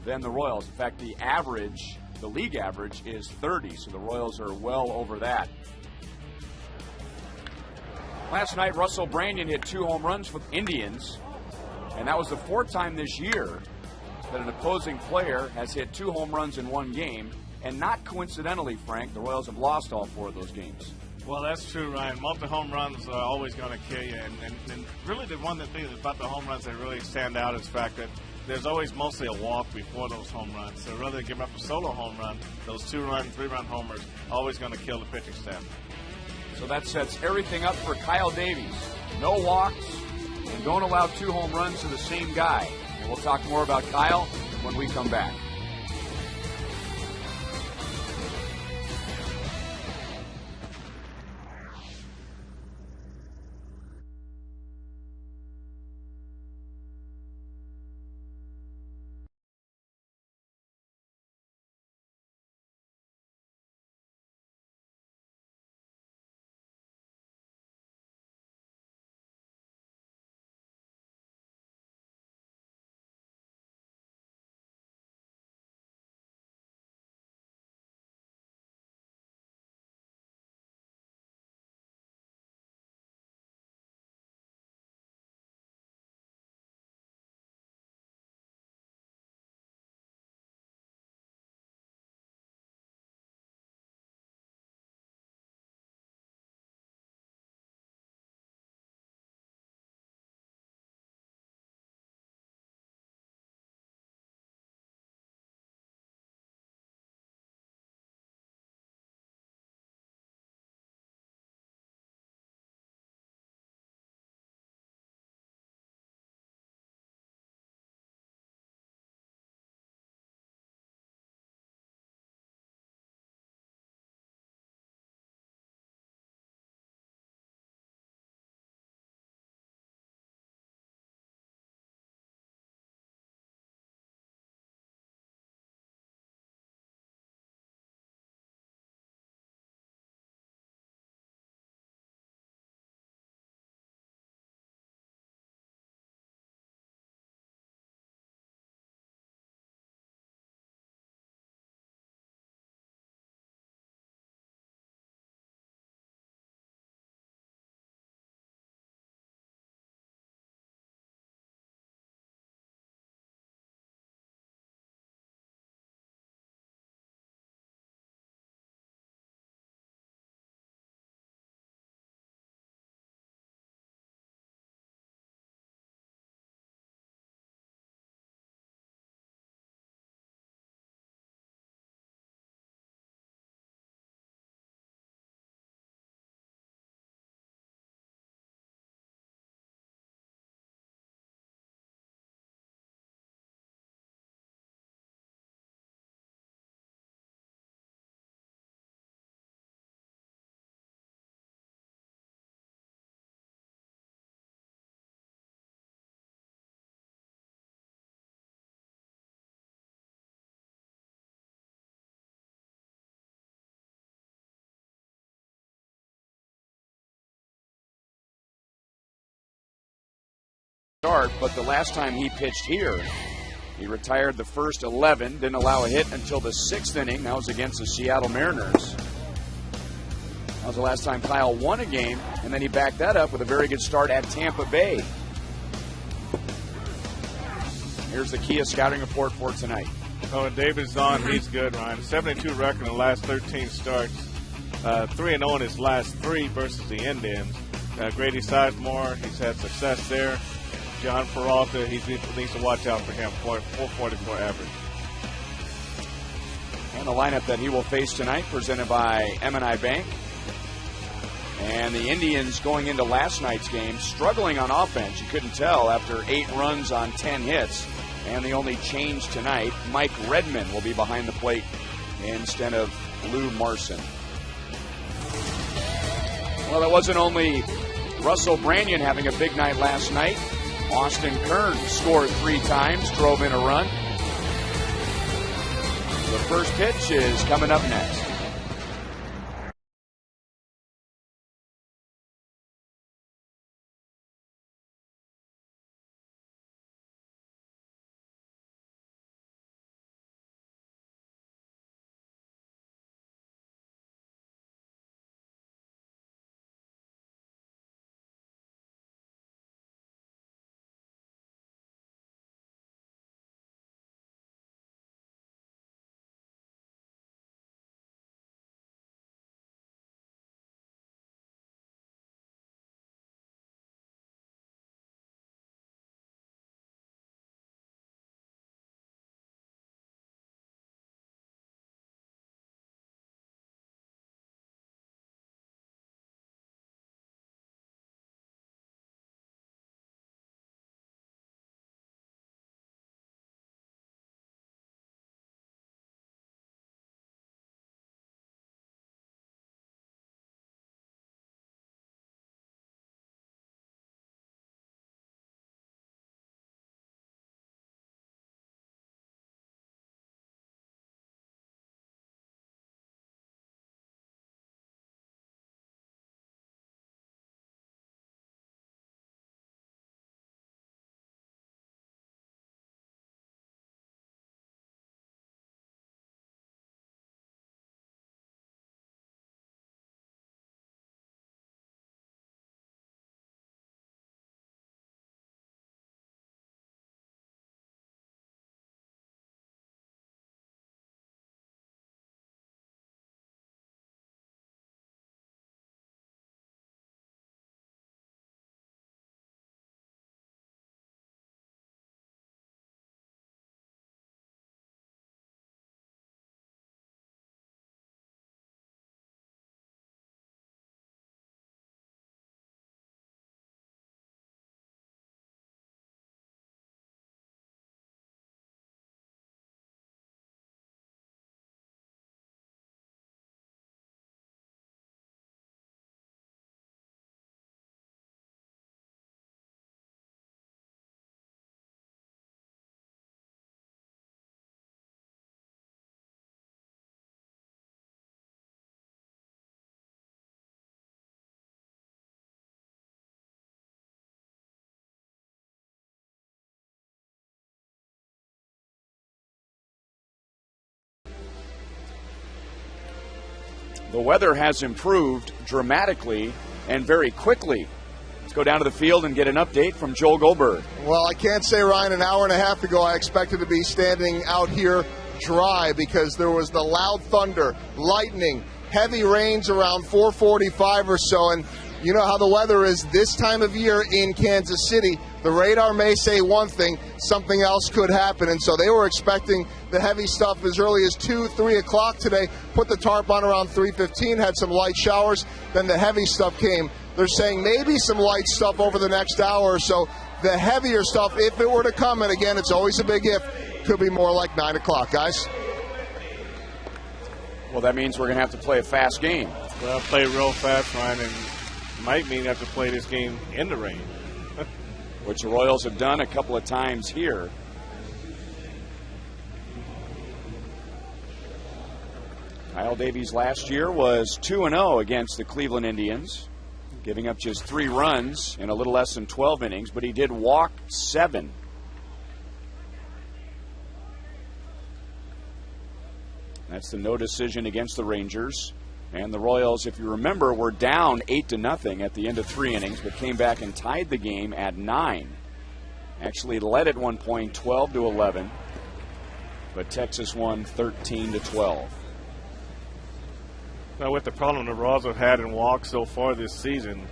than the Royals. In fact, the average, the league average, is 30, so the Royals are well over that. Last night, Russell Branyan hit 2 home runs for the Indians, and that was the 4th time this year that an opposing player has hit 2 home runs in one game. And not coincidentally, Frank, the Royals have lost all 4 of those games. Well, that's true, Ryan. Multi-home runs are always going to kill you. And really the one thing about the home runs that really stand out is the fact that there's always mostly a walk before those home runs. So rather than give up a solo home run, those 2-run, 3-run homers always going to kill the pitching staff. So that sets everything up for Kyle Davies. No walks, and don't allow 2 home runs to the same guy. And we'll talk more about Kyle when we come back. Start, but the last time he pitched here, he retired the first 11, didn't allow a hit until the 6th inning. That was against the Seattle Mariners. That was the last time Kyle won a game, and then he backed that up with a very good start at Tampa Bay. Here's the Kia scouting report for tonight. Oh, and David's on. He's good, Ryan. 72 record in the last 13 starts. 3-0 in his last 3 versus the Indians. Grady Sizemore, he's had success there. John Peralta, he needs to watch out for him. 444 average. And the lineup that he will face tonight, presented by M&I Bank. And the Indians going into last night's game, struggling on offense. You couldn't tell after 8 runs on 10 hits. And the only change tonight, Mike Redmond will be behind the plate instead of Lou Marson. Well, it wasn't only Russell Branyan having a big night last night. Austin Kern scored 3 times, drove in a run. The first pitch is coming up next. The weather has improved dramatically and very quickly. Let's go down to the field and get an update from Joel Goldberg. Well, I can't say, Ryan, an hour and a half ago I expected to be standing out here dry because there was the loud thunder, lightning, heavy rains around 4:45 or so, and you know how the weather is this time of year in Kansas City. The radar may say one thing, something else could happen, and so they were expecting the heavy stuff as early as 2, 3 o'clock today. Put the tarp on around 3:15, had some light showers, then the heavy stuff came. They're saying maybe some light stuff over the next hour or so. The heavier stuff, if it were to come, and again, it's always a big if, could be more like 9 o'clock, guys. Well, that means we're going to have to play a fast game. Well, play real fast, Ryan, and might mean have to play this game in the rain. Which the Royals have done a couple of times here. Kyle Davies last year was 2-0 against the Cleveland Indians, giving up just 3 runs in a little less than 12 innings, but he did walk 7. That's the no decision against the Rangers. And the Royals, if you remember, were down 8-0 at the end of 3 innings, but came back and tied the game at 9. Actually led at one point 12-11, but Texas won 13-12. Now, with the problem the Royals have had in walks so far this season,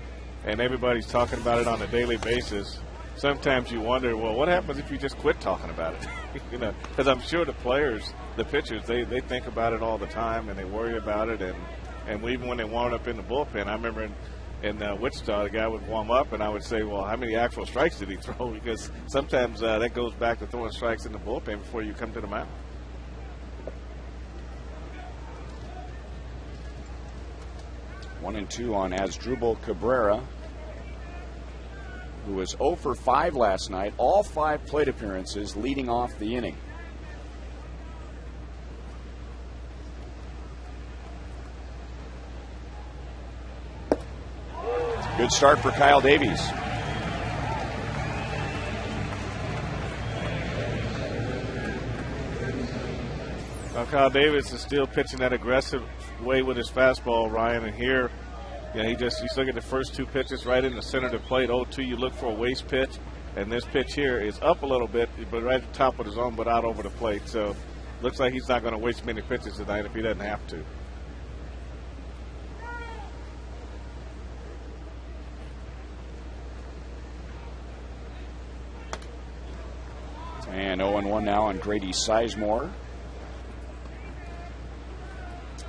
and everybody's talking about it on a daily basis, sometimes you wonder, well, what happens if you just quit talking about it? You know, because I'm sure the players, the pitchers, they think about it all the time, and they worry about it, and even when they warmed up in the bullpen, I remember in Wichita, the guy would warm up, and I would say, well, how many actual strikes did he throw? Because sometimes that goes back to throwing strikes in the bullpen before you come to the mound. One and two on Asdrubal Cabrera, who was 0 for 5 last night, all 5 plate appearances leading off the inning. Good start for Kyle Davies. Now, Kyle Davis is still pitching that aggressive way with his fastball, Ryan, and here, you look at the first 2 pitches right in the center of the plate. 0-2, you look for a waste pitch, and this pitch here is up a little bit, but right at the top of the zone, but out over the plate. So, looks like he's not going to waste many pitches tonight if he doesn't have to. And 0-1 now on Grady Sizemore.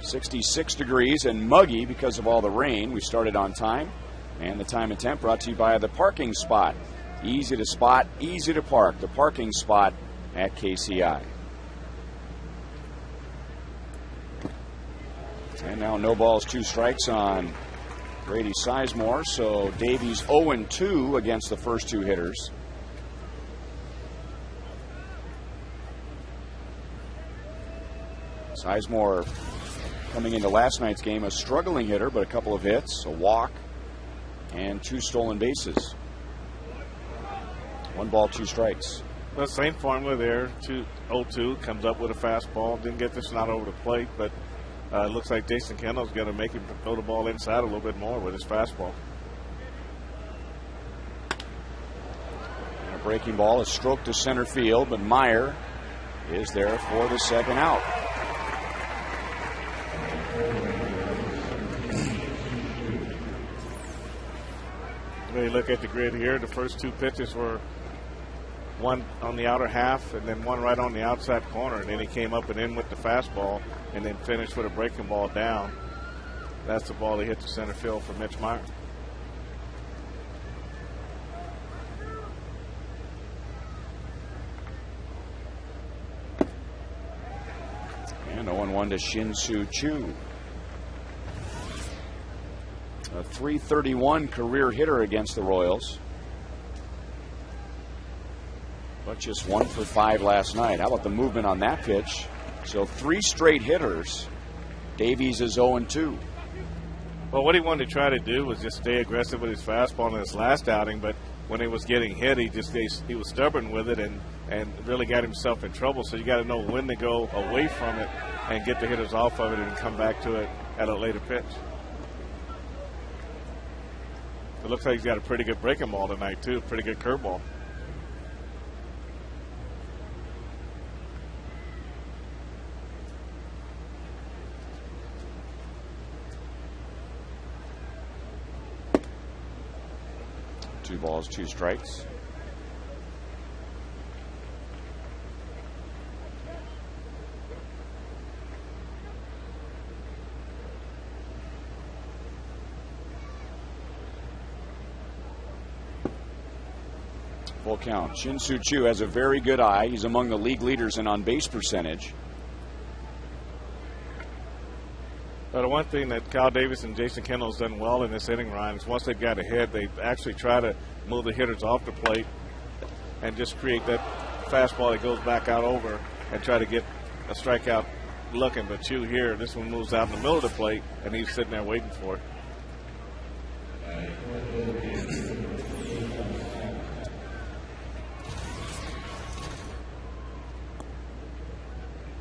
66 degrees and muggy because of all the rain. We started on time. And the time and temp brought to you by the parking spot. Easy to spot, easy to park. The parking spot at KCA. And now no balls, 2 strikes on Grady Sizemore. So Davies 0-2 against the first 2 hitters. Sizemore, coming into last night's game, a struggling hitter, but a couple of hits, a walk, and 2 stolen bases. 1 ball, 2 strikes. The same formula there. 0-2, comes up with a fastball. Didn't get this one out over the plate, but it looks like Jason Kendall's going to make him throw the ball inside a little bit more with his fastball. And a breaking ball is stroked to center field, but Meyer is there for the second out. When you look at the grid here, the first 2 pitches were one on the outer half and then one right on the outside corner, and then he came up and in with the fastball and then finished with a breaking ball down. That's the ball he hit to center field for Mitch Meyer. And 0-1 to Shin-Soo Choo. A .331 career hitter against the Royals. But just 1 for 5 last night. How about the movement on that pitch? So 3 straight hitters. Davies is 0-2. Well, what he wanted to try to do was just stay aggressive with his fastball in his last outing, but when he was getting hit, he was stubborn with it and really got himself in trouble. So you got to know when to go away from it and get the hitters off of it and come back to it at a later pitch. It looks like he's got a pretty good breaking ball tonight, too. Pretty good curveball. Two balls, two strikes. Full count. Shin-Soo Choo has a very good eye. He's among the league leaders in on-base percentage. But the one thing that Kyle Davis and Jason Kendall's done well in this inning, Ryan, is once they've got ahead, they actually try to move the hitters off the plate and just create that fastball that goes back out over and try to get a strikeout looking. But Choo here, this one moves out in the middle of the plate, and he's sitting there waiting for it.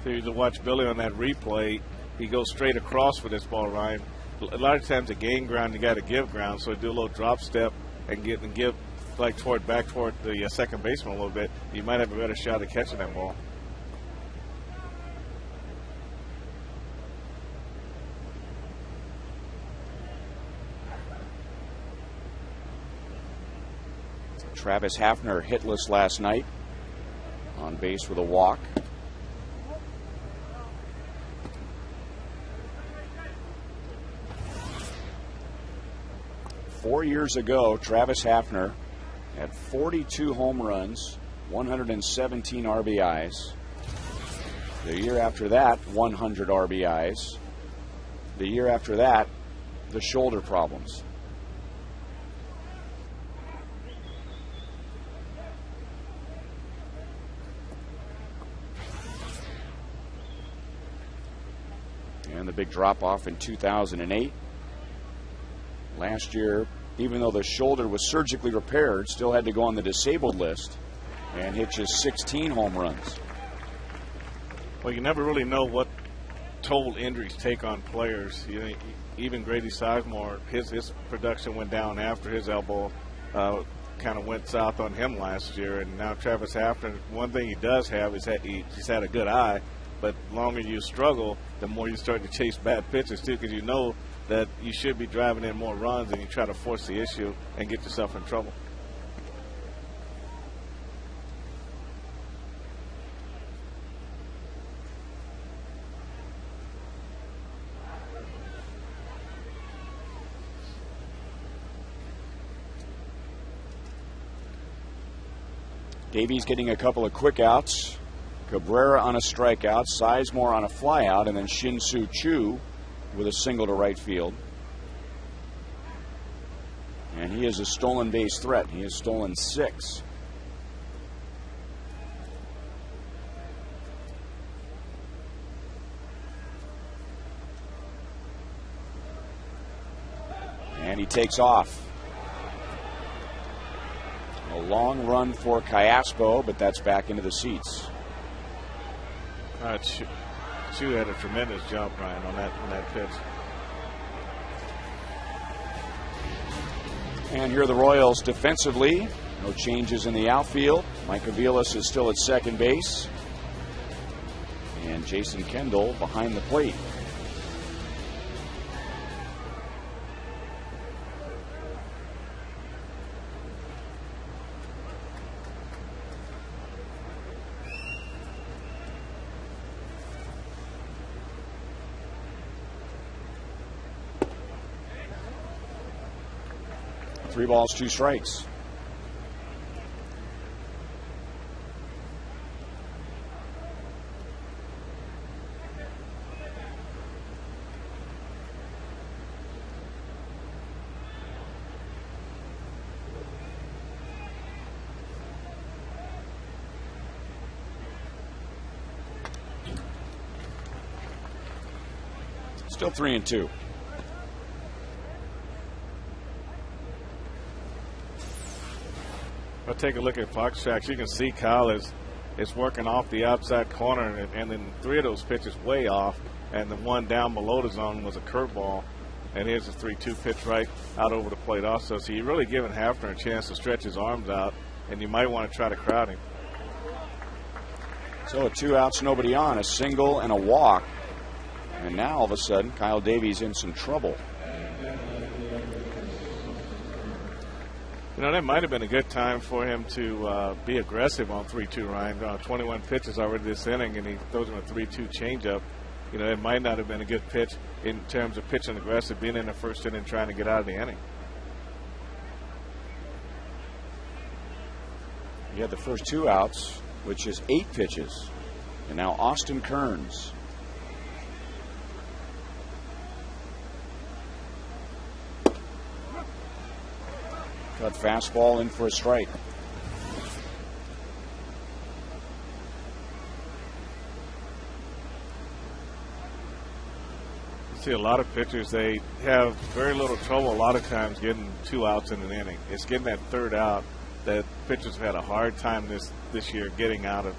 So you to watch Billy on that replay. He goes straight across for this ball, Ryan. A lot of times, a gain ground, you got to give ground. So do a little drop step and give like back toward the second baseman a little bit. You might have a better shot at catching that ball. Travis Hafner hitless last night, on base with a walk. Four years ago, Travis Hafner had 42 home runs, 117 RBIs. The year after that, 100 RBIs. The year after that, the shoulder problems. And the big drop off in 2008. Last year, even though the shoulder was surgically repaired, still had to go on the disabled list and hit just 16 home runs. Well, you never really know what toll injuries take on players. Even Grady Sizemore, his production went down after his elbow kind of went south on him last year. And now Travis Hafner, one thing he does have is that he's had a good eye, but the longer you struggle, the more you start to chase bad pitches too, because you know that you should be driving in more runs and you try to force the issue and get yourself in trouble. Davies getting a couple of quick outs. Cabrera on a strikeout, Sizemore on a flyout, and then Shin-Soo Choo with a single to right field. And he is a stolen base threat. He has stolen 6. And he takes off. A long run for Callaspo, but that's back into the seats. Choo had a tremendous jump, Ryan, on that pitch. And here are the Royals defensively. No changes in the outfield. Mike Aviles is still at second base. And Jason Kendall behind the plate. Three balls, two strikes. Still 3-2. I'll take a look at Fox Tracks. You can see Kyle is is working off the outside corner, and then 3 of those pitches way off, and the one down below the zone was a curveball. And here's a 3-2 pitch right out over the plate also. So you're really giving Hafner a chance to stretch his arms out, and you might want to try to crowd him. So a 2 outs, nobody on, a single and a walk. And now all of a sudden, Kyle Davies in some trouble. You know, that might have been a good time for him to be aggressive on 3-2, Ryan. 21 pitches already this inning, and he throws him a 3-2 changeup. You know, it might not have been a good pitch in terms of pitching aggressive, being in the first inning, trying to get out of the inning. He had the first 2 outs, which is 8 pitches. And now Austin Kearns. Cut fastball in for a strike. See a lot of pitchers, they have very little trouble a lot of times getting 2 outs in an inning. It's getting that 3rd out that pitchers have had a hard time this year getting out of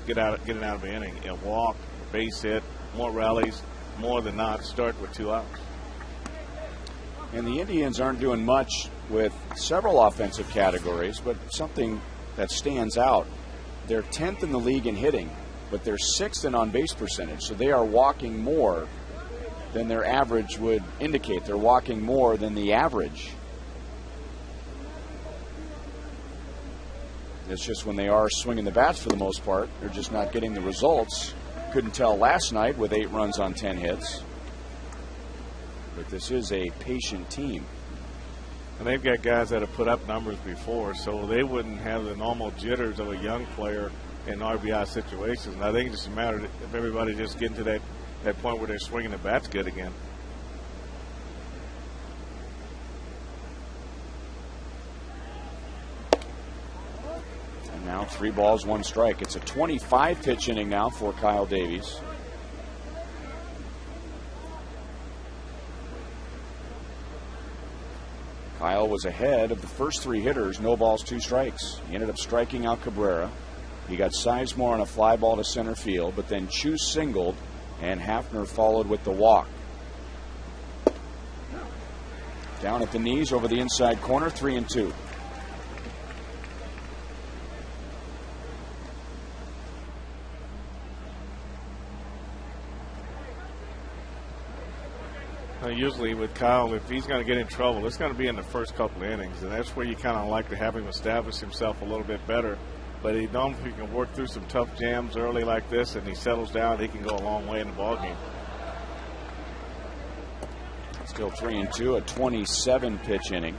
the inning. A walk, a base hit, more rallies, more than not start with 2 outs. And the Indians aren't doing much with several offensive categories, but something that stands out. They're 10th in the league in hitting, but they're 6th in on-base percentage. So they are walking more than their average would indicate. They're walking more than the average. It's just when they are swinging the bats for the most part, they're just not getting the results. Couldn't tell last night with 8 runs on 10 hits. But this is a patient team. And they've got guys that have put up numbers before, so they wouldn't have the normal jitters of a young player in RBI situations. And I think it's just a matter of everybody just getting to that point where they're swinging the bats good again. And now 3 balls, 1 strike. It's a 25 pitch inning now for Kyle Davies. Kyle was ahead of the first 3 hitters, no balls, 2 strikes. He ended up striking out Cabrera. He got Sizemore on a fly ball to center field, but then Chu singled, and Hafner followed with the walk. Down at the knees over the inside corner, 3-2. Usually with Kyle, if he's going to get in trouble, it's going to be in the first couple of innings, and that's where you kind of like to have him establish himself a little bit better. But he knows if he can work through some tough jams early like this and he settles down, he can go a long way in the ballgame. Still 3-2, a 27 pitch inning.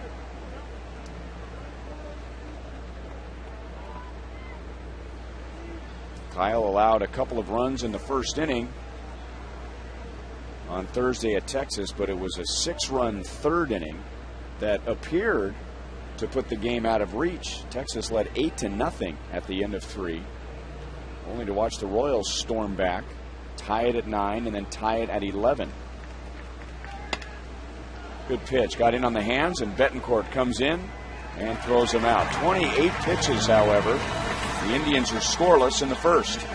Kyle allowed a couple of runs in the first inning on Thursday at Texas, but it was a 6-run third inning that appeared to put the game out of reach. Texas led 8-0 at the end of 3, only to watch the Royals storm back, tie it at 9, and then tie it at 11. Good pitch, got in on the hands, and Betancourt comes in and throws him out. 28 pitches, however. The Indians are scoreless in the first.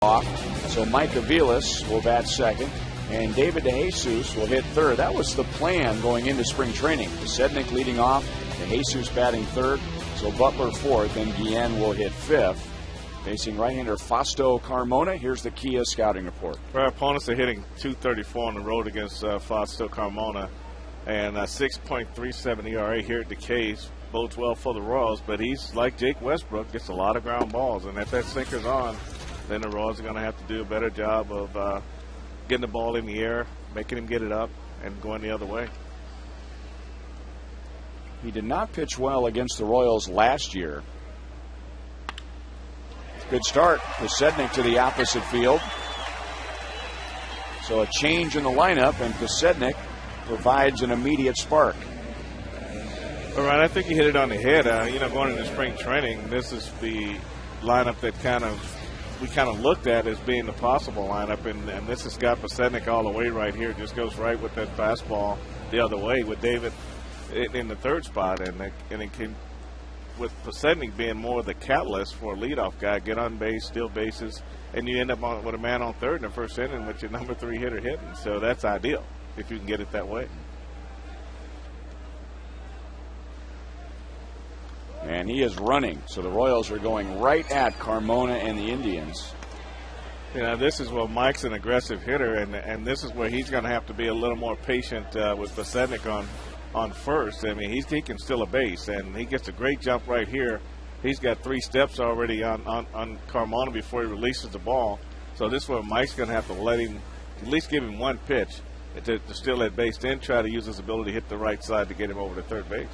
off. So Mike Aviles will bat second, and David DeJesus will hit third. That was the plan going into spring training. Sednick leading off, DeJesus batting third, so Butler fourth, and Guillen will hit fifth. Facing right-hander Fausto Carmona, here's the Kia scouting report. Our opponents are hitting .234 on the road against Fausto Carmona, and 6.37 ERA here at the K's. Bodes well for the Royals, but he's like Jake Westbrook, gets a lot of ground balls, and if that sinker's on, then the Royals are going to have to do a better job of getting the ball in the air, making him get it up, and going the other way. He did not pitch well against the Royals last year. Good start for Sednick to the opposite field. So a change in the lineup, and Sednick provides an immediate spark. All right, I think you hit it on the head. Going into spring training, this is the lineup that we kind of looked at as being the possible lineup, and this has got Sednick all the way right here. Just goes right with that fastball the other way with David in the third spot, and it can, with Sednick being more the catalyst for a leadoff guy, get on base, steal bases, and you end up with a man on third in the first inning with your number 3 hitter hitting. So that's ideal if you can get it that way. And he is running, so the Royals are going right at Carmona and the Indians. This is where Mike's an aggressive hitter, and this is where he's going to have to be a little more patient with Sednick on first. I mean, he can steal a base, and he gets a great jump right here. He's got 3 steps already on Carmona before he releases the ball. So this is where Mike's going to have to let him, at least give him one pitch to steal that base, then try to use his ability to hit the right side to get him over to third base.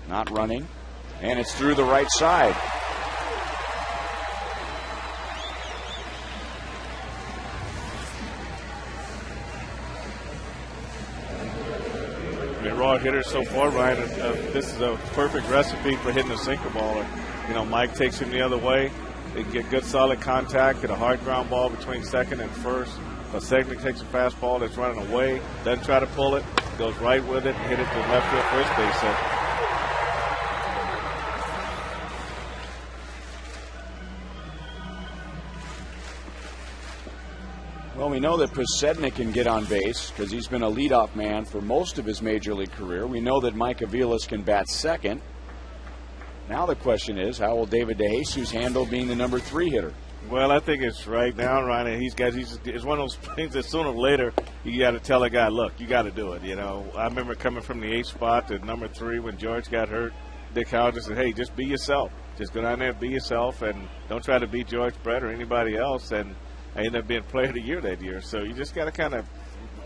Not running, and it's through the right side. Raw hitters so far, Ryan. This is a perfect recipe for hitting a sinker ball. Mike takes him the other way. They get good solid contact, get a hard ground ball between second and first. But Sednick takes a fastball that's running away, doesn't try to pull it, goes right with it, and hit it to left field first base center. Well, we know that Sednick can get on base because he's been a leadoff man for most of his major league career. We know that Mike Aviles can bat second. Now the question is, how will David DeJesus handle being the number 3 hitter? Well, I think it's right now, Ryan. It's one of those things that sooner or later you got to tell a guy, look, you got to do it. I remember coming from the 8th spot to number 3 when George got hurt. Dick Howell just said, hey, just be yourself. Just go down there and be yourself, and don't try to beat George Brett or anybody else. And I ended up being player of the year that year. So you just got to kind of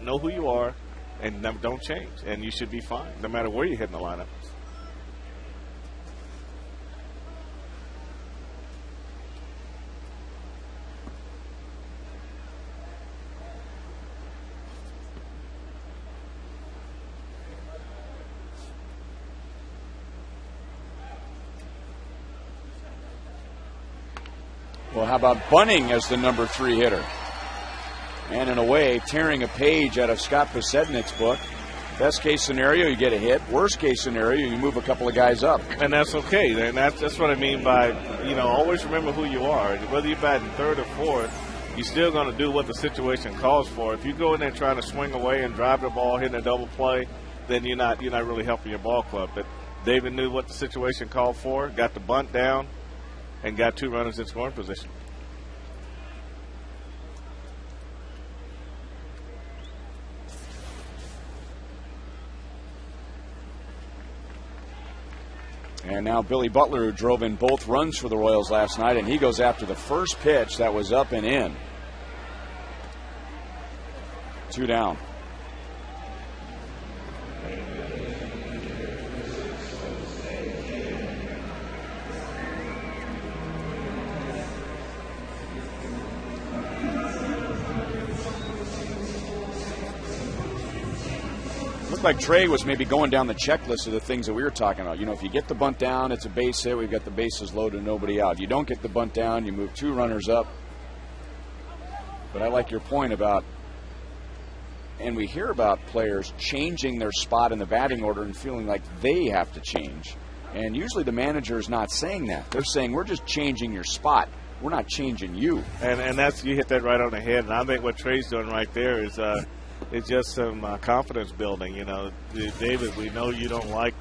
know who you are and don't change. And you should be fine no matter where you hit in the lineup. Well, how about Bunning as the number 3 hitter? And in a way, tearing a page out of Scott Sednick's book. Best case scenario, you get a hit. Worst case scenario, you move a couple of guys up. And that's okay. And that's what I mean by, always remember who you are. Whether you're batting third or fourth, you're still going to do what the situation calls for. If you go in there trying to swing away and drive the ball, hitting a double play, then you're not really helping your ball club. But David knew what the situation called for, got the bunt down, and got 2 runners in scoring position. And now Billy Butler, who drove in both runs for the Royals last night, and he goes after the first pitch that was up and in. 2 down. Like Trey was maybe going down the checklist of the things that we were talking about. If you get the bunt down, it's a base hit. We've got the bases loaded, nobody out. You don't get the bunt down, you move 2 runners up. But I like your point about, and we hear about players changing their spot in the batting order and feeling like they have to change. And usually the manager is not saying that. They're saying, we're just changing your spot. We're not changing you. And that's, you hit that right on the head. And I think what Trey's doing right there is just some confidence building. You know, David, we know you don't like,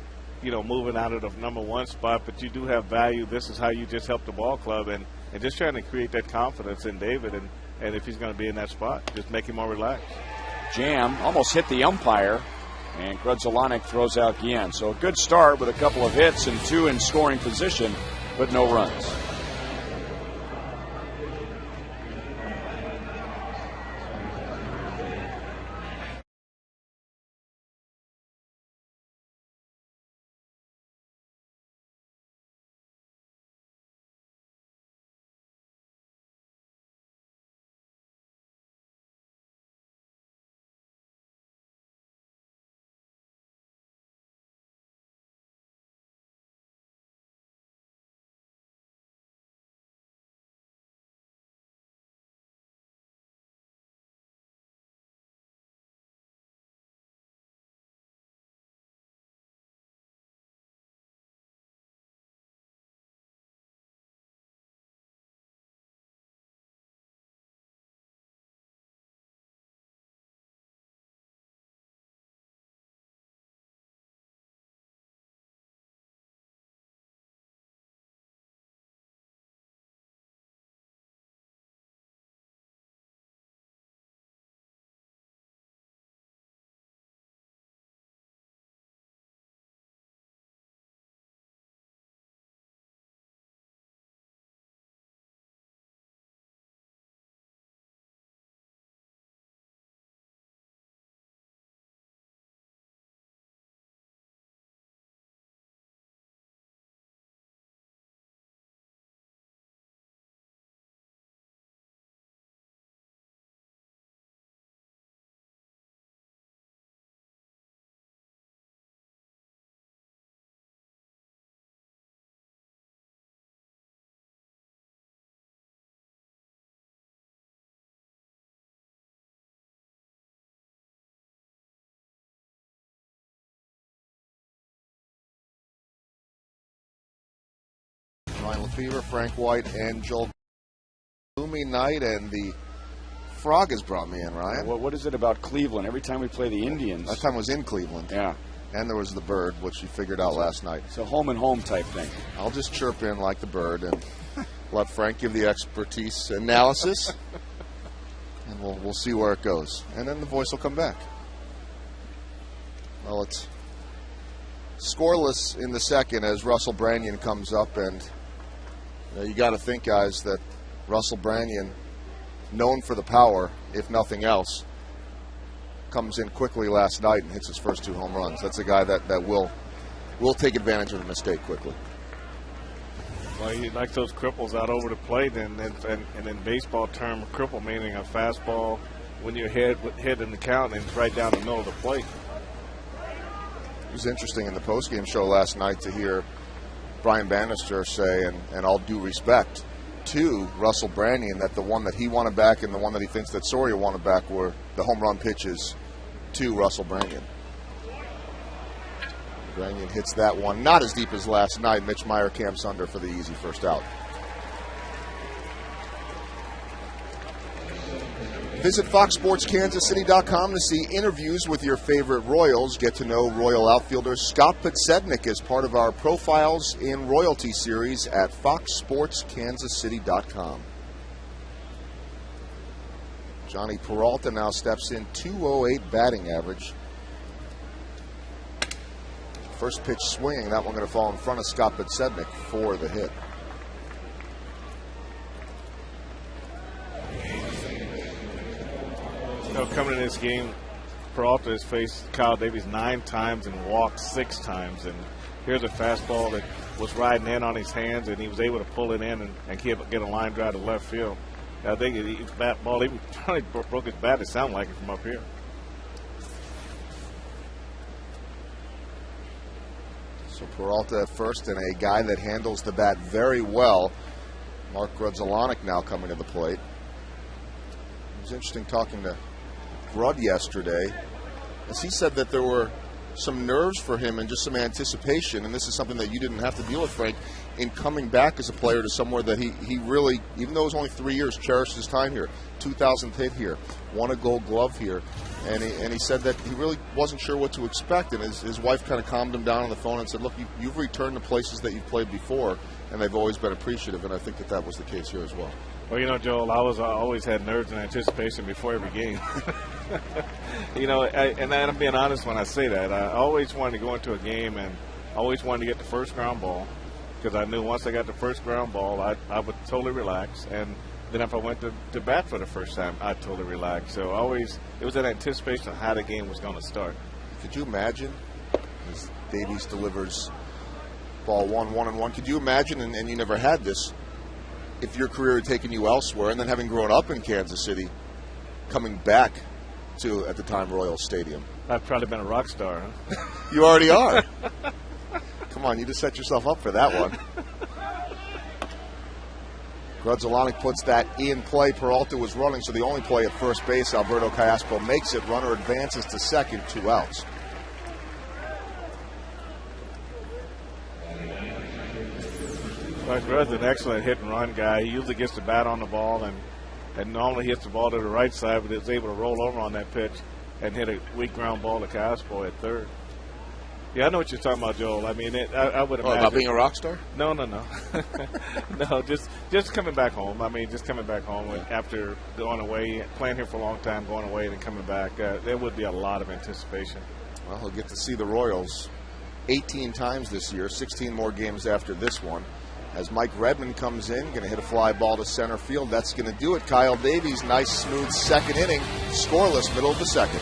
you know, moving out of the number one spot, but you do have value. This is how you just help the ball club, and just trying to create that confidence in David. And if he's going to be in that spot, just make him more relaxed. Jam almost hit the umpire, and Grudzelanek throws out Guillen. So a good start with a couple of hits and 2 in scoring position, but no runs. Ryan Lefevre, Frank White, and Joel. Gloomy night, and the frog has brought me in, Ryan. What is it about Cleveland? Every time we play the Indians. That time was in Cleveland. Yeah. And there was the bird, which you figured out last night. It's a home and home type thing. I'll just chirp in like the bird and let Frank give the expertise analysis, and we'll see where it goes. And then the voice will come back. Well, it's scoreless in the second as Russell Branyan comes up, and you got to think, guys, that Russell Branyan, known for the power, if nothing else, comes in quickly last night and hits his first 2 home runs. That's a guy that will take advantage of a mistake quickly. Well, you like those cripples out over the plate, and in baseball term, cripple meaning a fastball when you're hit in the count and it's right down the middle of the plate. It was interesting in the postgame show last night to hear Brian Bannister say, and all due respect to Russell Branyan, that the one that he wanted back and the one that he thinks that Soria wanted back were the home run pitches to Russell Branyan. Branyan hits that one, not as deep as last night. Mitch Meyer camps under for the easy first out. Visit FoxSportsKansasCity.com to see interviews with your favorite Royals. Get to know Royal outfielder Scott Podsednik as part of our Profiles in Royalty series at FoxSportsKansasCity.com. Johnny Peralta now steps in, .208 batting average. First pitch swinging, that one going to fall in front of Scott Podsednik for the hit. Coming in this game, Peralta has faced Kyle Davies 9 times and walked 6 times. And here's a fastball that was riding in on his hands, and he was able to pull it in and get a line drive to left field. I think his bat ball, even probably broke his bat, it sounded like it from up here. So Peralta at first, and a guy that handles the bat very well. Mark Grudzelanek now coming to the plate. It was interesting talking to Grud yesterday, as he said that there were some nerves for him and just some anticipation, and this is something that you didn't have to deal with, Frank, in coming back as a player to somewhere that he really, even though it was only 3 years, cherished his time here. 2,000th hit here, won a Gold Glove here, and he said that he really wasn't sure what to expect, and his wife kind of calmed him down on the phone and said, look, you've returned to places that you've played before, and they've always been appreciative, and I think that was the case here as well. Well, Joel, I always had nerves and anticipation before every game. And I'm being honest when I say that. I always wanted to go into a game and always wanted to get the first ground ball, because I knew once I got the first ground ball, I would totally relax. And then if I went to bat for the first time, I'd totally relax. So it was an anticipation of how the game was going to start. Could you imagine, as Davies delivers ball 1-1-1, could you imagine, and you never had this, if your career had taken you elsewhere, and then having grown up in Kansas City, coming back to, at the time, Royal Stadium? I've probably been a rock star, huh? You already are. Come on, you just set yourself up for that one. Grudzolani puts that in play. Peralta was running, so the only play at first base. Alberto Callaspo makes it. Runner advances to second, 2 outs. Grud's an excellent hit and run guy. He usually gets the bat on the ball and normally hits the ball to the right side, but is able to roll over on that pitch and hit a weak ground ball to Callaspo at third. Yeah, I know what you're talking about, Joel. I mean, I would imagine. About being a rock star? No. No, just coming back home. I mean, just coming back home after going away, playing here for a long time, going away, and then coming back. There would be a lot of anticipation. Well, he'll get to see the Royals 18 times this year, 16 more games after this one. As Mike Redmond comes in, going to hit a fly ball to center field. That's going to do it. Kyle Davies, nice, smooth second inning. Scoreless, middle of the second.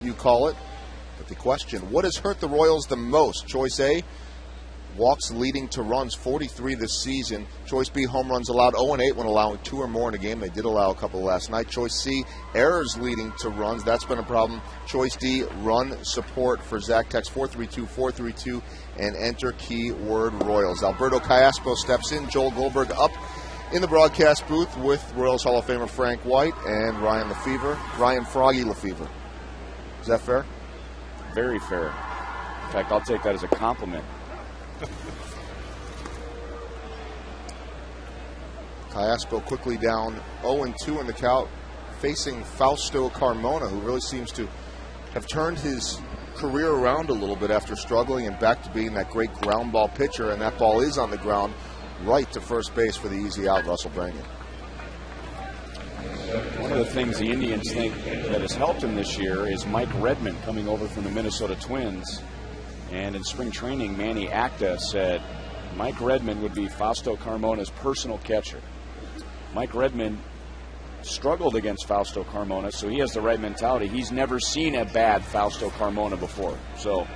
You call it, but the question, what has hurt the Royals the most? Choice A, walks leading to runs, 43 this season. Choice B, home runs allowed, 0-8 when allowing 2 or more in a game. They did allow a couple last night. Choice C, errors leading to runs. That's been a problem. Choice D, run support for Zach. Text 432-432 and enter keyword Royals. Alberto Callaspo steps in. Joel Goldberg up in the broadcast booth with Royals Hall of Famer Frank White and Ryan Froggy Lefevre. Is that fair? Very fair. In fact, I'll take that as a compliment. Callaspo quickly down 0-2 in the count, facing Fausto Carmona, who really seems to have turned his career around a little bit after struggling and back to being that great ground ball pitcher, and that ball is on the ground right to first base for the easy out, Russell Branyan. One of the things the Indians think that has helped him this year is Mike Redmond coming over from the Minnesota Twins. And in spring training, Manny Acta said Mike Redmond would be Fausto Carmona's personal catcher. Mike Redmond struggled against Fausto Carmona, so he has the right mentality. He's never seen a bad Fausto Carmona before, so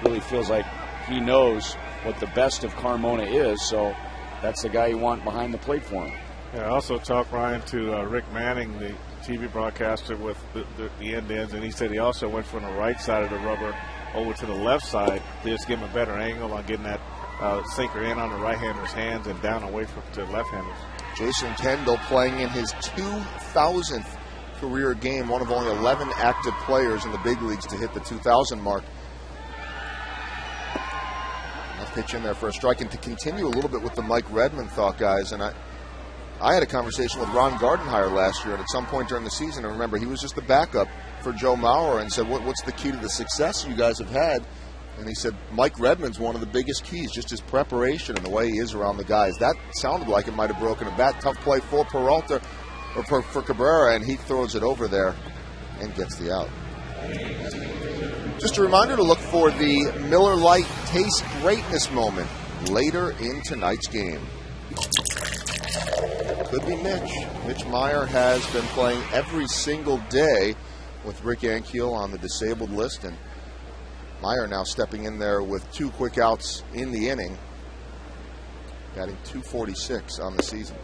really feels like he knows what the best of Carmona is, so that's the guy you want behind the plate for him. Yeah, I also talked, Ryan, to Rick Manning, the TV broadcaster with the Indians, and he said he also went from the right side of the rubber over to the left side to just give him a better angle on getting that sinker in on the right-hander's hands and down away to left-handers. Jason Kendall playing in his 2,000th career game, one of only 11 active players in the big leagues to hit the 2,000 mark. I'll pitch in there for a strike. And to continue a little bit with the Mike Redmond thought, guys, and I had a conversation with Ron Gardenhire last year, and at some point during the season, I remember he was just the backup for Joe Mauer, and said, what's the key to the success you guys have had? And he said, Mike Redmond's one of the biggest keys, just his preparation and the way he is around the guys. That sounded like it might have broken a bat. Tough play for Peralta, or for Cabrera, and he throws it over there and gets the out. Just a reminder to look for the Miller Lite Taste Greatness moment later in tonight's game. Could be Mitch. Mitch Meyer has been playing every single day with Rick Ankiel on the disabled list, and Meyer now stepping in there with 2 quick outs in the inning, batting .246 on the season.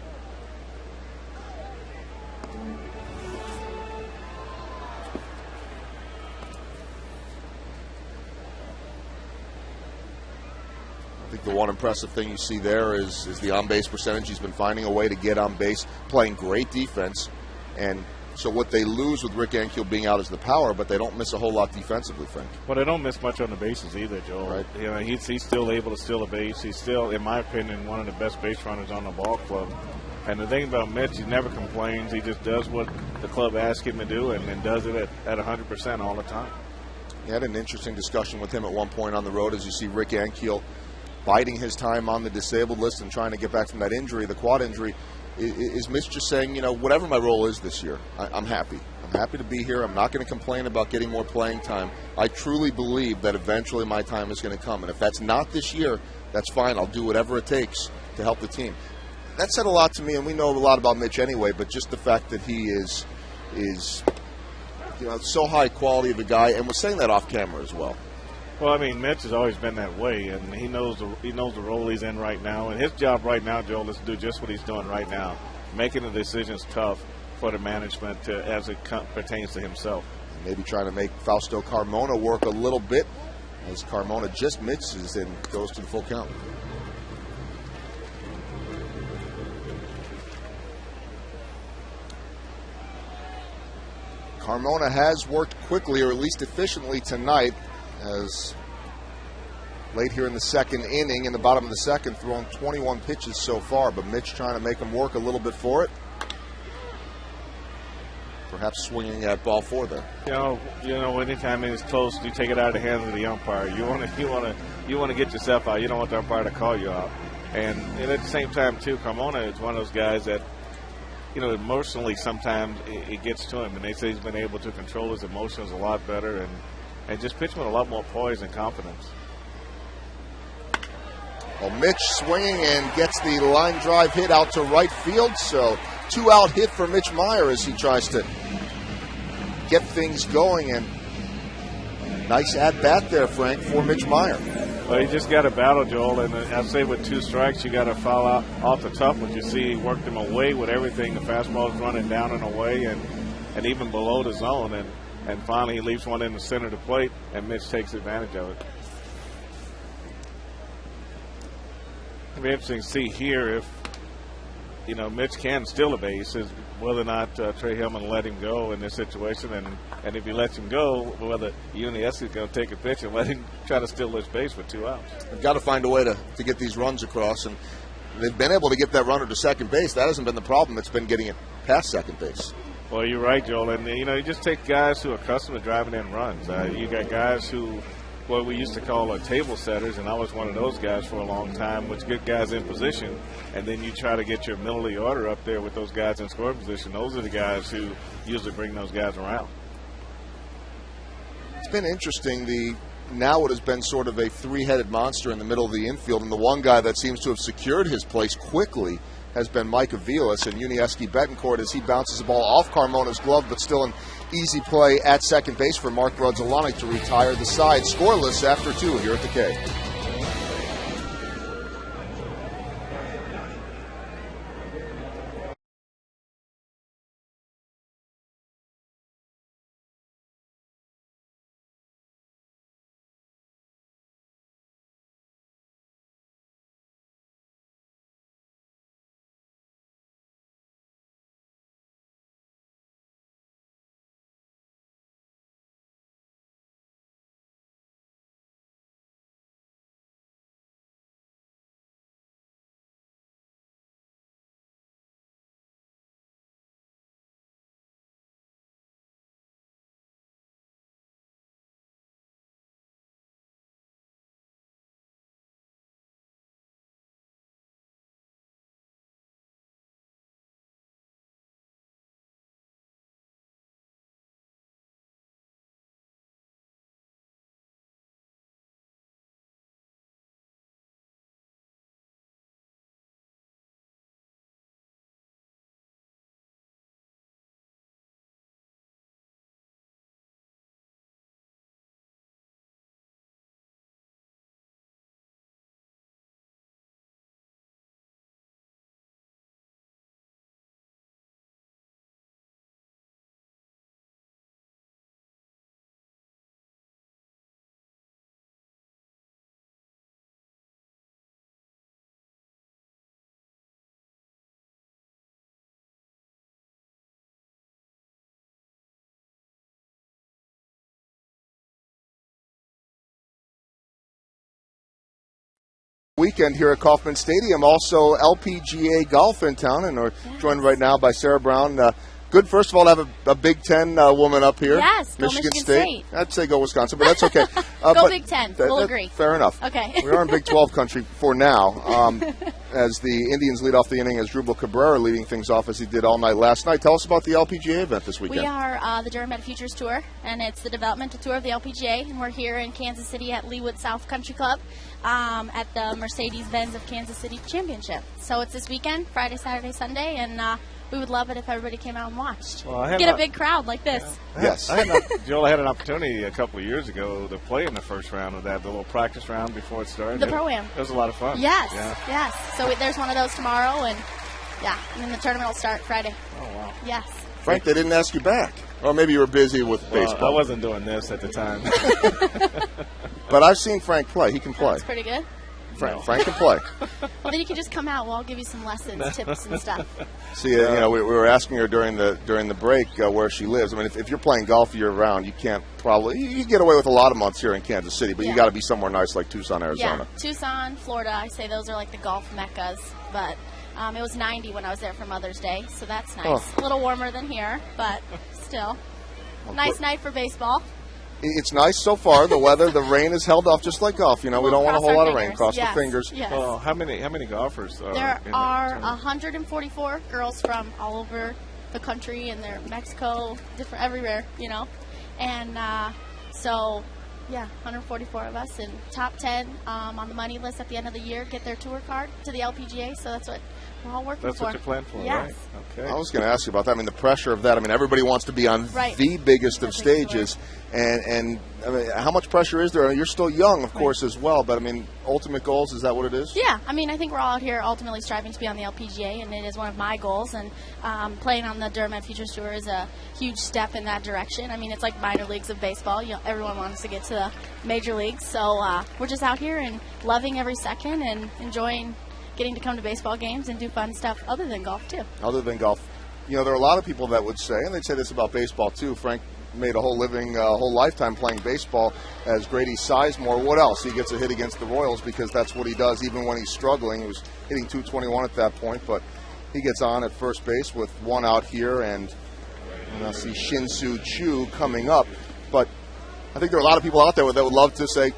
I think the one impressive thing you see there is the on-base percentage. He's been finding a way to get on base, playing great defense, and so what they lose with Rick Ankiel being out is the power, but they don't miss a whole lot defensively, Frank. Well, they don't miss much on the bases either, Joel. Right. You know, he's still able to steal a base. He's still, in my opinion, one of the best base runners on the ball club. And the thing about Mitch, he never complains. He just does what the club asks him to do and does it at 100% all the time. You had an interesting discussion with him at one point on the road as you see Rick Ankiel biding his time on the disabled list and trying to get back from that injury, the quad injury. Is Mitch just saying, whatever my role is this year, I'm happy. I'm happy to be here. I'm not going to complain about getting more playing time. I truly believe that eventually my time is going to come. And if that's not this year, that's fine. I'll do whatever it takes to help the team. That said a lot to me, and we know a lot about Mitch anyway, but just the fact that he is so high quality of a guy, and was saying that off camera as well. Well, I mean, Mitch has always been that way, and he knows the role he's in right now. And his job right now, Joel, is to do just what he's doing right now, making the decisions tough for the management as it pertains to himself. Maybe trying to make Fausto Carmona work a little bit, as Carmona just misses and goes to the full count. Carmona has worked quickly, or at least efficiently tonight, as late here in the second inning, in the bottom of the second, thrown 21 pitches so far, but Mitch trying to make him work a little bit for it. Perhaps swinging at ball 4 there. You know, anytime it's close, you take it out of the hands of the umpire. You want to get yourself out. You don't want the umpire to call you out. And at the same time, too, Carmona is one of those guys that, emotionally sometimes it gets to him, and they say he's been able to control his emotions a lot better and just pitch with a lot more poise and confidence. Well, Mitch swinging and gets the line drive hit out to right field, so 2-out hit for Mitch Meyer as he tries to get things going, and nice at-bat there, Frank, for Mitch Meyer. Well, you just got to battle, Joel, and I'd say with 2 strikes, you got to foul out off the top. But you see, he worked him away with everything. The fastball's running down and away, and even below the zone, and finally he leaves one in the center of the plate, and Mitch takes advantage of it. It'll be interesting to see here if, Mitch can steal a base, is whether or not Trey Hillman let him go in this situation, and if he lets him go, whether UNES is going to take a pitch and let him try to steal this base with 2 outs. They've got to find a way to get these runs across, and they've been able to get that runner to second base. That hasn't been the problem. It's been getting it past second base. Well, you're right, Joel, and you just take guys who are accustomed to driving in runs. You got guys who, what we used to call table setters, and I was one of those guys for a long time, which get guys in position, and then you try to get your middle of the order up there with those guys in scoring position. Those are the guys who usually bring those guys around. It's been interesting. The now what has been sort of a three-headed monster in the middle of the infield. And the one guy that seems to have secured his place quickly has been Mike Aviles, and Unieski Betancourt as he bounces the ball off Carmona's glove, but still an easy play at second base for Mark Brudzalonic to retire the side. Scoreless after 2 here at the K. Weekend here at Kauffman Stadium. Also LPGA golf in town, and we're joined right now by Sarah Brown. Good, first of all, to have a Big Ten woman up here. Yes, go Michigan State. I'd say go Wisconsin, but that's okay. Go Big Ten. We'll agree. Fair enough. Okay. We are in Big 12 country for now. As the Indians lead off the inning, as Drupal Cabrera leading things off as he did all night last night. Tell us about the LPGA event this weekend. We are the Durham Med Futures Tour, and it's the developmental tour of the LPGA, and we're here in Kansas City at Leawood South Country Club at the Mercedes-Benz of Kansas City Championship. So it's this weekend, Friday, Saturday, Sunday, and we would love it if everybody came out and watched. Well, get a big crowd like this. Yes. Joel, I had an opportunity a couple of years ago to play in the first round of that, the little practice round before it started. The Pro-Am. It was a lot of fun. Yes, yes. So there's one of those tomorrow, and then the tournament will start Friday. Oh, wow. Yes. Frank, they didn't ask you back. Or maybe you were busy with baseball. I wasn't doing this at the time. But I've seen Frank play. He can play. That's pretty good. Frank can play. Well, then you can just come out. We'll give you some lessons, tips, and stuff. See, we were asking her during the break where she lives. I mean, if you're playing golf year round, you can't you get away with a lot of months here in Kansas City, but you got to be somewhere nice like Tucson, Arizona. Yeah, Tucson, Florida. I say those are like the golf meccas. But it was 90 when I was there for Mother's Day, so that's nice. A little warmer than here, but still, nice night for baseball. It's nice so far. The weather, the rain has held off just like golf. We don't want a whole lot of rain. Cross the fingers. Yes. Well, how many golfers are there? In are 144 girls from all over the country, and they're Mexico, different everywhere, and so. Yeah, 144 of us, and top 10 on the money list at the end of the year get their tour card to the LPGA, so that's what we're all working for. That's what you plan for, yes. Right? Okay. I was going to ask you about that. I mean, the pressure of that. I mean, everybody wants to be on the biggest of stages, and I mean, how much pressure is there? I mean, you're still young, of course, as well, but I mean, ultimate goals, is that what it is? Yeah, I mean, I think we're all out here ultimately striving to be on the LPGA, and it is one of my goals, and playing on the Durham Med Futures Tour is a huge step in that direction. I mean, it's like minor leagues of baseball. Everyone wants to get to the major leagues, so we're just out here and loving every second and enjoying getting to come to baseball games and do fun stuff other than golf, too. Other than golf. There are a lot of people that would say, and they'd say this about baseball, too, Frank made a whole lifetime playing baseball as Grady Sizemore. What else? He gets a hit against the Royals because that's what he does even when he's struggling. He was hitting .221 at that point, but he gets on at first base with one out here, and I see Shin-Soo Choo coming up. But I think there are a lot of people out there that would love to say,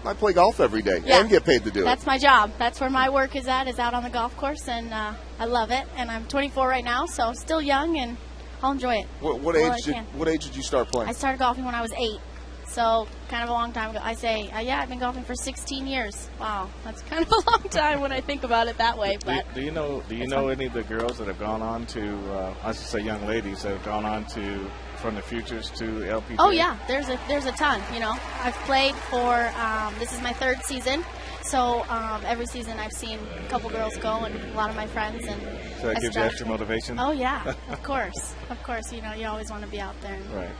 I play golf every day and get paid to do it. That's my job. That's where my work is out on the golf course, and I love it. And I'm 24 right now, so still young, and I'll enjoy it. What age did you start playing? I started golfing when I was 8. So kind of a long time ago. I say, yeah, I've been golfing for 16 years. Wow, that's kind of a long time when I think about it that way. But do you know any of the girls that have gone on to, I should say young ladies that have gone on to from the futures to LPGA? Oh yeah, there's a ton. You know, I've played for this is my 3rd season. So every season I've seen a couple girls go, and a lot of my friends. And so that gives you extra motivation? Oh, yeah, of course. Of course, you know, you always want to be out there and right.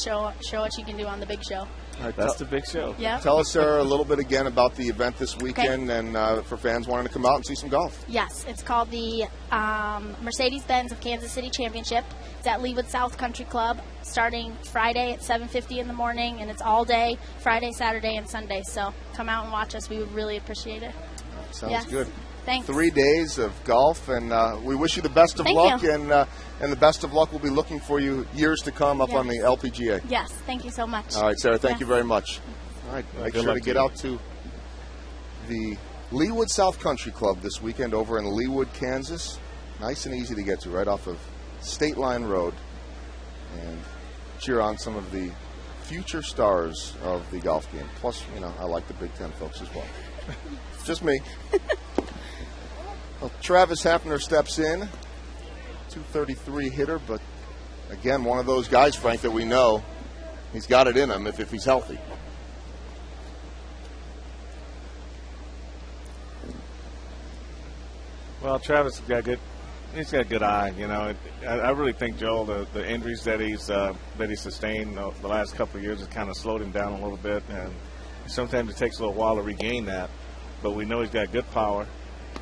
show what you can do on the big show. All right, that's the big show. Yeah. Tell us, Sarah, a little bit again about the event this weekend and for fans wanting to come out and see some golf. Yes, it's called the Mercedes-Benz of Kansas City Championship. It's at Leawood South Country Club starting Friday at 7:50 in the morning, and it's all day, Friday, Saturday, and Sunday. So come out and watch us. We would really appreciate it. Sounds good. Thanks. 3 days of golf, and we wish you the best of luck. And the best of luck. We'll be looking for you years to come up on the LPGA. Yes, thank you so much. All right, Sarah, thank you very much. All right, make sure to get out to the Leawood South Country Club this weekend over in Leawood, Kansas. Nice and easy to get to, right off of State Line Road, and cheer on some of the future stars of the golf game. Plus, you know, I like the Big Ten folks as well. Just me. Well, Travis Hafner steps in, 233 hitter, but again, one of those guys, Frank, that we know he's got it in him if he's healthy. Well, Travis has got good. He's got a good eye, you know. I really think, Joel, the injuries that he's sustained the last couple of years has kind of slowed him down a little bit, and sometimes it takes a little while to regain that. But we know he's got good power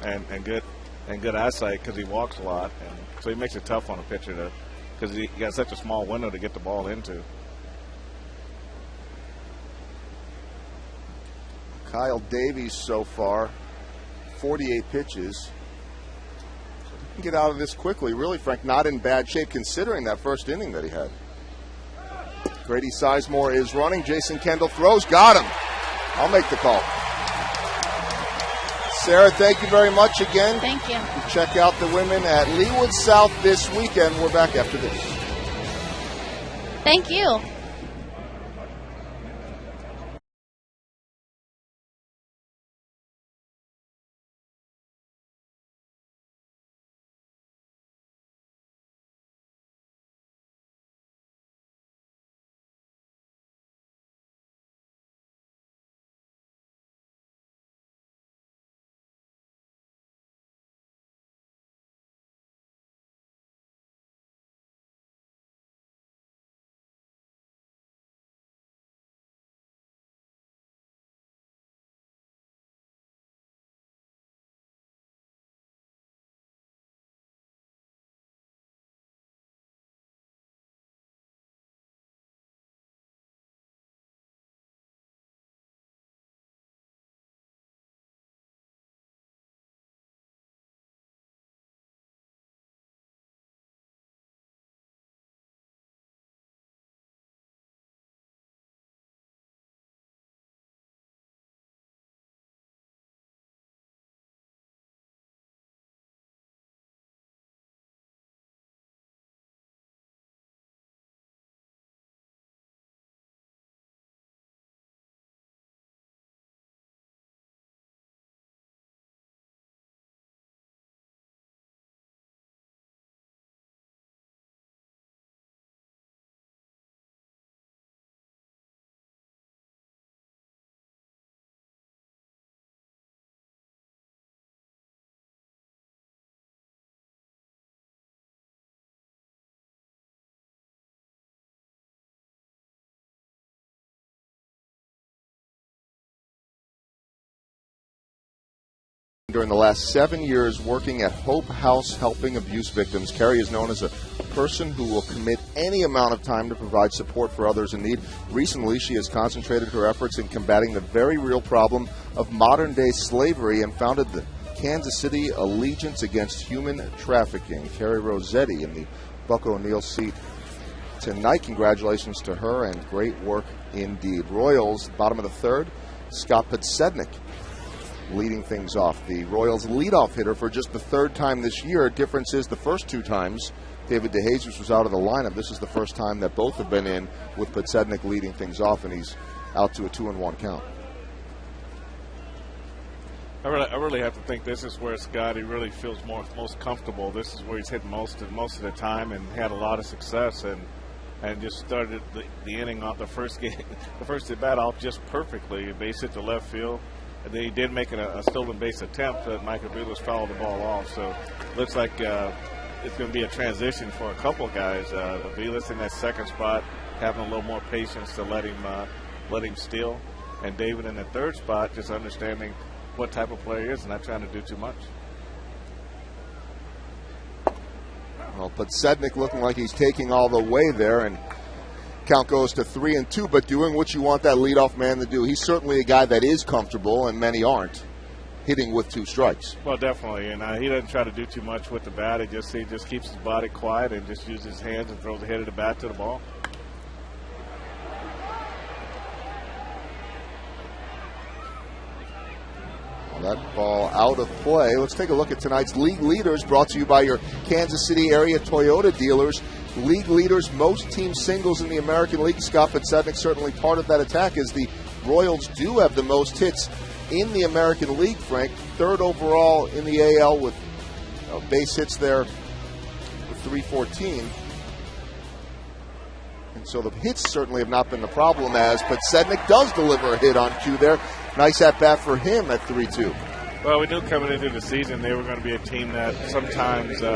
and good eyesight because he walks a lot, and so he makes it tough on a pitcher because he got such a small window to get the ball into. Kyle Davies so far, 48 pitches. Get out of this quickly. Really, Frank, not in bad shape considering that first inning that he had. Grady Sizemore is running. Jason Kendall throws. Got him. I'll make the call. Sarah, thank you very much again. Thank you. Check out the women at Leawood South this weekend. We're back after this. Thank you. During the last 7 years working at Hope House helping abuse victims, Carrie is known as a person who will commit any amount of time to provide support for others in need. Recently, she has concentrated her efforts in combating the very real problem of modern-day slavery and founded the Kansas City Allegiance Against Human Trafficking. Carrie Rossetti in the Buck O'Neill seat tonight. Congratulations to her and great work indeed. Royals, bottom of the third, Scott Podsednik leading things off. The Royals leadoff hitter for just the third time this year. Difference is the first two times David DeJesus was out of the lineup. This is the first time that both have been in with Podsednik leading things off, and he's out to a 2-1 count. I really have to think this is where Scotty really feels most comfortable. This is where he's hit most of the time and had a lot of success, and just started the inning off the first game, the first at bat off just perfectly. Base hit to left field, and then he did make a stolen base attempt, but Mike Aviles fouled the ball off. So looks like it's going to be a transition for a couple guys. Aviles in that second spot, having a little more patience to let him steal, and David in the third spot, just understanding what type of player he is and not trying to do too much. Well, Podsednik looking like he's taking all the way there, and count goes to 3-2, but doing what you want that leadoff man to do. He's certainly a guy that is comfortable, and many aren't, hitting with 2 strikes. Well, definitely, and he doesn't try to do too much with the bat. He just keeps his body quiet and just uses his hands and throws the head of the bat to the ball. That ball out of play. Let's take a look at tonight's league leaders, brought to you by your Kansas City area Toyota dealers. League leaders, most team singles in the American League. Scott Podsednik certainly part of that attack, as the Royals do have the most hits in the American League, Frank. 3rd overall in the AL with base hits there with 314. And so the hits certainly have not been the problem, as Podsednik does deliver a hit on cue there. Nice at-bat for him at 3-2. Well, we knew coming into the season they were going to be a team that sometimes 3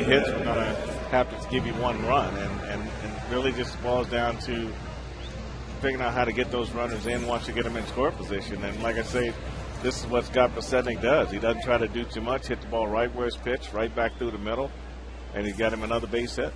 hits were going to have to give you 1 run. And really just boils down to figuring out how to get those runners in once you get them in score position. And like I say, this is what Scott Podsednik does. He doesn't try to do too much, hit the ball right where it's pitched, right back through the middle, and he got him another base hit.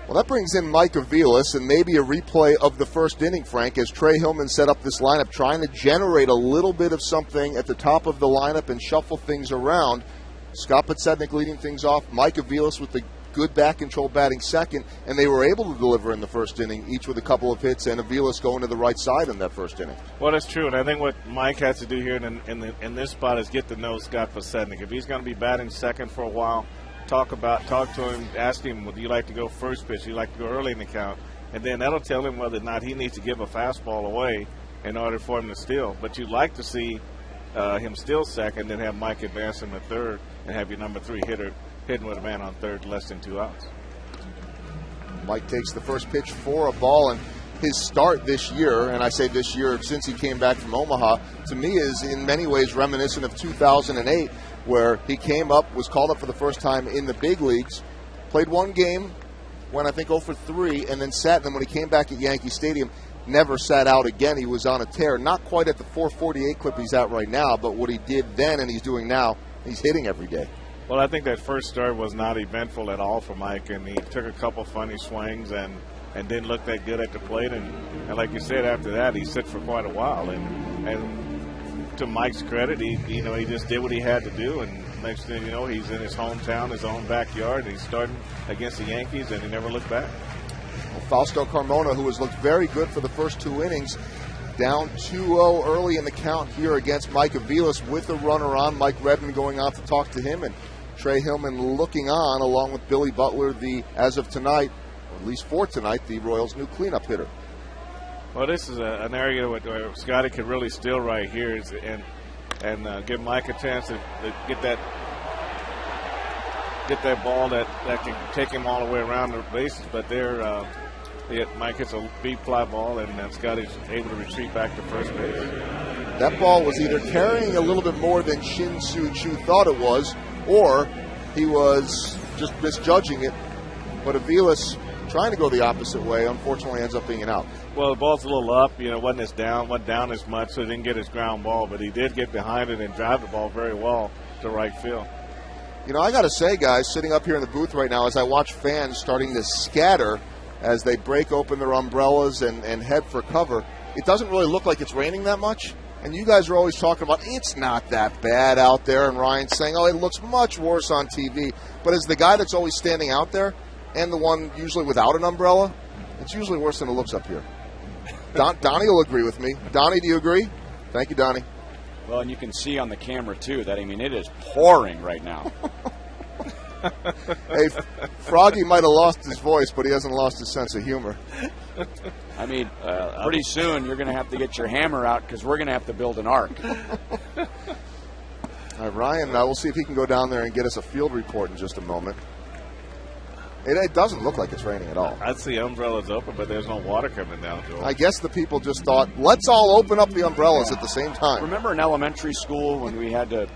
Well, that brings in Mike Aviles, and maybe a replay of the first inning, Frank, as Trey Hillman set up this lineup, trying to generate a little bit of something at the top of the lineup and shuffle things around. Scott Podsednik leading things off, Mike Aviles with the good back control batting second, and they were able to deliver in the first inning, each with a couple of hits, and Aviles going to the right side in that first inning. Well, that's true, and I think what Mike has to do here in this spot is get to know Scott Podsednik. If he's going to be batting second for a while, talk to him, ask him, would you like to go first pitch? Do you like to go early in the count? And then that'll tell him whether or not he needs to give a fastball away in order for him to steal. But you'd like to see him steal second, then have Mike advance him to third, and have your number 3 hitter hitting with a man on third, less than 2 outs. Mike takes the first pitch for a ball, and his start this year, and I say this year since he came back from Omaha, to me is in many ways reminiscent of 2008, where he came up, was called up for the first time in the big leagues, played 1 game, went I think 0 for 3, and then sat. And then when he came back at Yankee Stadium, never sat out again. He was on a tear, not quite at the 448 clip he's at right now, but what he did then and he's doing now, he's hitting every day. Well, I think that first start was not eventful at all for Mike, and he took a couple funny swings and didn't look that good at the plate. And like you said, after that, he sit for quite a while. And to Mike's credit, he just did what he had to do, and next thing you know, he's in his hometown, his own backyard, and he's starting against the Yankees, and he never looked back. Well, Fausto Carmona, who has looked very good for the first 2 innings, down 2-0 early in the count here against Mike Aviles with a runner on. Mike Redmond going out to talk to him, and Trey Hillman looking on, along with Billy Butler, as of tonight, or at least for tonight, the Royals' new cleanup hitter. Well, this is an area where Scotty could really steal right here, and give Mike a chance to get that ball that can take him all the way around the bases. But Mike hits a beat fly ball, and Scotty's able to retreat back to first base. That ball was either carrying a little bit more than Shin Soo Choo thought it was, or he was just misjudging it. But Aviles, trying to go the opposite way, unfortunately ends up being an out. Well, the ball's a little up, wasn't down as much, so he didn't get his ground ball, but he did get behind it and drive the ball very well to right field. I got to say, guys, sitting up here in the booth right now, as I watch fans starting to scatter as they break open their umbrellas and head for cover, it doesn't really look like it's raining that much. And you guys are always talking about it's not that bad out there, and Ryan's saying, oh, it looks much worse on TV. But as the guy that's always standing out there, and the one usually without an umbrella, it's usually worse than it looks up here. Donnie will agree with me. Donnie, do you agree? Thank you, Donnie. Well, and you can see on the camera, too, that, it is pouring right now. Hey, Froggy might have lost his voice, but he hasn't lost his sense of humor. I mean, pretty soon you're going to have to get your hammer out because we're going to have to build an ark. All right, Ryan, we'll see if he can go down there and get us a field report in just a moment. It doesn't look like it's raining at all. I see umbrellas open, but there's no water coming down, Joel. I guess the people just thought, let's all open up the umbrellas at the same time. Remember in elementary school when we had to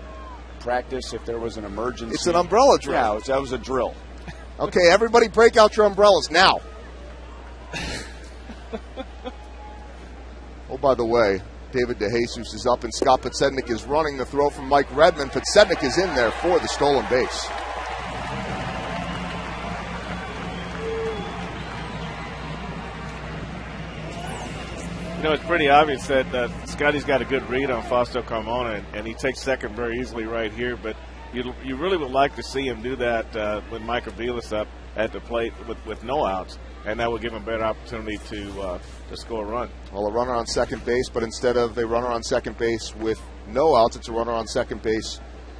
practice if there was an emergency? It's an umbrella drill. Yeah, that was a drill. Okay, everybody break out your umbrellas now. Oh, by the way, David DeJesus is up and Scott Podsednik is running the throw from Mike Redmond. Podsednik is in there for the stolen base. You know, it's pretty obvious that Scotty's got a good read on Fausto Carmona, and he takes second very easily right here. But you really would like to see him do that with Mike Aviles up at the plate with no outs, and that would give him a better opportunity to score a run. Well, a runner on second base, but instead of a runner on second base with no outs, it's a runner on second base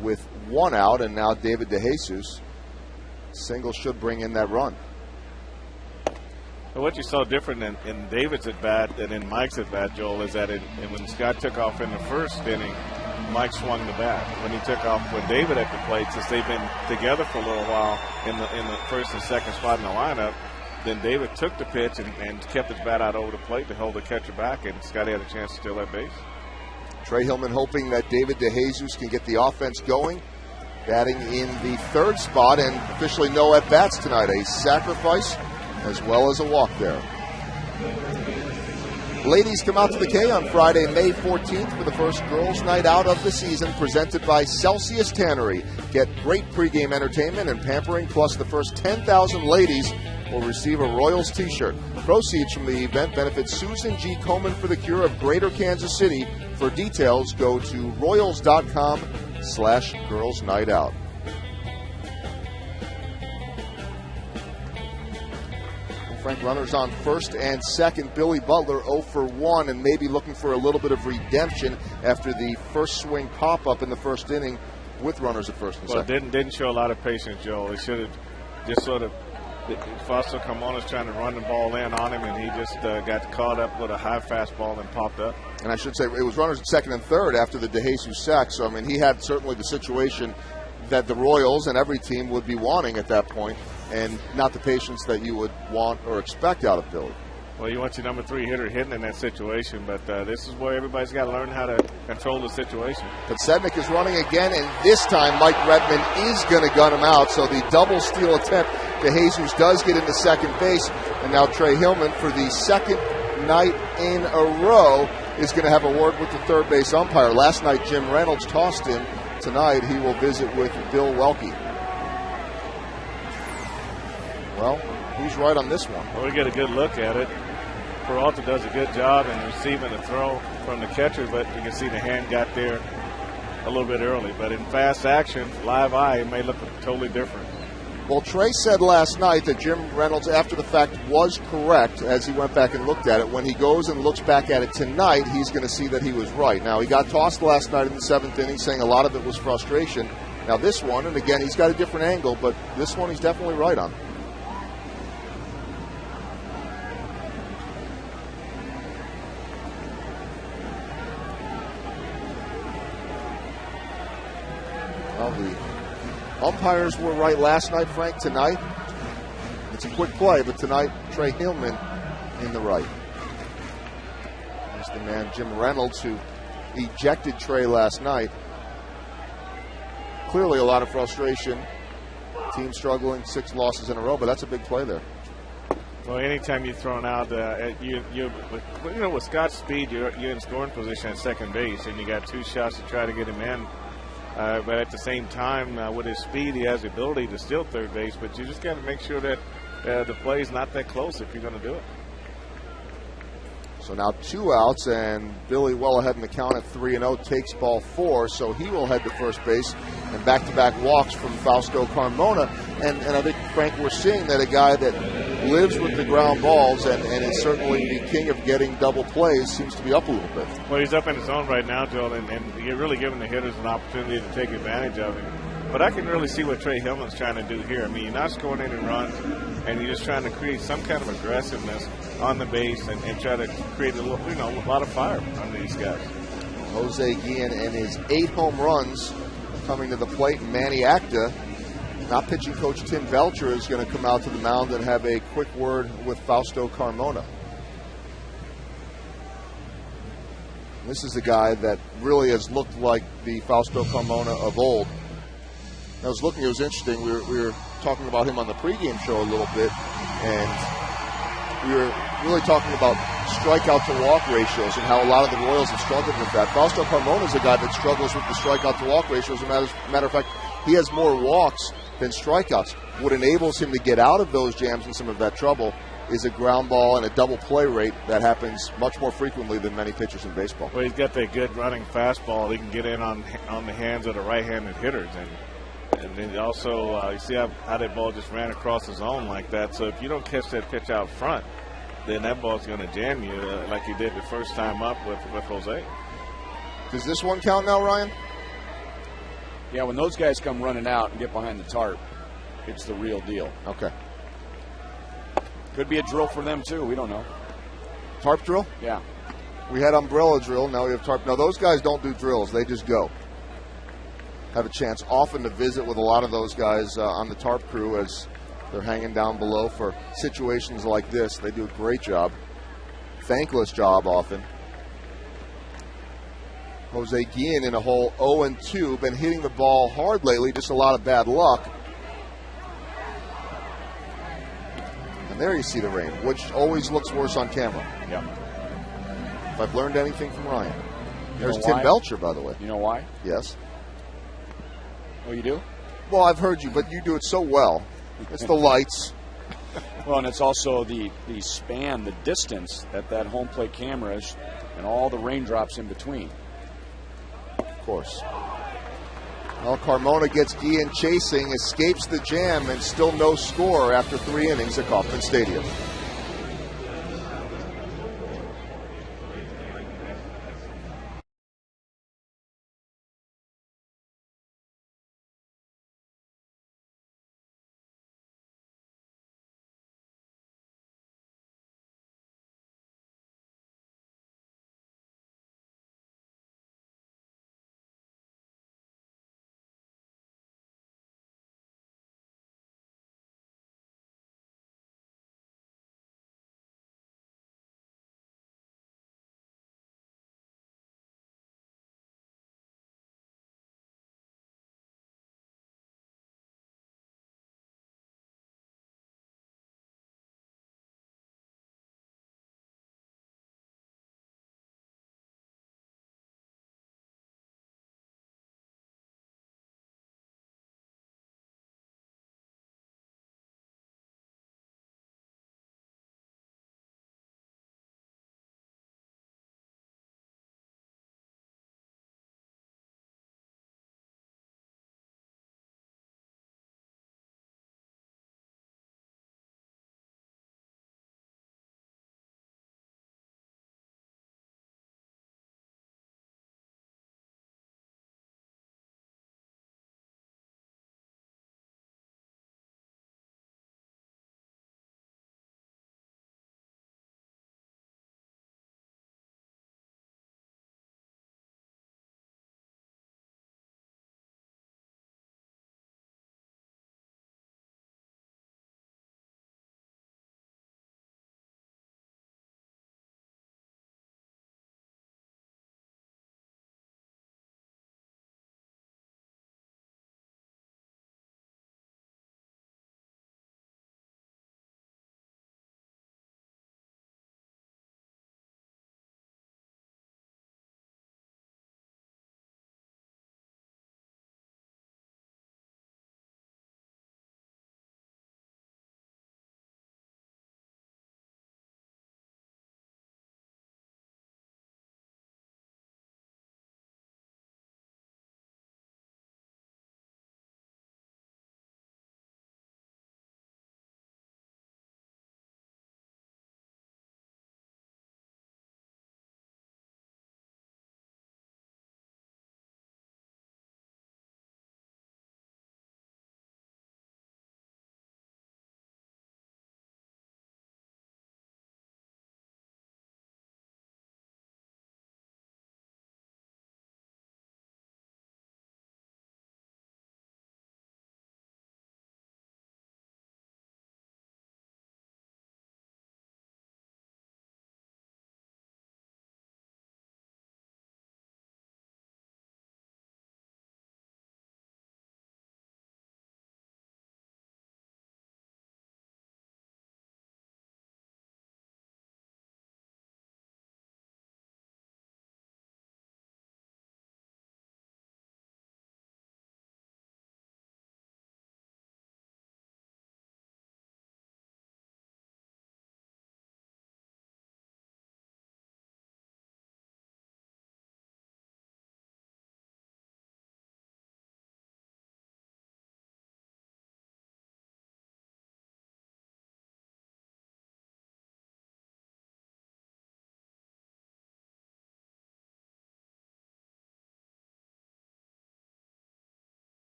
with one out, and now David DeJesus. Single should bring in that run. What you saw different in David's at-bat than in Mike's at-bat, Joel, is that when Scott took off in the first inning, Mike swung the bat. When he took off with David at the plate, since they've been together for a little while in the first and second spot in the lineup, then David took the pitch and kept his bat out over the plate to hold the catcher back, and Scotty had a chance to steal that base. Trey Hillman hoping that David DeJesus can get the offense going, batting in the third spot, and officially no at-bats tonight. A sacrifice as well as a walk there. Ladies come out to the K on Friday, May 14th for the first girls' night out of the season, presented by Celsius Tannery. Get great pregame entertainment and pampering, plus the first 10,000 ladies will receive a Royals t-shirt. Proceeds from the event benefit Susan G. Komen for the Cure of Greater Kansas City. For details, go to royals.com/girls night out. Frank, runners on first and second. Billy Butler 0 for 1 and maybe looking for a little bit of redemption after the first swing pop-up in the first inning with runners at first and second. Well, didn't show a lot of patience, Joel. He should have just sort of – Fausto Carmona's trying to run the ball in on him, and he just got caught up with a high fastball and popped up. And I should say it was runners at second and third after the DeJesus sack. So, I mean, he had certainly the situation that the Royals and every team would be wanting at that point, and not the patience that you would want or expect out of Billy. Well, you want your number 3 hitter hitting in that situation, but this is where everybody's got to learn how to control the situation. But Sednick is running again, and this time Mike Redmond is going to gun him out. So the double steal attempt, DeJesus does get into second base, and now Trey Hillman, for the second night in a row, is going to have a word with the third base umpire. Last night, Jim Reynolds tossed him. Tonight, he will visit with Bill Welke. Well, who's right on this one? Well, we get a good look at it. Peralta does a good job in receiving the throw from the catcher, but you can see the hand got there a little bit early. But in fast action, live eye, it may look totally different. Well, Trey said last night that Jim Reynolds, after the fact, was correct as he went back and looked at it. When he goes and looks back at it tonight, he's going to see that he was right. Now, he got tossed last night in the 7th inning, saying a lot of it was frustration. Now, this one, and again, he's got a different angle, but this one he's definitely right on. Well, the umpires were right last night, Frank. Tonight, it's a quick play, but tonight, Trey Hillman in the right. There's the man, Jim Reynolds, who ejected Trey last night. Clearly a lot of frustration. Team struggling, 6 losses in a row, but that's a big play there. Well, anytime you're thrown out, with Scott's speed, you're in scoring position at second base, and you got 2 shots to try to get him in. But at the same time, with his speed, he has the ability to steal third base. But you just got to make sure that the play is not that close if you're going to do it. So now 2 outs, and Billy well ahead in the count at 3-0, takes ball 4. So he will head to first base, and back-to-back walks from Fausto Carmona. And I think, Frank, we're seeing that a guy that lives with the ground balls and is certainly the king of getting double plays seems to be up a little bit. Well, he's up in his zone right now, Joel, and you're really giving the hitters an opportunity to take advantage of him. But I can really see what Trey Hillman's trying to do here. I mean, you're not scoring any runs, and you're just trying to create some kind of aggressiveness on the base and try to create a lot of fire on these guys. Jose Guillen and his 8 home runs coming to the plate. Manny Acta, not pitching coach Tim Belcher, is going to come out to the mound and have a quick word with Fausto Carmona. This is a guy that really has looked like the Fausto Carmona of old. I was looking, it was interesting. We were talking about him on the pregame show a little bit, and we were really talking about strikeout to walk ratios and how a lot of the Royals have struggled with that. Fausto Carmona is a guy that struggles with the strikeout to walk ratios. As a matter of fact, he has more walks than strikeouts. What enables him to get out of those jams and some of that trouble is a ground ball and a double play rate that happens much more frequently than many pitchers in baseball. Well, he's got that good running fastball. He can get in on the hands of the right-handed hitters. And then also, you see how that ball just ran across the zone like that. So if you don't catch that pitch out front, then that ball's going to jam you like you did the first time up with Jose. Does this one count now, Ryan? Yeah, when those guys come running out and get behind the tarp, it's the real deal. Okay. Could be a drill for them, too. We don't know. Tarp drill? Yeah. We had umbrella drill. Now we have tarp. Now, those guys don't do drills. They just go. Have a chance often to visit with a lot of those guys on the tarp crew as they're hanging down below for situations like this. They do a great job. Thankless job often. Jose Guillen in a hole 0-2. Been hitting the ball hard lately. Just a lot of bad luck. And there you see the rain, which always looks worse on camera. Yep. If I've learned anything from Ryan. There's know Tim why? Belcher, by the way. You know why? Yes. Oh, you do? Well, I've heard you, but you do it so well. It's the lights. Well, and it's also the span, the distance that home plate camera is, and all the raindrops in between. Of course. Well, Carmona gets Guillen chasing, escapes the jam, and still no score after 3 innings at Kauffman Stadium.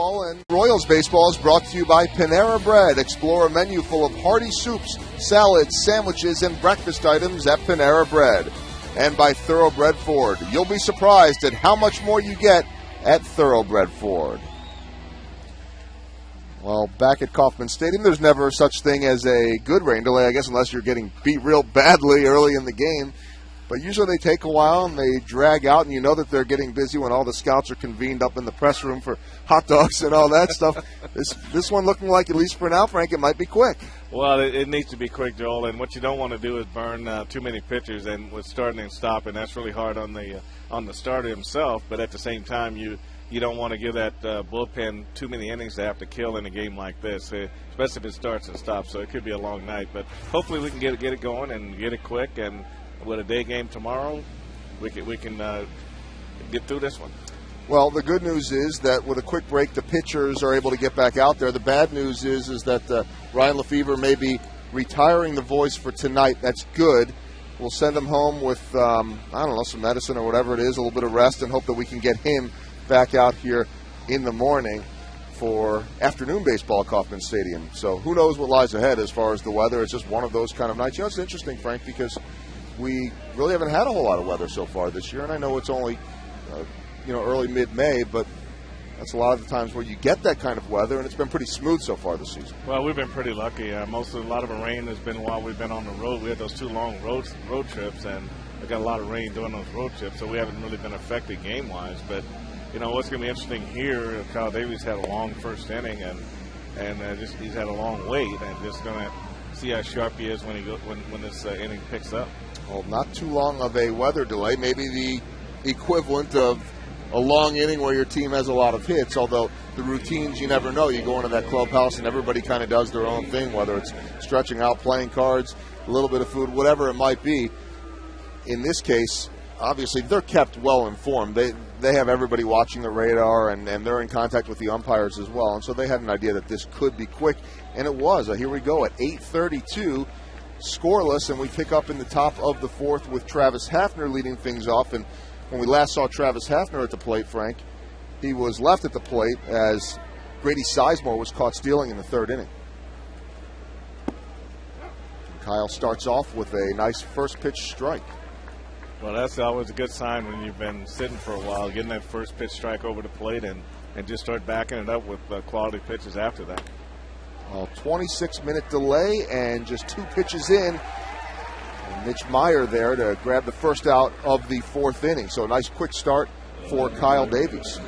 And Royals baseball is brought to you by Panera Bread. Explore a menu full of hearty soups, salads, sandwiches, and breakfast items at Panera Bread. And by Thoroughbred Ford. You'll be surprised at how much more you get at Thoroughbred Ford. Well, back at Kauffman Stadium, there's never such thing as a good rain delay, I guess, unless you're getting beat real badly early in the game. But usually they take a while and they drag out, and you know that they're getting busy when all the scouts are convened up in the press room for hot dogs and all that stuff. This one looking like, at least for now, Frank, it might be quick. Well, it needs to be quick, Joel, and what you don't want to do is burn too many pitchers and with starting and stopping. That's really hard on the starter himself, but at the same time, you don't want to give that bullpen too many innings to have to kill in a game like this, especially if it starts and stops. So it could be a long night, but hopefully we can get it going and get it quick. And with a day game tomorrow, we can get through this one. Well, the good news is that with a quick break, the pitchers are able to get back out there. The bad news is that Ryan Lefevre may be retiring the voice for tonight. That's good. We'll send him home with, some medicine or whatever it is, a little bit of rest, and hope that we can get him back out here in the morning for afternoon baseball at Kauffman Stadium. So who knows what lies ahead as far as the weather. It's just one of those kind of nights. You know, it's interesting, Frank, because we really haven't had a whole lot of weather so far this year, and I know it's only early mid-May, but that's a lot of the times where you get that kind of weather, and it's been pretty smooth so far this season. Well, we've been pretty lucky. A lot of the rain has been while we've been on the road. We had those 2 long road trips, and we got a lot of rain during those road trips, so we haven't really been affected game-wise. But what's going to be interesting here, Kyle Davies had a long first inning, and he's had a long wait, and just going to see how sharp he is when this inning picks up. Well, not too long of a weather delay, maybe the equivalent of a long inning where your team has a lot of hits, although the routines, you never know. You go into that clubhouse and everybody kind of does their own thing, whether it's stretching out, playing cards, a little bit of food, whatever it might be. In this case, obviously, they're kept well informed. They have everybody watching the radar, and they're in contact with the umpires as well, and so they had an idea that this could be quick, and it was. Here we go at 8:32. Scoreless, and we pick up in the top of the fourth with Travis Hafner leading things off. And when we last saw Travis Hafner at the plate, Frank, he was left at the plate as Grady Sizemore was caught stealing in the third inning. Kyle starts off with a nice first pitch strike. Well, that's always a good sign when you've been sitting for a while, getting that first pitch strike over the plate and just start backing it up with quality pitches after that. 26-minute delay and just 2 pitches in. And Mitch Meyer there to grab the first out of the fourth inning. So a nice quick start for Kyle Davies.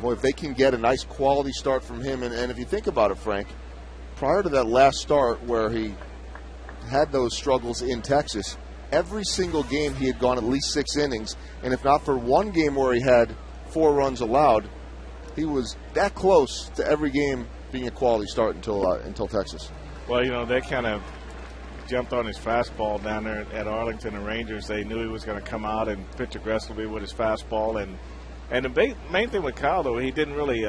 Boy, if they can get a nice quality start from him, and if you think about it, Frank, prior to that last start where he had those struggles in Texas, every single game he had gone at least 6 innings, and if not for one game where he had 4 runs allowed, he was that close to every game being a quality start until Texas. Well, they kind of jumped on his fastball down there at Arlington and Rangers. They knew he was going to come out and pitch aggressively with his fastball. And the main thing with Kyle, though, he didn't really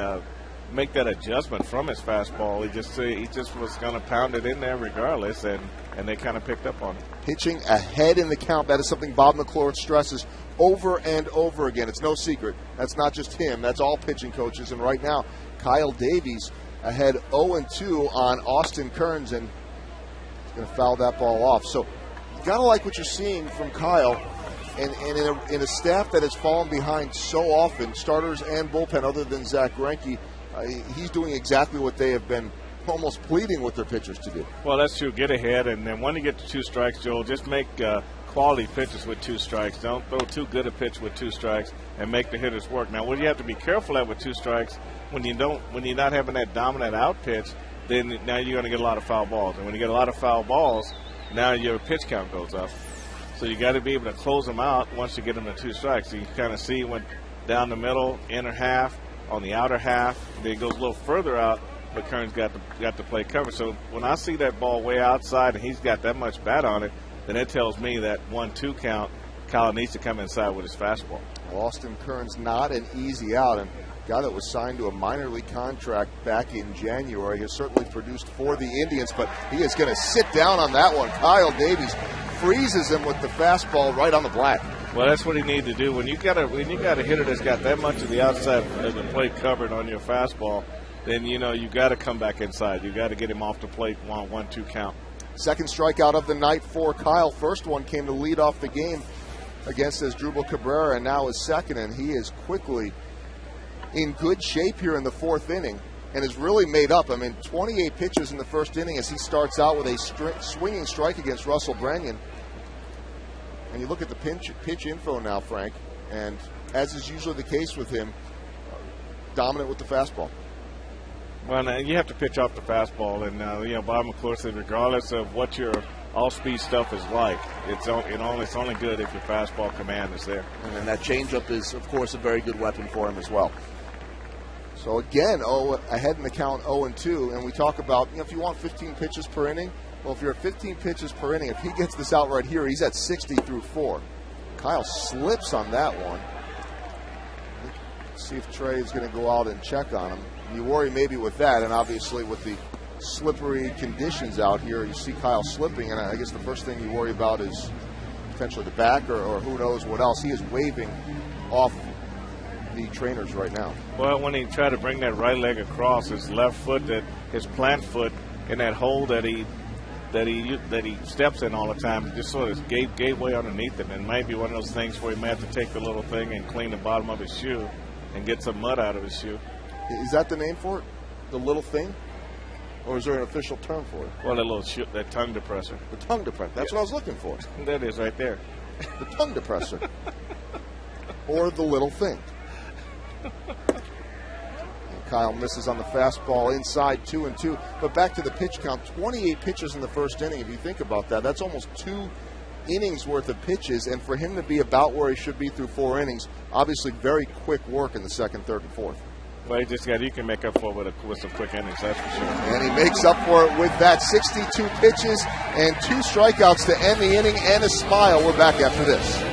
make that adjustment from his fastball. He just was going to pound it in there regardless, and they kind of picked up on it. Pitching ahead in the count, that is something Bob McClure stresses over and over again. It's no secret. That's not just him. That's all pitching coaches. And right now, Kyle Davies ahead 0-2 on Austin Kearns, and he's going to foul that ball off. So you got to like what you're seeing from Kyle. And in a staff that has fallen behind so often, starters and bullpen other than Zach Greinke, he's doing exactly what they have been almost pleading with their pitchers to do. Well, that's true. Get ahead, and then when you get to 2 strikes, Joel, just make quality pitches with 2 strikes. Don't throw too good a pitch with 2 strikes and make the hitters work. Now, what you have to be careful at with 2 strikes, when you're not having that dominant out pitch, then now you're going to get a lot of foul balls. And when you get a lot of foul balls, now your pitch count goes up. So you got to be able to close them out once you get them to 2 strikes. So you kind of see when down the middle, inner half, on the outer half, then it goes a little further out, but Kearns got to play cover. So when I see that ball way outside and he's got that much bat on it, then it tells me that 1-2 count, Kyle needs to come inside with his fastball. Austin Kearns not an easy out, and a guy that was signed to a minor league contract back in January has certainly produced for the Indians, but he is going to sit down on that one. Kyle Davies freezes him with the fastball right on the black. Well, that's what he needs to do. When you got a hitter that's got that much of the outside of the plate covered on your fastball, then you got to come back inside. You got to get him off the plate 1-2 count. Second strikeout of the night for Kyle. First one came to lead off the game against Asdrubal Cabrera, and now his second, and he is quickly in good shape here in the fourth inning and is really made up. 28 pitches in the first inning as he starts out with a swinging strike against Russell Branyan. And you look at the pitch info now, Frank, and as is usually the case with him, dominant with the fastball. Well, now you have to pitch off the fastball, and Bob McClure said regardless of what your all-speed stuff is like, it's only good if your fastball command is there. And then that changeup is, of course, a very good weapon for him as well. So again, ahead in the count 0-2, and we talk about if you want 15 pitches per inning. Well, if you're at 15 pitches per inning, if he gets this out right here, he's at 60 through 4. Kyle slips on that one. Let's see if Trey is going to go out and check on him. You worry maybe with that, and obviously with the slippery conditions out here, you see Kyle slipping, and I guess the first thing you worry about is potentially the back or who knows what else. He is waving off the trainers right now. Well, when he tried to bring that right leg across, his left foot, his plant foot in that hole that he steps in all the time, just sort of gave way underneath it, and it might be one of those things where he may have to take the little thing and clean the bottom of his shoe and get some mud out of his shoe. Is that the name for it? The little thing? Or is there an official term for it? Well, that tongue depressor. The tongue depressor. That's what I was looking for. That is right there. The tongue depressor. Or the little thing. Kyle misses on the fastball inside 2-2. But back to the pitch count, 28 pitches in the first inning. If you think about that, that's almost 2 innings worth of pitches. And for him to be about where he should be through 4 innings, obviously very quick work in the second, third, and fourth. Well, you can make up for it with some quick innings, that's for sure. And he makes up for it with that 62 pitches and 2 strikeouts to end the inning and a smile. We're back after this.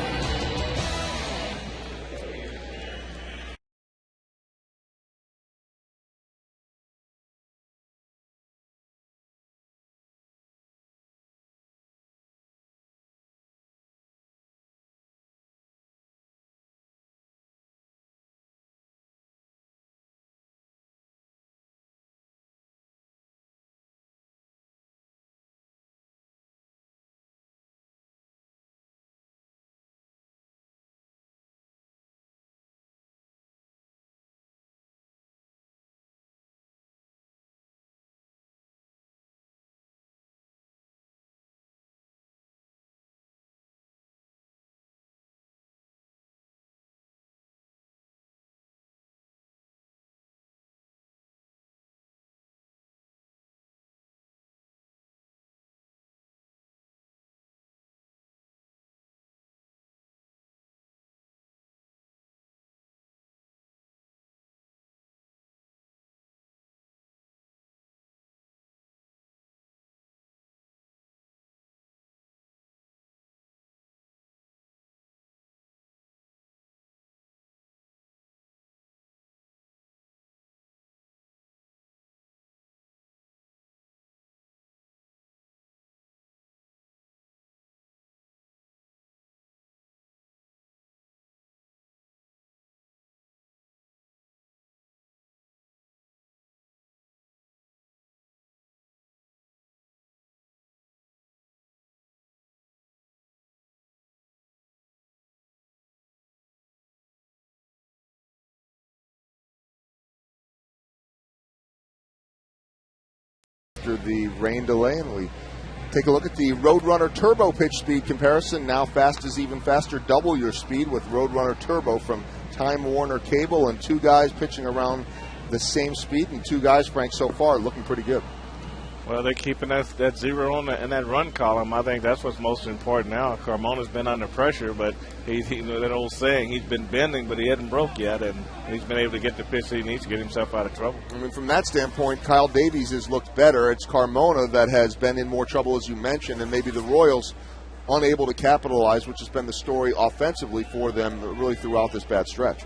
After the rain delay, and we take a look at the Roadrunner Turbo pitch speed comparison. Now fast is even faster, double your speed with Roadrunner Turbo from Time Warner Cable, and 2 guys pitching around the same speed, and 2 guys, Frank, so far looking pretty good. Well, they're keeping that zero in that run column. I think that's what's most important now. Carmona's been under pressure, but that old saying, he's been bending, but he hasn't broke yet, and he's been able to get the pitch that he needs to get himself out of trouble. From that standpoint, Kyle Davies has looked better. It's Carmona that has been in more trouble, as you mentioned, and maybe the Royals unable to capitalize, which has been the story offensively for them really throughout this bad stretch.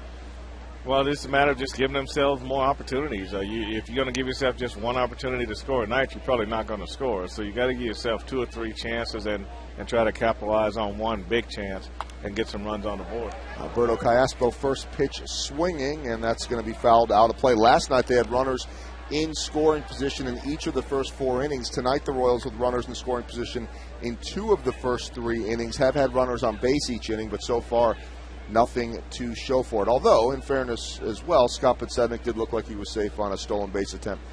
Well, it's a matter of just giving themselves more opportunities. If you're going to give yourself just one opportunity to score a night, you're probably not going to score. So you got to give yourself 2 or 3 chances and try to capitalize on one big chance and get some runs on the board. Alberto Callaspo, first pitch swinging, and that's going to be fouled out of play. Last night they had runners in scoring position in each of the first 4 innings. Tonight the Royals with runners in scoring position in 2 of the first 3 innings. Have had runners on base each inning, but so far nothing to show for it. Although, in fairness as well, Scott Podsednik did look like he was safe on a stolen base attempt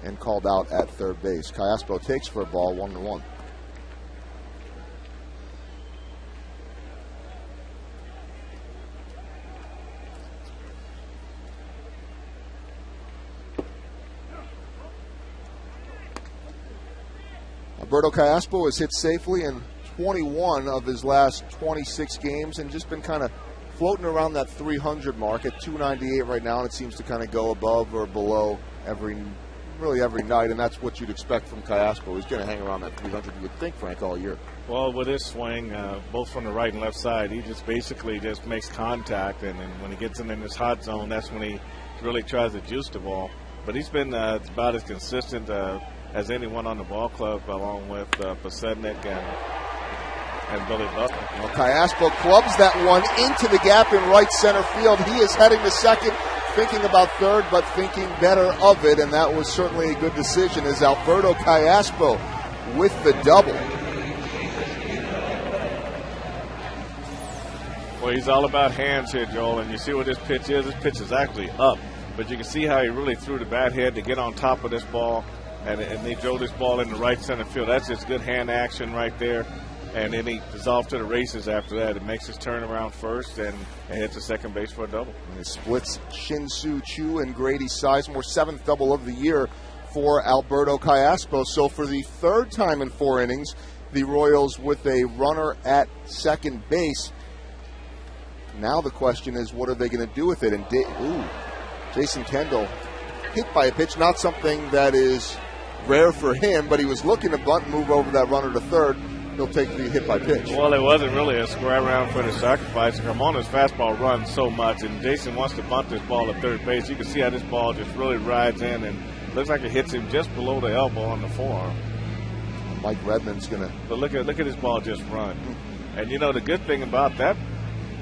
and called out at third base. Callaspo takes for a ball, 1-1. Alberto Callaspo has hit safely in 21 of his last 26 games and just been kind of floating around that 300 mark at 298 right now, and it seems to kind of go above or below every night, and that's what you'd expect from Callaspo. He's going to hang around that 300, you would think, Frank, all year. Well, with his swing, both from the right and left side, he just basically just makes contact, and when he gets in this hot zone, that's when he really tries to juice the ball. But he's been about as consistent as anyone on the ball club, along with Podsednik and Billy Butler. Well, Callaspo clubs that one into the gap in right center field. He is heading to second, thinking about third, but thinking better of it, and that was certainly a good decision as Alberto Callaspo with the double. Well, he's all about hands here, Joel, and you see what this pitch is. This pitch is actually up, but you can see how he really threw the bat head to get on top of this ball, and they drove this ball into right center field. That's just good hand action right there. And then he is off to the races after that. It makes his turn around first and hits the second base for a double. And it splits Shin-Soo Choo and Grady Sizemore, 7th double of the year for Alberto Callaspo. So for the 3rd time in 4 innings, the Royals with a runner at second base. Now the question is, what are they going to do with it? And Jason Kendall hit by a pitch, not something that is rare for him, but he was looking to bunt and move over that runner to third. He'll take the hit by pitch. Well, it wasn't really a square round for the sacrifice. Carmona's fastball runs so much, and Jason wants to bunt this ball at third base. You can see how this ball just really rides in, and looks like it hits him just below the elbow on the forearm. Mike Redmond's going to. But look at this ball just run. And, you know, the good thing about that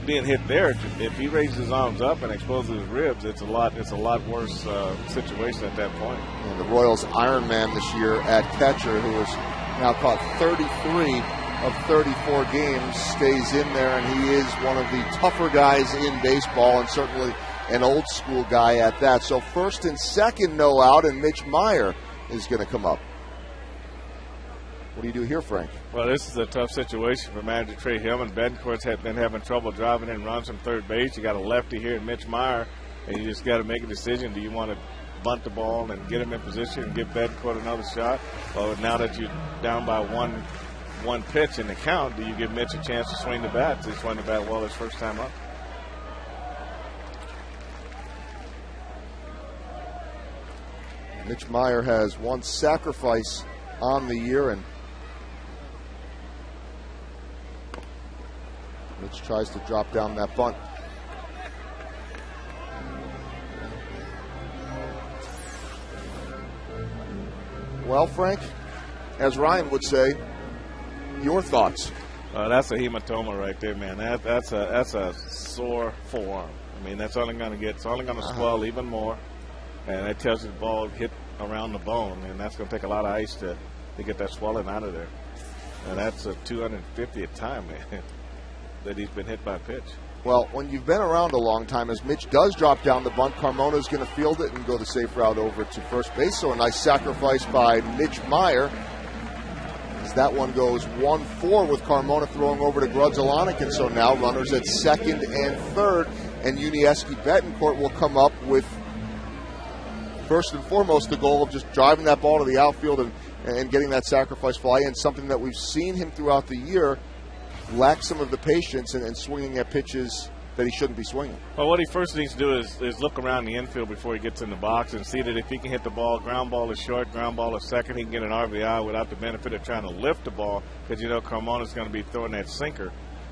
being hit there, if he raises his arms up and exposes his ribs, it's a lot worse situation at that point. And the Royals Iron Man this year at catcher, who has now caught 33 of 34 games, stays in there, and he is one of the tougher guys in baseball, and certainly an old school guy at that. So first and second no out, and Mitch Meyer is going to come up. What do you do here, Frank? Well, this is a tough situation for manager Trey Hillman. Betancourt's been having trouble driving in runs from third base. You got a lefty here in Mitch Meyer, and you just got to make a decision. Do you want to bunt the ball and get him in position and give Betancourt another shot? Well, now that you're down by one pitch in the count, do you give Mitch a chance to swing the bat? Does he swing the bat well his first time up? Mitch Meyer has one sacrifice on the year, and Mitch tries to drop down that bunt. Well, Frank, as Ryan would say, your thoughts? That's a hematoma right there, man. That's a sore forearm. I mean, that's only going to get. It's only going to swell even more, and that tells you the ball hit around the bone, and that's going to take a lot of ice to get that swelling out of there. And that's a 250th time, man, that he's been hit by a pitch. Well, when you've been around a long time, as Mitch does drop down the bunt, Carmona's going to field it and go the safe route over to first base. So a nice sacrifice by Mitch Meyer. As that one goes 1-4 with Carmona throwing over to Grudzielanek. And so now runners at second and third. And Yuniesky Betancourt will come up with, first and foremost, the goal of just driving that ball to the outfield and getting that sacrifice fly in, something that we've seen him throughout the year lack some of the patience and swinging at pitches that he shouldn't be swinging. Well, what he first needs to do is look around the infield before he gets in the box and see that if he can hit the ball, ground ball is short, ground ball is second, he can get an RBI without the benefit of trying to lift the ball, because, you know, Carmona's going to be throwing that sinker.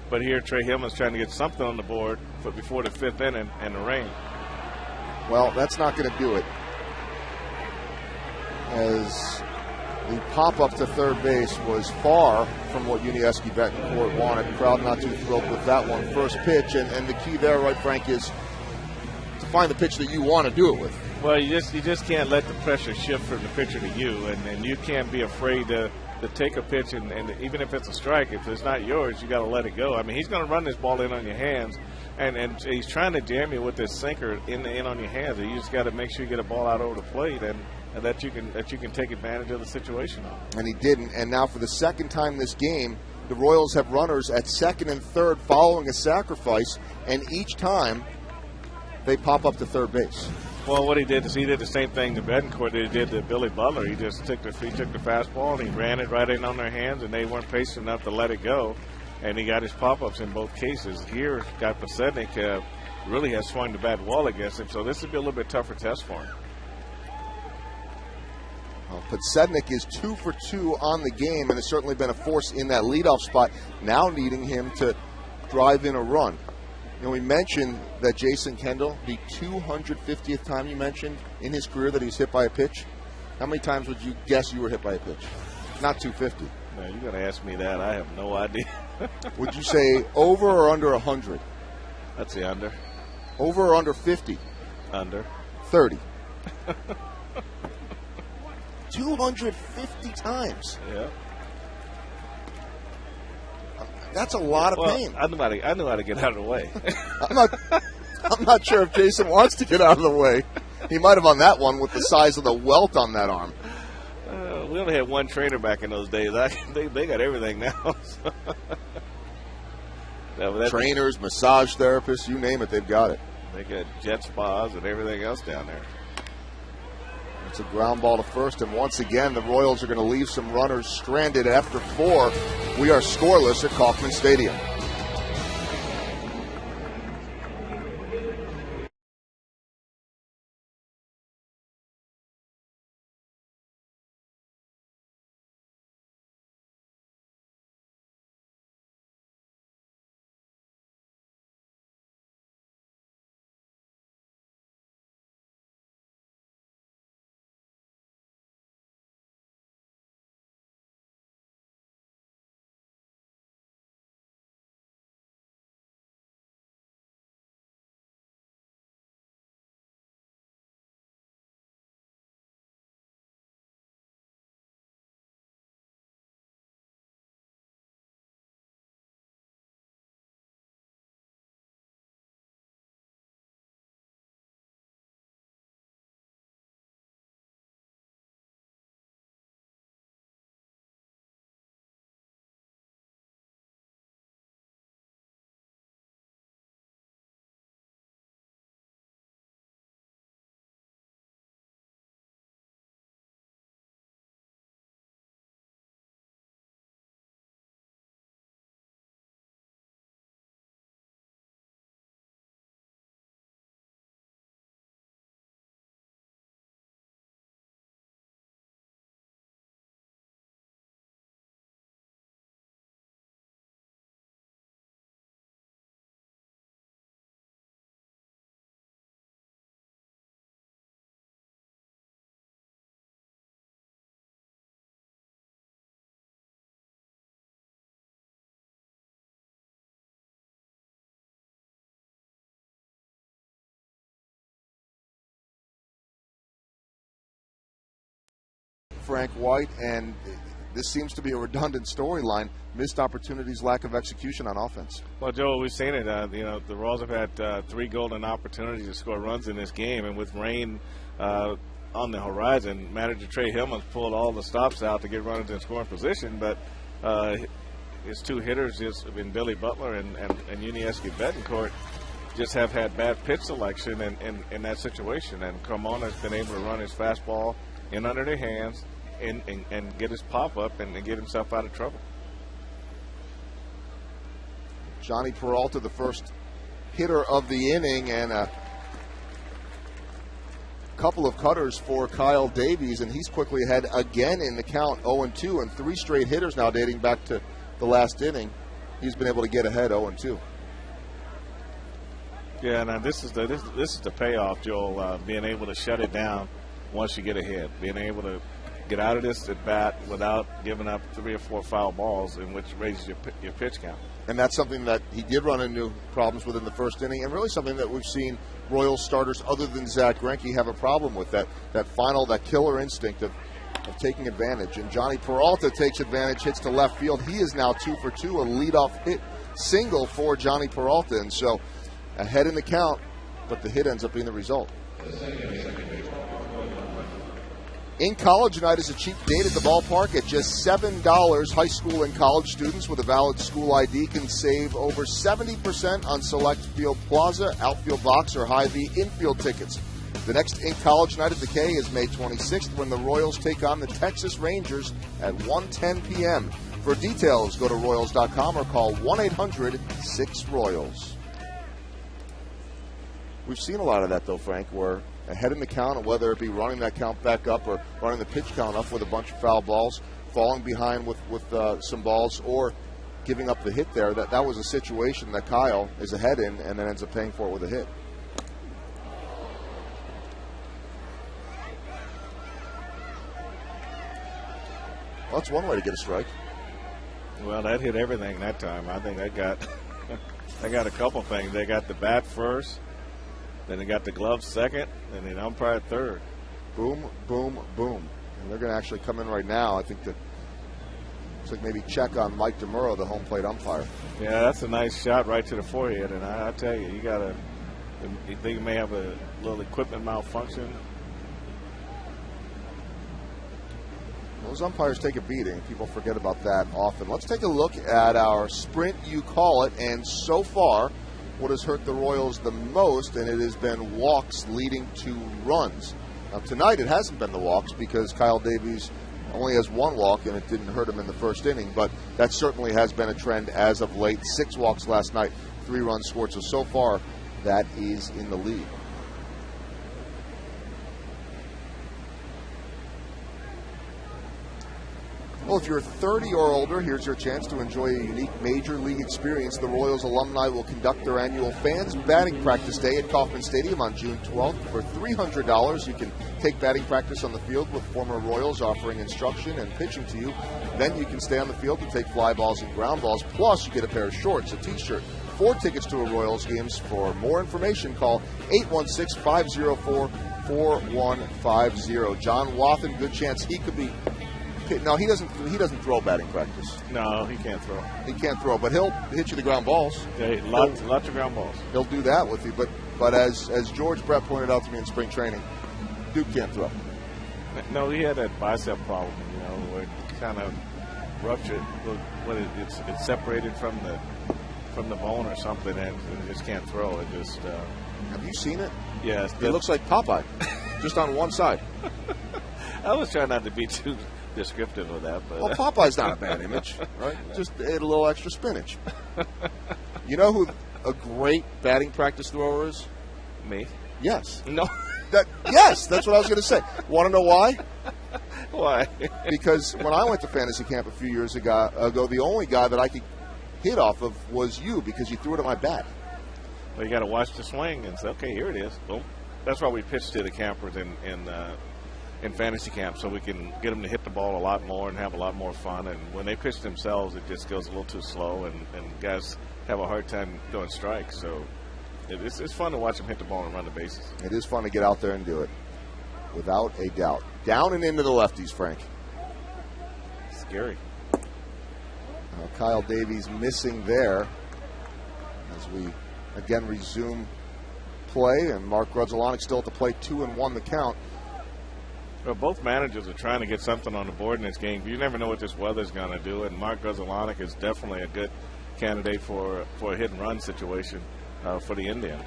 But here, Trey Hillman's trying to get something on the board before the fifth inning and the rain. Well, that's not going to do it. As the pop-up to third base was far from what Unieski Betancourt wanted. Crowd not too thrilled with that one. First pitch, and the key there, right, Frank, is to find the pitch that you want to do it with. Well, you just can't let the pressure shift from the pitcher to you, and you can't be afraid to take a pitch, and even if it's a strike, if it's not yours, you got to let it go. I mean, he's going to run this ball in on your hands, and he's trying to jam you with this sinker in on your hands. And you just got to make sure you get a ball out over the plate, and that you can take advantage of the situation. And he didn't. And now for the second time this game, the Royals have runners at second and third following a sacrifice, and each time they pop up to third base. Well, what he did is he did the same thing to Betancourt that he did to Billy Butler. He just took the fastball and he ran it right in on their hands, and they weren't patient enough to let it go. And he got his pop-ups in both cases. Here, got Pasednik really has swung the bat well against him, so this would be a little bit tougher test for him. Well, Pasednik is 2 for 2 on the game and has certainly been a force in that leadoff spot, now needing him to drive in a run. You know, we mentioned that Jason Kendall, the 250th time you mentioned in his career that he's hit by a pitch. How many times would you guess you were hit by a pitch? Not 250. Man, you're going to ask me that. I have no idea. Would you say over or under 100? I'd say under. Over or under 50? Under. 30. 250 times. Yeah. That's a lot of pain. I knew how to get out of the way. I'm not sure if Jason wants to get out of the way. He might have on that one with the size of the welt on that arm. We only had one trainer back in those days. They got everything now. Trainers, massage therapists, you name it, they've got it. They got jet spas and everything else down there. It's a ground ball to first, and once again, the Royals are going to leave some runners stranded after 4. We are scoreless at Kauffman Stadium. Frank White, and this seems to be a redundant storyline. Missed opportunities, lack of execution on offense. Well, Joe, we've seen it. The Royals have had 3 golden opportunities to score runs in this game, and with rain on the horizon, manager Trey Hillman's pulled all the stops out to get runners in scoring position, but his 2 hitters just been Billy Butler and Unieski Betancourt just have had bad pitch selection in that situation, and Carmona's been able to run his fastball in under their hands and get his pop-up and get himself out of trouble. Johnny Peralta, the first hitter of the inning, and a couple of cutters for Kyle Davies, and he's quickly ahead again in the count, 0-2, and 3 straight hitters now dating back to the last inning. He's been able to get ahead 0-2. Yeah, now this is the payoff, Joel. Being able to shut it down once you get ahead, being able to get out of this at bat without giving up 3 or 4 foul balls, in which raises your pitch count. And that's something that he did run into problems with in the first inning, and really something that we've seen Royals starters other than Zach Greinke have a problem with, that killer instinct of taking advantage. And Johnny Peralta takes advantage, hits to left field. He is now 2 for 2, a leadoff hit single for Johnny Peralta. And so ahead in the count, but the hit ends up being the result. In College Night is a cheap date at the ballpark at just $7. High school and college students with a valid school ID can save over 70% on select Field Plaza, outfield box, or Hy-Vee infield tickets. The next In College Night at the K is May 26th when the Royals take on the Texas Rangers at 1:10 p.m. For details, go to Royals.com or call 1-800-6-ROYALS. We've seen a lot of that, though, Frank, where ahead in the count, whether it be running that count back up or running the pitch count up with a bunch of foul balls, falling behind with some balls, or giving up the hit there, that was a situation that Kyle is ahead in and then ends up paying for it with a hit. Well, that's one way to get a strike. Well, that hit everything that time. I think they got a couple things. They got the bat first, then they got the glove second, and then umpire third. Boom, boom, boom. And they're going to actually come in right now. I think looks like maybe check on Mike DeMuro, the home plate umpire. Yeah, that's a nice shot right to the forehead. And I tell you, you think you may have a little equipment malfunction. Those umpires take a beating. People forget about that often. Let's take a look at our Sprint You Call It. And so far, what has hurt the Royals the most, and it has been walks leading to runs. Now, tonight it hasn't been the walks because Kyle Davies only has 1 walk, and it didn't hurt him in the first inning. But that certainly has been a trend as of late. 6 walks last night, 3 runs scored. So far, that is in the lead. Well, if you're 30 or older, here's your chance to enjoy a unique Major League experience. The Royals alumni will conduct their annual Fans Batting Practice Day at Kauffman Stadium on June 12th. For $300, you can take batting practice on the field with former Royals offering instruction and pitching to you. Then you can stay on the field to take fly balls and ground balls. Plus, you get a pair of shorts, a T-shirt, 4 tickets to a Royals games. For more information, call 816-504-4150. John Wathen, good chance he could be. No, he doesn't throw batting practice. No, he can't throw. He can't throw, but he'll hit you the ground balls. Yeah, lots of ground balls. He'll do that with you. But as George Brett pointed out to me in spring training, Duke can't throw. No, he had that bicep problem, where it kind of ruptured. It's separated from the bone or something, and it just can't throw. It just. Have you seen it? Yes. It looks like Popeye, just on one side. I was trying not to be too descriptive of that, but Popeye's not a bad image, right? Just add a little extra spinach. You know who a great batting practice thrower is? Me? Yes. No. Yes, that's what I was going to say. Want to know why? Why? Because when I went to fantasy camp a few years ago, the only guy that I could hit off of was you because you threw it at my bat. Well, you got to watch the swing and say, okay, here it is. Boom. That's why we pitch to the campers in fantasy camp, so we can get them to hit the ball a lot more and have a lot more fun. And when they pitch themselves, it just goes a little too slow, and guys have a hard time doing strikes. So it's fun to watch them hit the ball and run the bases. It is fun to get out there and do it, without a doubt. Down and into the lefties, Frank. Scary. Kyle Davies missing there as we again resume play, and Mark Grudzielanek still at the plate, 2-1 the count. Well, both managers are trying to get something on the board in this game. You never know what this weather's going to do, and Mark Grudzielanek is definitely a good candidate for a hit-and-run situation for the Indians.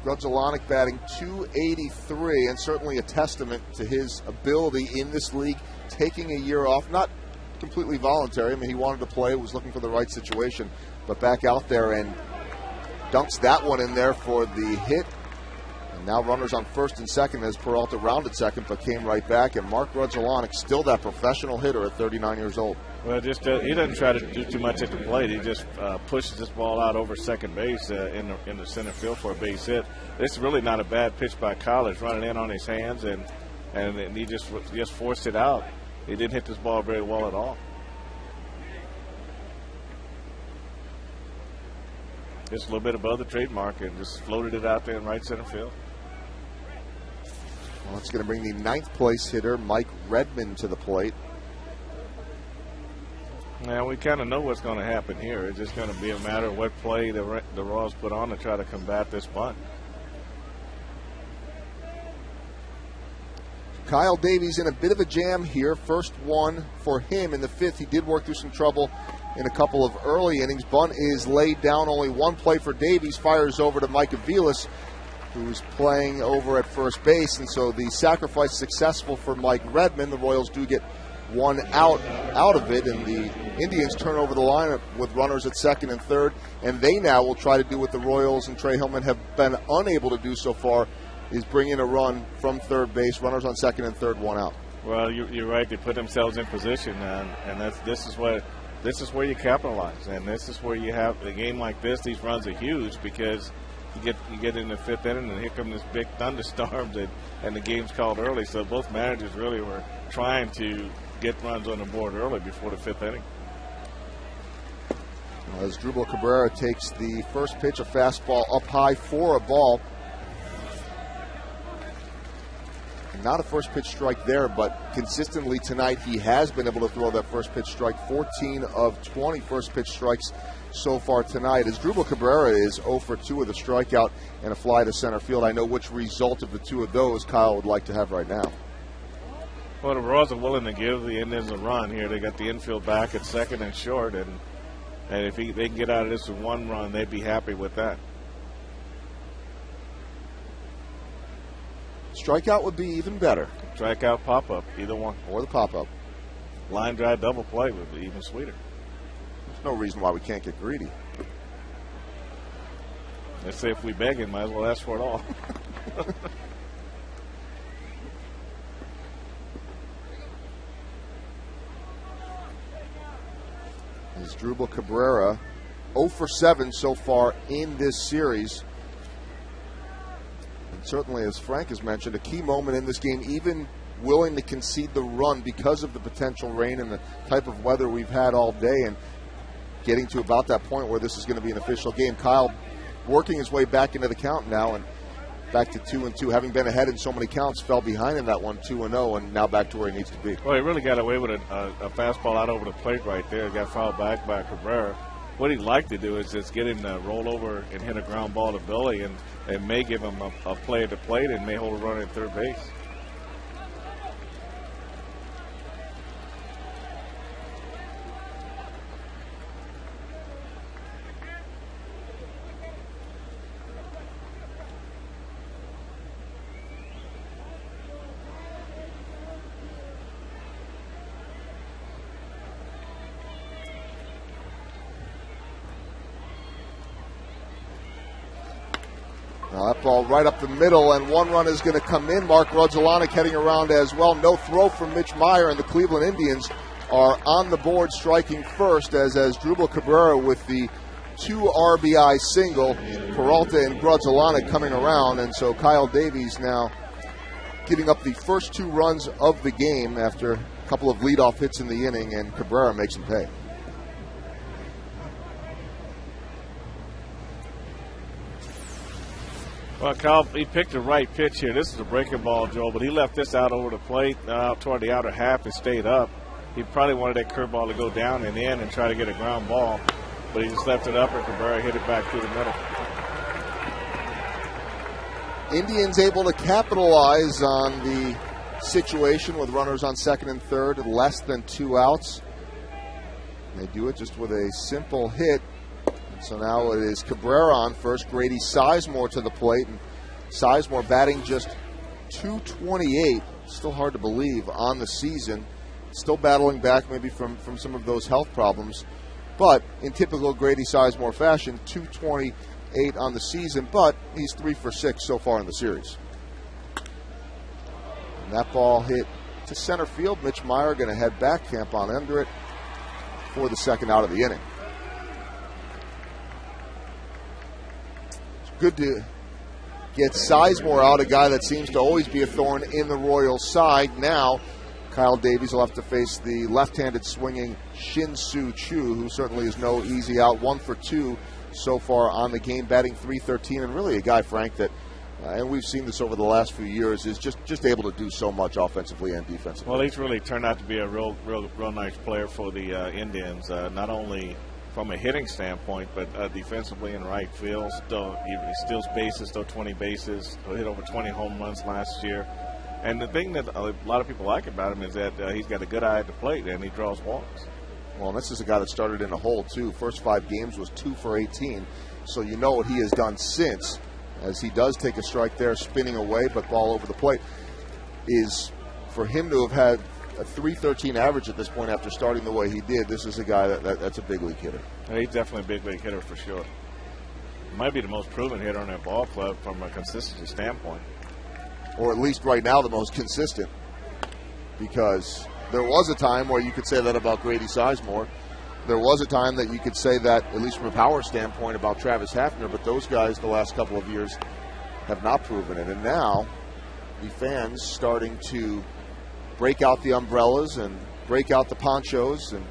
Grudzielanek batting .283, and certainly a testament to his ability in this league, taking a year off, not completely voluntary. I mean, he wanted to play, was looking for the right situation, but back out there and dunks that one in there for the hit. And now runners on first and second as Peralta rounded second but came right back. And Mark Grudzielanek, still that professional hitter at 39 years old. Well, just he doesn't try to do too much at the plate. He just pushes this ball out over second base in the center field for a base hit. It's really not a bad pitch by Kyle. It's running in on his hands, and he just forced it out. He didn't hit this ball very well at all. Just a little bit above the trademark and just floated it out there in right center field. Well, it's going to bring the ninth place hitter, Mike Redmond, to the plate. Now, we kind of know what's going to happen here. It's just going to be a matter of what play the Royals put on to try to combat this bunt. Kyle Davies in a bit of a jam here. First one for him in the fifth. He did work through some trouble in a couple of early innings. Bunt is laid down. Only one play for Davies. Fires over to Mike Aviles, who's playing over at first base. And so the sacrifice successful for Mike Redmond. The Royals do get one out of it, and the Indians turn over the lineup with runners at second and third, and they now will try to do what the Royals and Trey Hillman have been unable to do so far, is bring in a run from third base, runners on second and third, one out. Well, you're right. They put themselves in position, and this is where you capitalize, and this is where you have a game like this. These runs are huge because you get in the fifth inning, and here come this big thunderstorms, and the game's called early. So both managers really were trying to get runs on the board early before the fifth inning. As Drupal Cabrera takes the first pitch, a fastball up high for a ball. Not a first pitch strike there, but consistently tonight he has been able to throw that first pitch strike. 14 of 20 first pitch strikes so far tonight. As Drupal Cabrera is 0 for 2 with a strikeout and a fly to center field. I know which result of the two of those Kyle would like to have right now. Well, the Royals are willing to give the Indians a run here. They got the infield back at second and short, and if they can get out of this with one run, they'd be happy with that. Strikeout would be even better. Strikeout, pop-up, either one. Or the pop-up. Line drive double play would be even sweeter. There's no reason why we can't get greedy. They say if we beg it, might as well ask for it all. As Drupal Cabrera 0 for 7 so far in this series. And certainly, as Frank has mentioned, a key moment in this game, even willing to concede the run because of the potential rain and the type of weather we've had all day, and getting to about that point where this is going to be an official game. Kyle working his way back into the count now, and back to 2-2. Having been ahead in so many counts, fell behind in that one, 2-0, and now back to where he needs to be. Well, he really got away with a fastball out over the plate right there. Got fouled back by Cabrera. What he'd like to do is just get him to roll over and hit a ground ball to Billy, and may give him a play at the plate and may hold a runner at third base. Now that ball right up the middle, and one run is going to come in. Mark Grudzielanek heading around as well. No throw from Mitch Meyer, and the Cleveland Indians are on the board striking first as Drupal Cabrera with the 2 RBI single. Peralta and Grudzielanek coming around, and so Kyle Davies now giving up the first 2 runs of the game after a couple of leadoff hits in the inning, and Cabrera makes him pay. Well, Kyle, he picked the right pitch here. This is a breaking ball, Joe, but he left this out over the plate, out toward the outer half and stayed up. He probably wanted that curveball to go down and in and try to get a ground ball, but he just left it up, and Cabrera hit it back through the middle. Indians able to capitalize on the situation with runners on second and third, less than 2 outs. And they do it just with a simple hit. So now it is Cabrera on first, Grady Sizemore to the plate, and Sizemore batting just .228, still hard to believe on the season, still battling back maybe from some of those health problems, but in typical Grady Sizemore fashion, .220 8 on the season, but he's 3 for 6 so far in the series. And that ball hit to center field. Mitch Meyer going to head back, camp on under it for the second out of the inning. It's good to get Sizemore out, a guy that seems to always be a thorn in the Royals' side. Now, Kyle Davies will have to face the left-handed swinging Shin-Soo Choo, who certainly is no easy out. 1 for 2 so far on the game, batting .313, and really a guy, Frank, that, and we've seen this over the last few years, is just able to do so much offensively and defensively. Well, he's really turned out to be a real nice player for the Indians, not only from a hitting standpoint, but defensively in right field. He steals bases, stole 20 bases, hit over 20 home runs last year. And the thing that a lot of people like about him is that he's got a good eye at the plate and he draws walks. Well, and this is a guy that started in a hole, too. First 5 games was 2 for 18. So you know what he has done since, as he does take a strike there, spinning away, but ball over the plate, is for him to have had a .313 average at this point after starting the way he did. This is a guy that's a big league hitter. Yeah, he's definitely a big league hitter for sure. Might be the most proven hitter on that ball club from a consistency standpoint. Or at least right now the most consistent, because there was a time where you could say that about Grady Sizemore. There was a time that you could say that, at least from a power standpoint, about Travis Hafner, but those guys the last couple of years have not proven it. And now the fans starting to break out the umbrellas and break out the ponchos and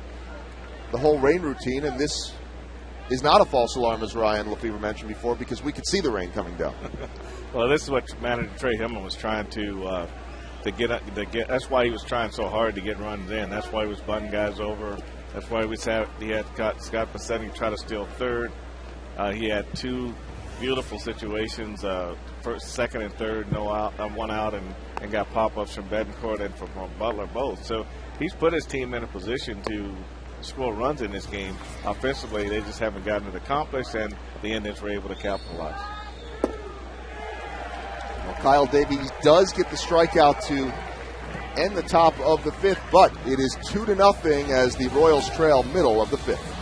the whole rain routine, and this is not a false alarm, as Ryan Lefebvre mentioned before, because we could see the rain coming down. Well, this is what manager Trey Hillman was trying to get. That's why he was trying so hard to get runs in. That's why he was butting guys over. That's why he had Scott Pacini try to steal third. He had 2 beautiful situations, first, second, and third, no out, 1 out, and got pop-ups from Betancourt and from Butler both. So he's put his team in a position to score runs in this game. Offensively, they just haven't gotten it accomplished, and the Indians were able to capitalize. Well, Kyle Davies does get the strikeout to end the top of the 5th, but it is 2-0 as the Royals trail middle of the 5th.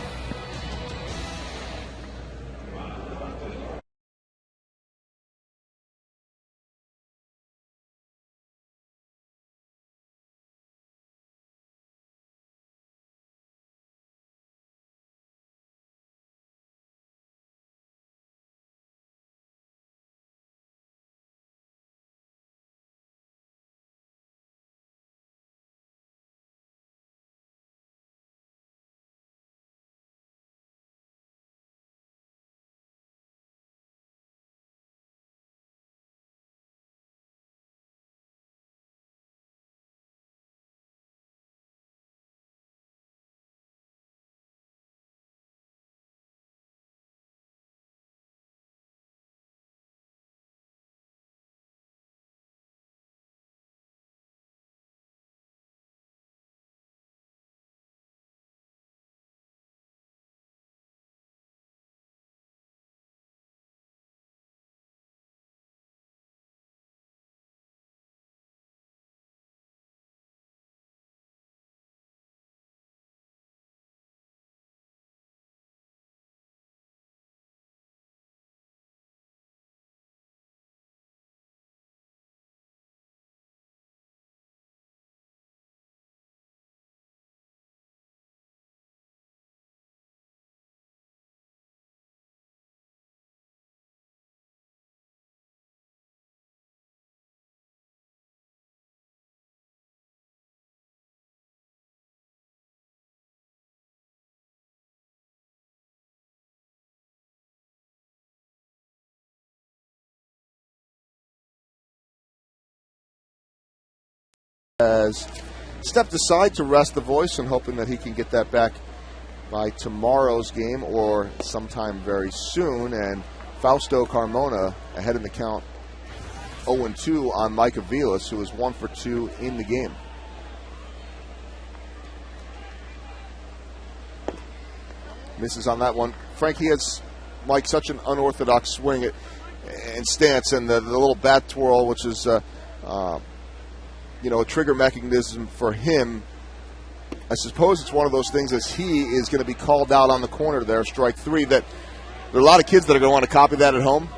Has stepped aside to rest the voice and hoping that he can get that back by tomorrow's game or sometime very soon. And Fausto Carmona ahead in the count 0-2 on Mike Aviles, who is 1 for 2 in the game. Misses on that one. Frank, he has, Mike, such an unorthodox swing and stance, and the little bat twirl, which is a trigger mechanism for him. I suppose it's one of those things as he is going to be called out on the corner there, strike 3, that There are a lot of kids that are going to want to copy that at home.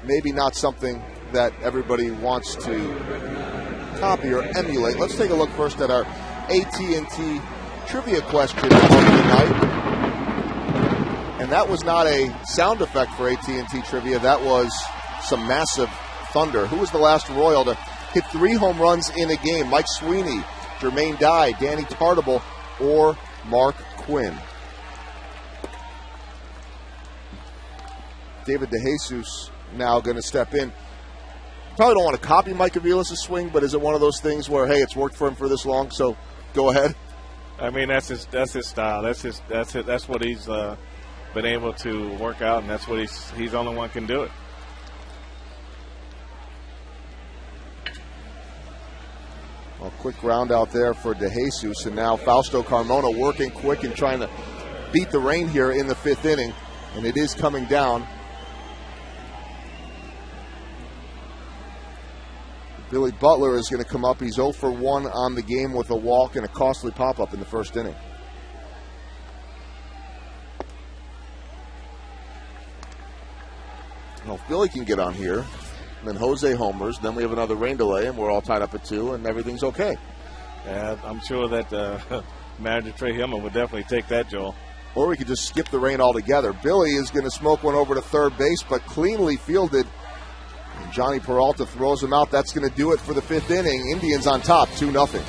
Maybe not something that everybody wants to copy or emulate. Let's take a look first at our AT&T trivia question of the night. And that was not a sound effect for AT&T trivia. That was some massive thunder. Who was the last Royal to hit 3 home runs in a game? Mike Sweeney, Jermaine Dye, Danny Tartable, or Mark Quinn? David DeJesus now going to step in. Probably don't want to copy Mike Aviles' swing, but is it one of those things where, hey, it's worked for him for this long, so go ahead? I mean, that's his style. That's what he's been able to work out, and that's what he's the only one can do it. Well, quick round out there for DeJesus, and now Fausto Carmona working quick and trying to beat the rain here in the 5th inning, and it is coming down. Billy Butler is going to come up. He's 0 for 1 on the game with a walk and a costly pop-up in the 1st inning. Well, if Billy can get on here, then Jose homers, then we have another rain delay, and we're all tied up at 2, and everything's okay. Yeah, I'm sure that manager Trey Hillman would definitely take that, Joel. Or we could just skip the rain altogether. Billy is going to smoke one over to third base, but cleanly fielded. And Johnny Peralta throws him out. That's going to do it for the 5th inning. Indians on top, 2-0.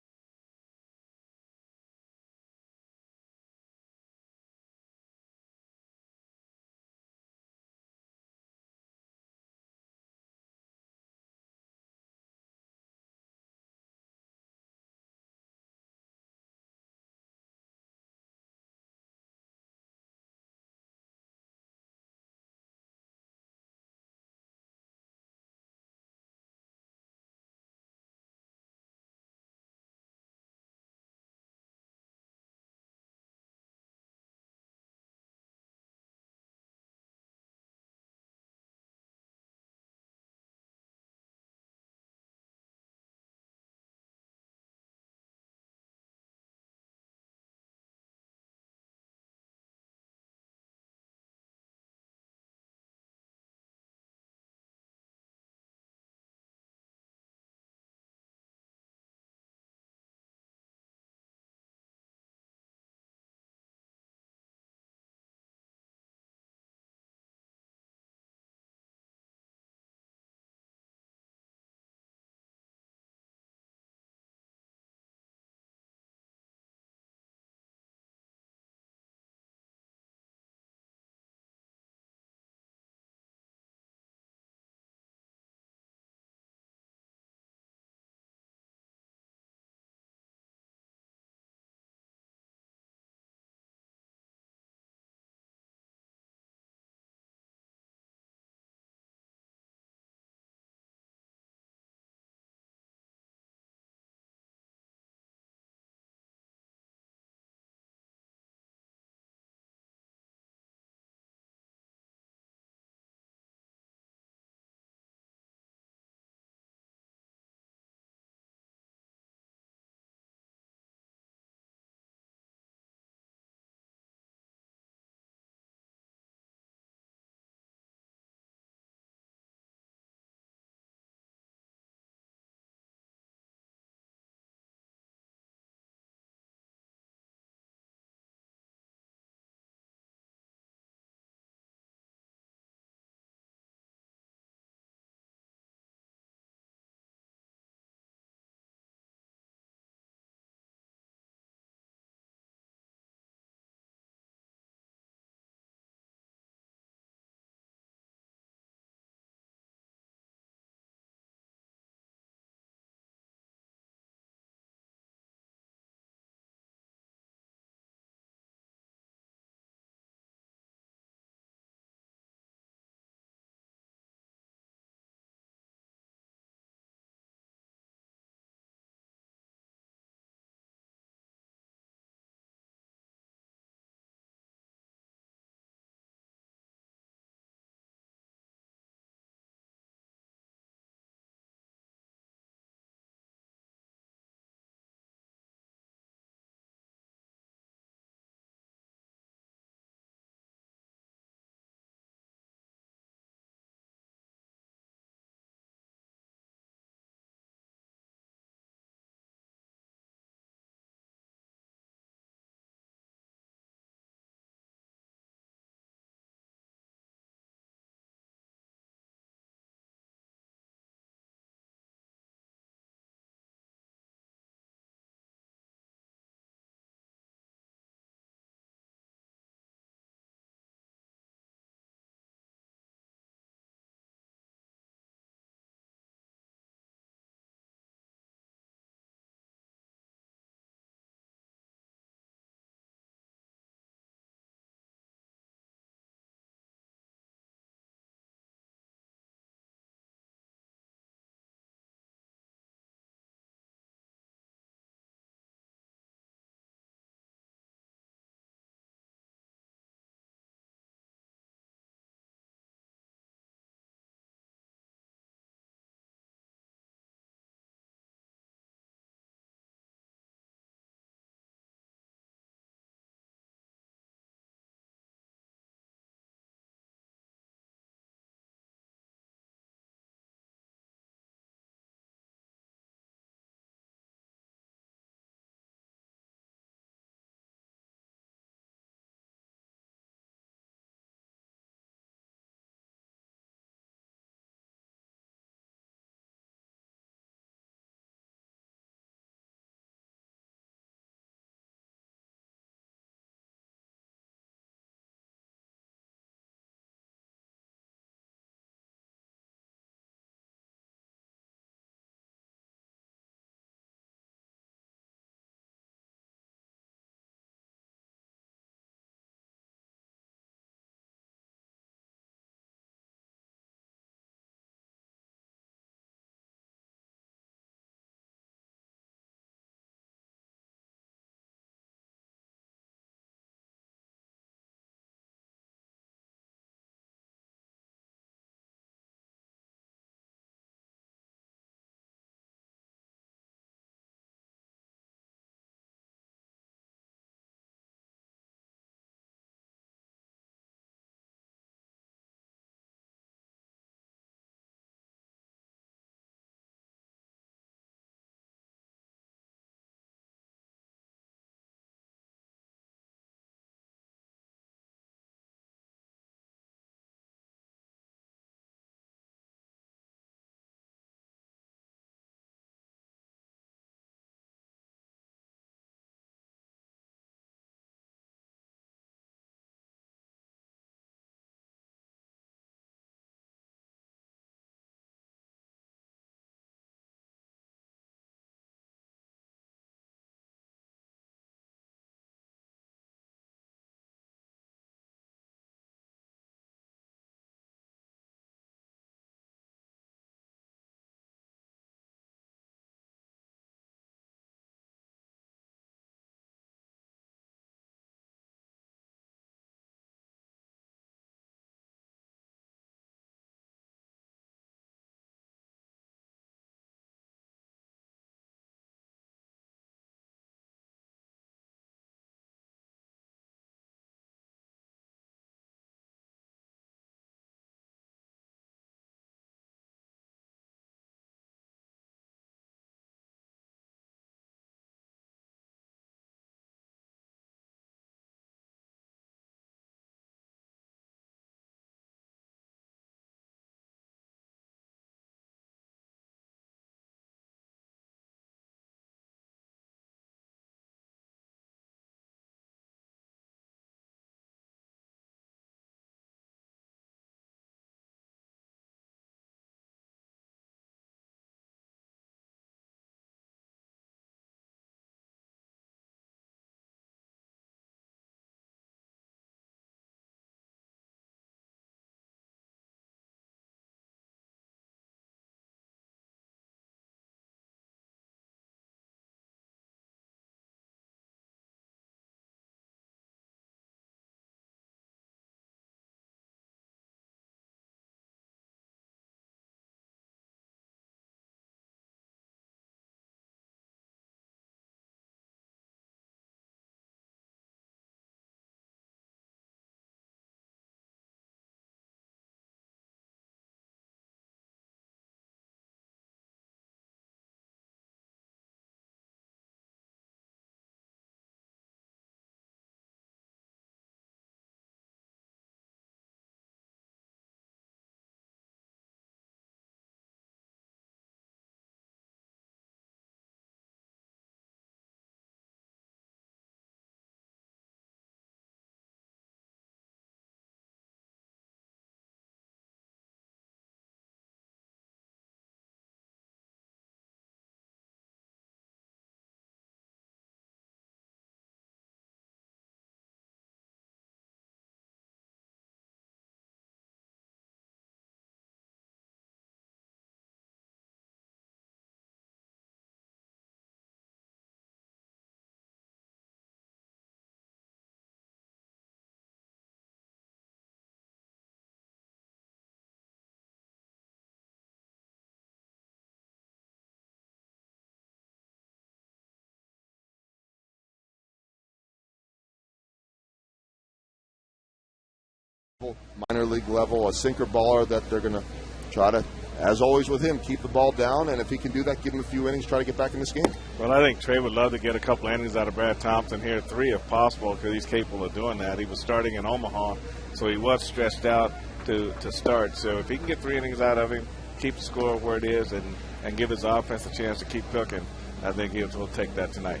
minor league level, a sinker baller that they're going to try to, as always with him, keep the ball down, and if he can do that, give him a few innings, try to get back in this game. Well, I think Trey would love to get a couple innings out of Brad Thompson here, 3 if possible, because he's capable of doing that. He was starting in Omaha, so he was stretched out to start. So if he can get 3 innings out of him, keep the score where it is, and give his offense a chance to keep cooking, I think he'll take that tonight.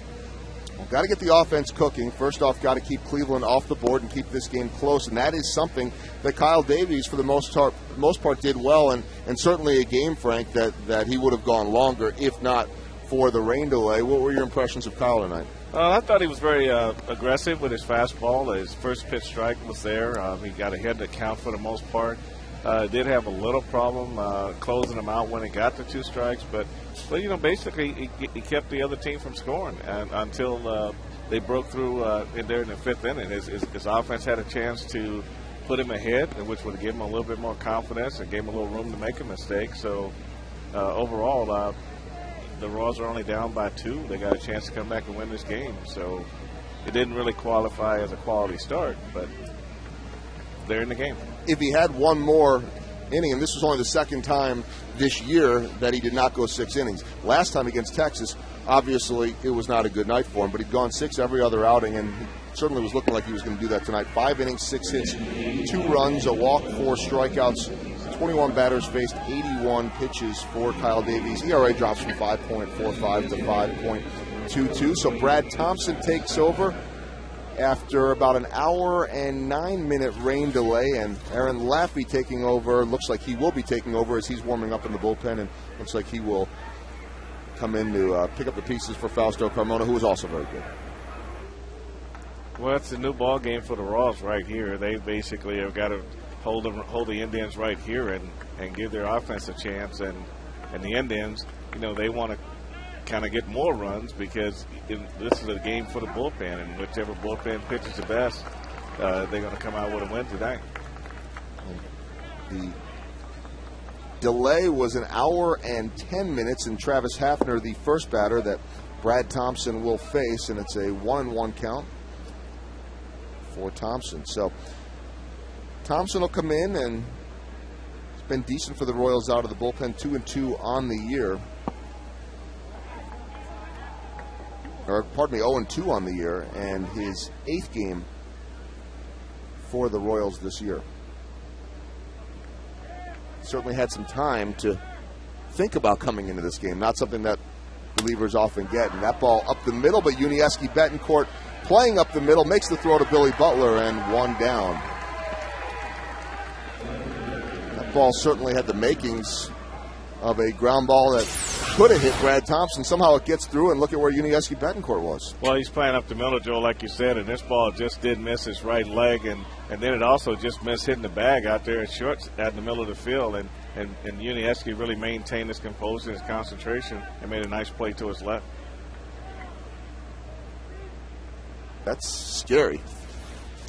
Well, got to get the offense cooking. First off, got to keep Cleveland off the board and keep this game close, and that is something that Kyle Davies, for the most part, did well, and certainly a game, Frank, that he would have gone longer if not for the rain delay. What were your impressions of Kyle tonight? I thought he was very aggressive with his fastball. His first pitch strike was there. He got ahead to count for the most part. Did have a little problem closing them out when he got to 2 strikes, but basically he kept the other team from scoring until they broke through in the 5th inning. His offense had a chance to put him ahead, which would give him a little bit more confidence and gave him a little room to make a mistake. So overall, the Royals are only down by 2. They got a chance to come back and win this game. So it didn't really qualify as a quality start, but they're in the game. If he had one more inning, and this was only the second time this year that he did not go 6 innings. Last time against Texas, obviously it was not a good night for him, but he'd gone 6 every other outing, and he certainly was looking like he was going to do that tonight. 5 innings, 6 hits, 2 runs, a walk, 4 strikeouts, 21 batters faced, 81 pitches for Kyle Davies. ERA drops from 5.45 to 5.22. So Brad Thompson takes over after about an hour and 9-minute rain delay, and Aaron Laffey taking over. Looks like he will be taking over as he's warming up in the bullpen, and looks like he will come in to pick up the pieces for Fausto Carmona, who is also very good. Well, it's a new ball game for the Royals right here. They basically have got to hold the Indians right here and give their offense a chance, and the Indians, they want to kind of get more runs because this is a game for the bullpen, and whichever bullpen pitches the best, they're going to come out with a win tonight. The delay was an hour and 10 minutes, and Travis Hafner, the first batter that Brad Thompson will face, and it's a 1-1 count for Thompson. So Thompson will come in, and it's been decent for the Royals out of the bullpen, 2-2 on the year. Or, pardon me, 0-2 on the year, and his 8th game for the Royals this year. Certainly had some time to think about coming into this game, not something that relievers often get. And that ball up the middle, but Unieski Betancourt playing up the middle, makes the throw to Billy Butler, and 1 down. That ball certainly had the makings of a ground ball that could have hit Brad Thompson. Somehow it gets through, and look at where Unieski Betancourt was. Well, he's playing up the middle, Joe, like you said, and this ball just did miss his right leg, and then it also just missed hitting the bag out there at short out in the middle of the field, and Unieski really maintained his composure, his concentration, and made a nice play to his left. That's scary.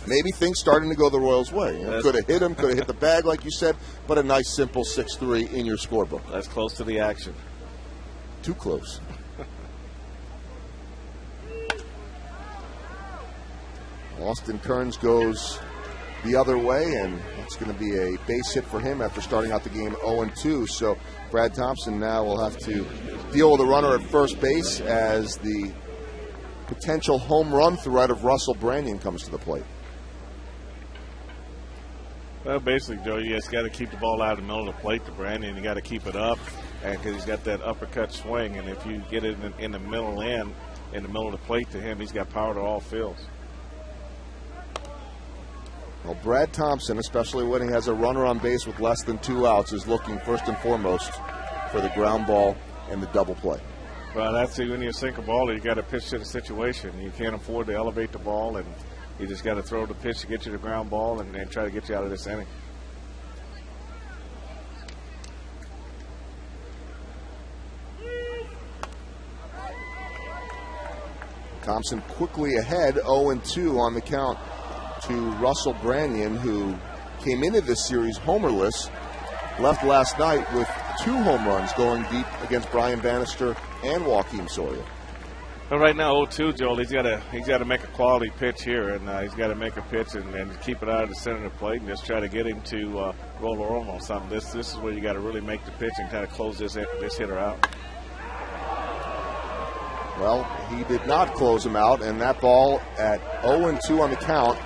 Maybe things starting to go the Royals' way. Could have hit him, could have hit the bag, like you said, but a nice, simple 6-3 in your scorebook. That's close to the action. Too close. Austin Kearns goes the other way, and it's going to be a base hit for him after starting out the game 0-2. So Brad Thompson now will have to deal with a runner at first base as the potential home run threat of Russell Branyan comes to the plate. Well, basically, Joe, you just got to keep the ball out of the middle of the plate to Branyan. You got to keep it up, and because he's got that uppercut swing, and if you get it in the middle end, in the middle of the plate to him, he's got power to all fields. Well, Brad Thompson, especially when he has a runner on base with less than 2 outs, is looking first and foremost for the ground ball and the double play. Well, that's when you sink a ball, you got to pitch to the situation. You can't afford to elevate the ball, and you just got to throw the pitch to get you the ground ball and try to get you out of this inning. Thompson quickly ahead, 0-2 on the count to Russell Branyan, who came into this series homerless, left last night with 2 home runs going deep against Brian Bannister and Joaquin Soria. But right now, 0-2, Joel, he's got to make a quality pitch here, and he's got to make a pitch and keep it out of the center of the plate and just try to get him to roll over on something. This is where you got to really make the pitch and kind of close this hitter out. Well, he did not close him out, and that ball at 0-2 on the count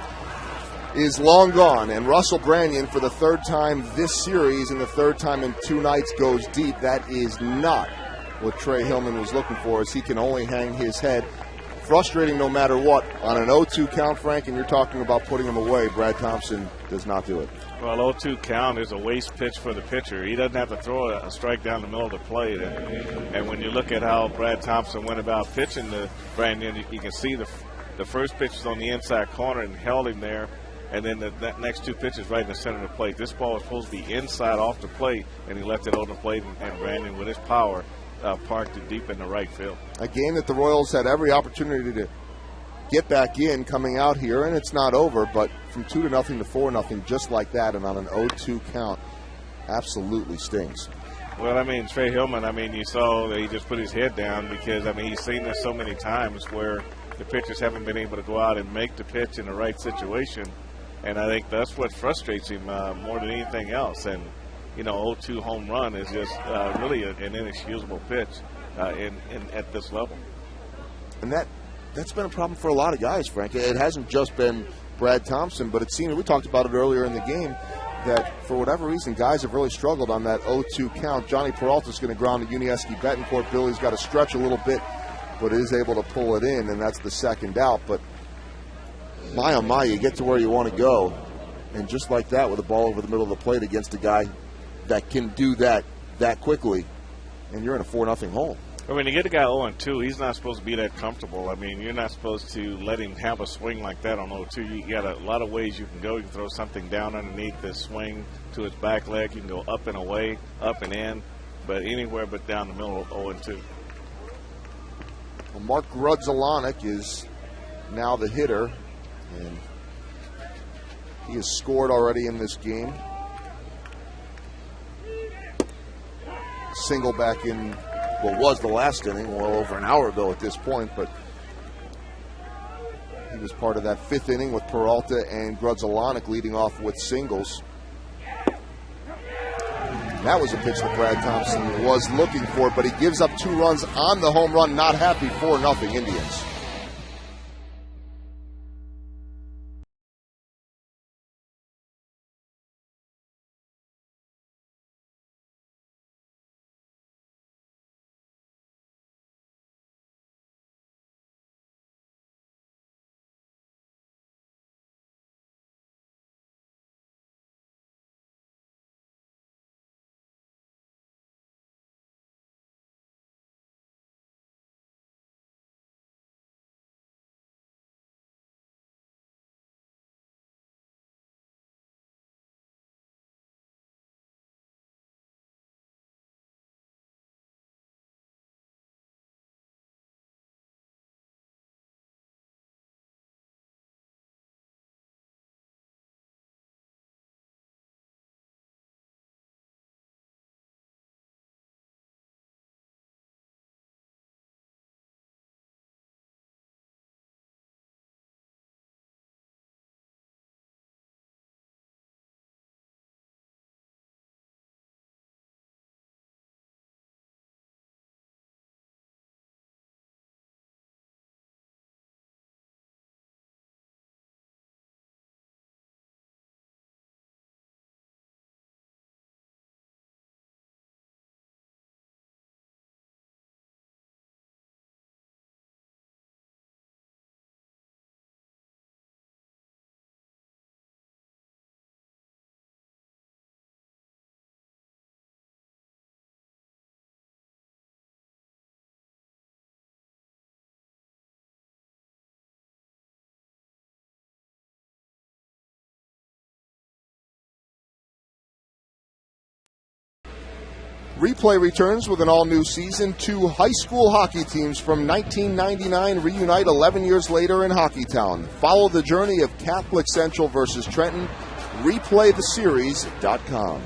is long gone. And Russell Branyan, for the third time this series and the third time in 2 nights, goes deep. That is not what Trey Hillman was looking for, as he can only hang his head. Frustrating no matter what. On an 0-2 count, Frank, and you're talking about putting him away, Brad Thompson does not do it. Well, 0-2 count is a waste pitch for the pitcher. He doesn't have to throw a strike down the middle of the plate. And when you look at how Brad Thompson went about pitching to Branyan, you can see the first pitch was on the inside corner and held him there. And then the next 2 pitches right in the center of the plate. This ball was supposed to be inside off the plate, and he left it on the plate, and Branyan, with his power, parked it deep in the right field. A game that the Royals had every opportunity to get back in coming out here, and it's not over, but from 2-0 to 4-0, just like that, and on an 0-2 count, absolutely stings. Well, I mean, Trey Hillman, I mean, you saw that he just put his head down because, I mean, he's seen this so many times where the pitchers haven't been able to go out and make the pitch in the right situation, and I think that's what frustrates him more than anything else. And you know, 0-2 home run is just really an inexcusable pitch at this level. And that's been a problem for a lot of guys, Frank. It hasn't just been Brad Thompson, but it seemed, we talked about it earlier in the game, that for whatever reason, guys have really struggled on that 0-2 count. Johnny Peralta's going to ground to Unieski Betancourt. Billy's got to stretch a little bit, but is able to pull it in, and that's the second out. But my, oh my, you get to where you want to go, and just like that, with a ball over the middle of the plate against a guy that can do that quickly, and you're in a 4-0 hole. I mean, to get a guy 0-2, he's not supposed to be that comfortable. I mean, you're not supposed to let him have a swing like that on 0-2. You got a lot of ways you can go. You can throw something down underneath the swing to his back leg. You can go up and away, up and in, but anywhere but down the middle of 0-2. Well, Mark Grudzelanek is now the hitter, and he has scored already in this game. Single back in what was the last inning, well over an hour ago at this point, but he was part of that 5th inning with Peralta and Grudzelanek leading off with singles. That was a pitch that Brad Thompson was looking for, but he gives up 2 runs on the home run. Not happy, 4-0 Indians. Replay returns with an all-new season. 2 high school hockey teams from 1999 reunite 11 years later in Hockeytown. Follow the journey of Catholic Central versus Trenton. ReplayTheSeries.com.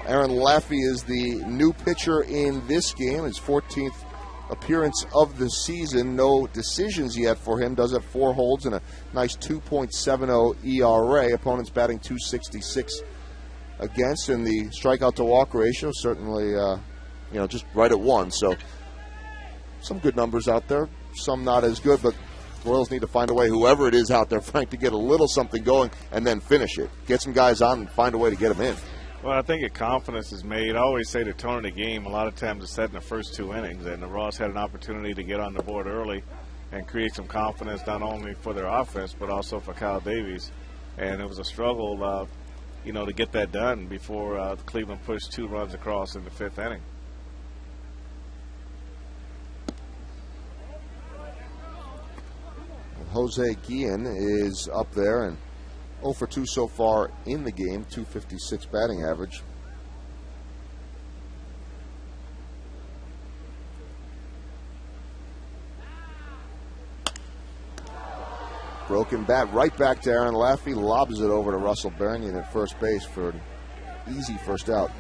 Aaron Laffey is the new pitcher in this game, his 14th appearance of the season. No decisions yet for him. Does have 4 holds and a nice 2.70 ERA. Opponents batting .266 against, and the strikeout to walk ratio certainly, just right at 1. So some good numbers out there, some not as good, but the Royals need to find a way, whoever it is out there, Frank, to get a little something going and then finish it. Get some guys on and find a way to get them in. Well, I think confidence is made. I always say the tone of the game, a lot of times it's set in the first 2 innings, and the Royals had an opportunity to get on the board early and create some confidence not only for their offense but also for Kyle Davies. And it was a struggle, to get that done before Cleveland pushed 2 runs across in the 5th inning. Jose Guillen is up there and 0 for 2 so far in the game, .256 batting average. Broken bat right back to Aaron Laffey, lobs it over to Russell Baronian at first base for an easy first out.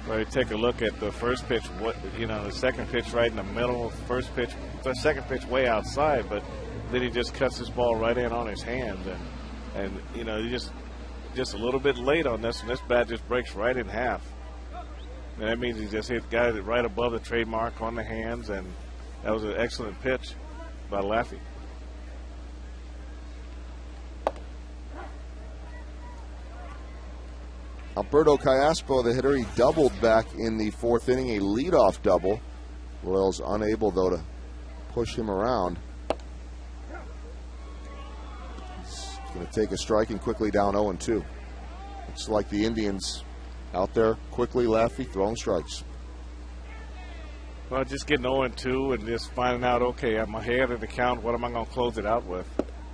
Well, you take a look at the first pitch, the second pitch right in the middle, the second pitch way outside, but then he just cuts his ball right in on his hand, and he just a little bit late on this, and this bat just breaks right in half. And that means he just hit the guy right above the trademark on the hands, and that was an excellent pitch by Laffey. Alberto Callaspo, the hitter, he doubled back in the 4th inning, a leadoff double. Royals unable, though, to push him around. He's going to take a strike and quickly down 0-2. It's like the Indians out there quickly, Laffey throwing strikes. Well, just getting 0-2 and just finding out, okay, I'm ahead of the count. What am I going to close it out with?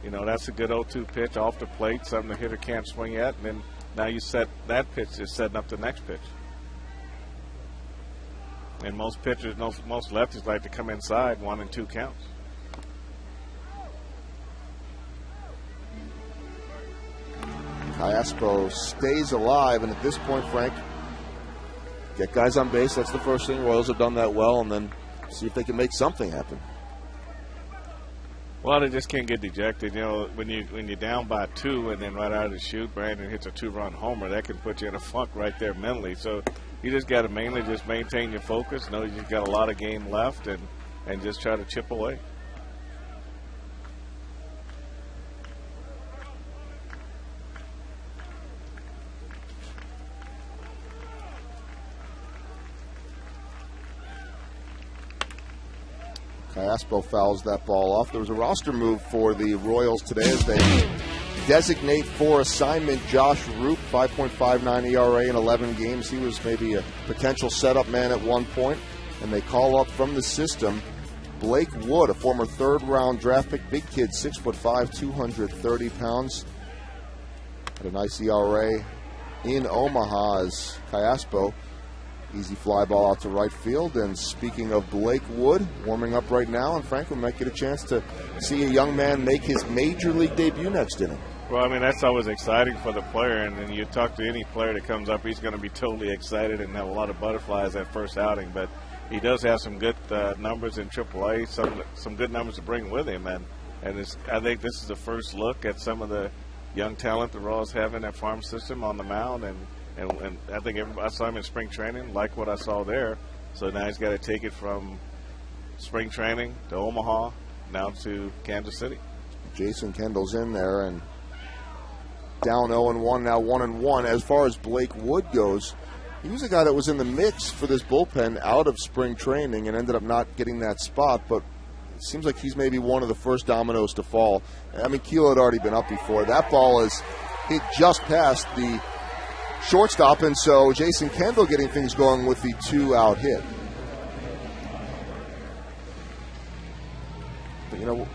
That's a good 0-2 pitch off the plate, something the hitter can't swing at, and then now you set that pitch is setting up the next pitch. And most pitchers, most lefties like to come inside 1 and 2 counts. Callaspo stays alive, and at this point, Frank, get guys on base. That's the first thing. Royals have done that well, and then see if they can make something happen. Well, they just can't get dejected. When you're down by 2 and then right out of the chute, Brandon hits a 2-run homer, that can put you in a funk right there mentally. So you just got to mainly just maintain your focus. Know you've got a lot of game left and just try to chip away. Callaspo fouls that ball off. There was a roster move for the Royals today as they designate for assignment Josh Roop, 5.59 ERA in 11 games. He was maybe a potential setup man at one point, and they call up from the system Blake Wood, a former 3rd-round draft pick, big kid, 6'5", 230 pounds. Had a nice ERA in Omaha as Callaspo. Easy fly ball out to right field. And speaking of Blake Wood, warming up right now, and Frank, we might get a chance to see a young man make his major league debut next inning. Well, that's always exciting for the player, and you talk to any player that comes up, he's going to be totally excited and have a lot of butterflies that first outing. But he does have some good numbers in AAA, some good numbers to bring with him, and I think this is the first look at some of the young talent the Royals have in their farm system on the mound, and I think I saw him in spring training, like what I saw there. So now he's got to take it from spring training to Omaha, now to Kansas City. Jason Kendall's in there and down 0-1, now 1-1. As far as Blake Wood goes, he was a guy that was in the mix for this bullpen out of spring training and ended up not getting that spot, but it seems like he's maybe one of the first dominoes to fall. Keel had already been up before. That ball is hit just past the shortstop, and so Jason Kendall getting things going with the 2-out hit. But,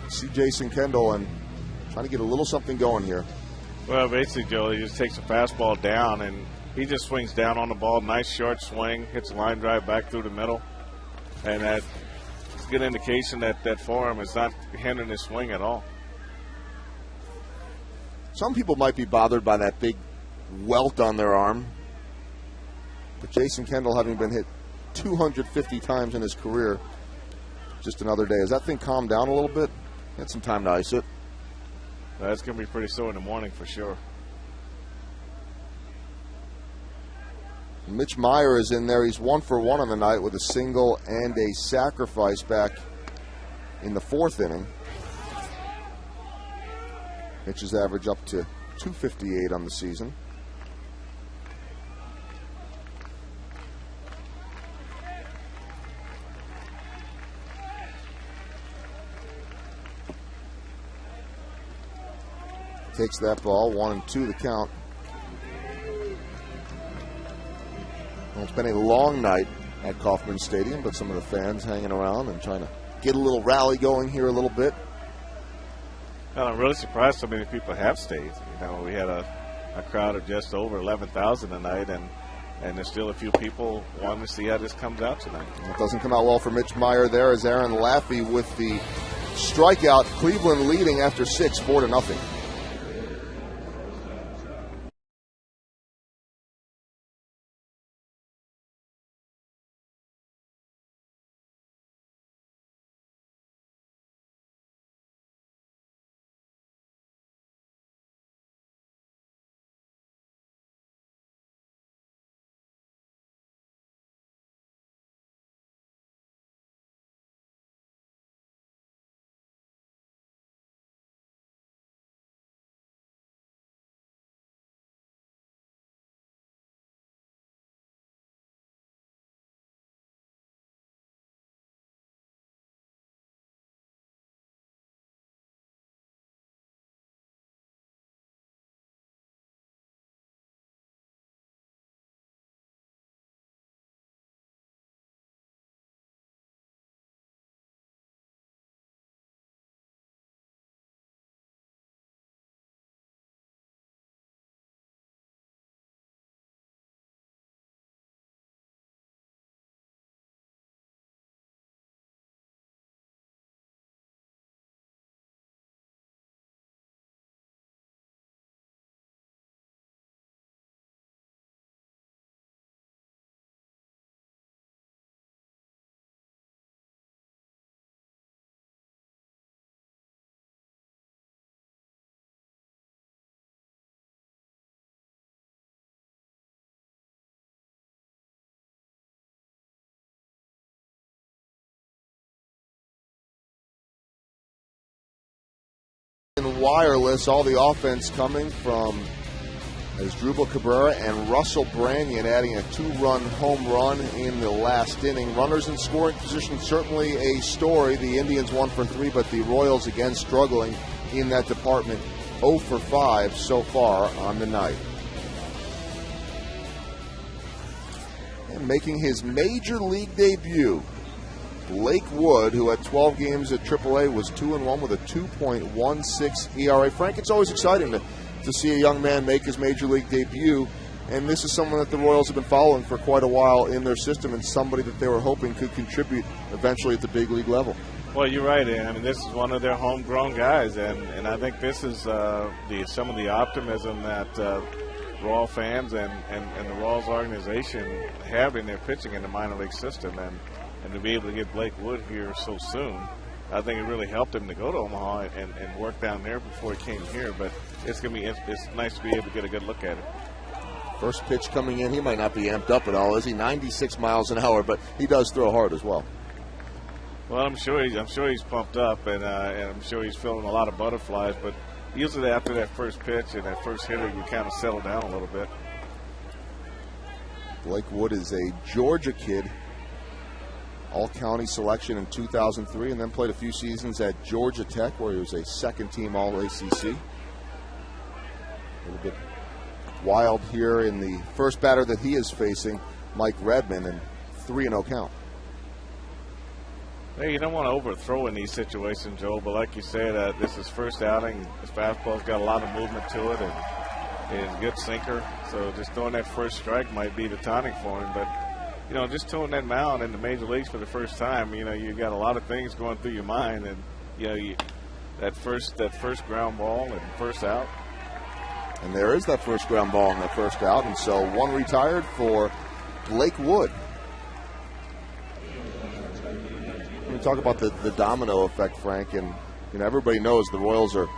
see Jason Kendall and trying to get a little something going here. Well, basically, Joe, he just takes a fastball down, and he just swings down on the ball. Nice short swing, hits a line drive back through the middle. And that's a good indication that that forearm is not hindering his swing at all. Some people might be bothered by that big welt on their arm. But Jason Kendall, having been hit 250 times in his career, just another day. Has that thing calmed down a little bit? Had some time to ice it. That's going to be pretty sore in the morning for sure. Mitch Meyer is in there. He's 1 for 1 on the night with a single and a sacrifice back in the 4th inning. Mitch's average up to 258 on the season. Takes that ball, 1-2 the count. Well, it's been a long night at Kauffman Stadium, but some of the fans hanging around and trying to get a little rally going here a little bit. Well, I'm really surprised so many people have stayed. You know, we had a crowd of just over 11,000 tonight, and there's still a few people wanting to see how this comes out tonight. It doesn't come out well for Mitch Meyer there as Aaron Laffey with the strikeout. Cleveland leading after 6, 4-0. Wireless, all the offense coming from Asdrubal Cabrera and Russell Branyan adding a 2-run home run in the last inning. Runners in scoring position, certainly a story. The Indians 1 for 3, but the Royals again struggling in that department. 0 for 5 so far on the night. And making his major league debut, Blake Wood, who had 12 games at AAA, was 2-1 with a 2.16 ERA. Frank, it's always exciting to see a young man make his major league debut, and this is someone that the Royals have been following for quite a while in their system, and somebody that they were hoping could contribute eventually at the big league level. Well, you're right. I mean, this is one of their homegrown guys, and I think this is some of the optimism that Royal fans and the Royals organization have in their pitching in the minor league system, and to be able to get Blake Wood here so soon, I think it really helped him to go to Omaha and work down there before he came here. But it's nice to be able to get a good look at it. First pitch coming in, he might not be amped up at all, is he? 96 miles an hour, but he does throw hard as well. Well, I'm sure he's pumped up, and I'm sure he's feeling a lot of butterflies. But usually after that first pitch and that first hitter, you kind of settle down a little bit. Blake Wood is a Georgia kid. All-county selection in 2003, and then played a few seasons at Georgia Tech, where he was a second-team All-ACC. A little bit wild here in the first batter that he is facing, Mike Redmond, and 3-0 count. Hey, you don't want to overthrow in these situations, Joe, but like you said, this is first outing. His fastball's got a lot of movement to it, and it's a good sinker. So just throwing that first strike might be the tonic for him, but just towing that mound in the major leagues for the first time, you got a lot of things going through your mind, and that first ground ball and first out. And there is that first ground ball in the first out, and so one retired for Blake Wood. We talk about the domino effect, Frank, and everybody knows the Royals are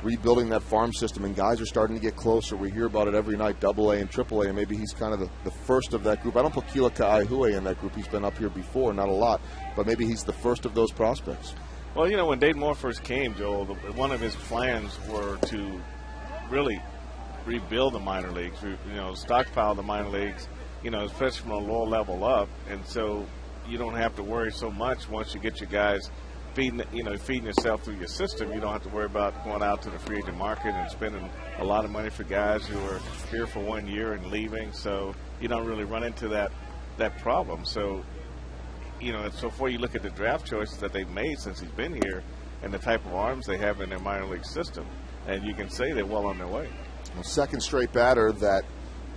rebuilding that farm system, and guys are starting to get closer. We hear about it every night, AA and AAA, and maybe he's kind of the first of that group. I don't put CLE AT KCA in that group. He's been up here before, not a lot, but maybe he's the first of those prospects. Well, when Dayton Moore first came, Joel, one of his plans were to really rebuild the minor leagues, stockpile the minor leagues, especially from a lower level up, and so you don't have to worry so much once you get your guys feeding yourself through your system. You don't have to worry about going out to the free agent market and spending a lot of money for guys who are here for 1 year and leaving. So you don't really run into that problem. So, so before you look at the draft choices that they've made since he's been here and the type of arms they have in their minor league system, and you can say they're well on their way. Well, second straight batter that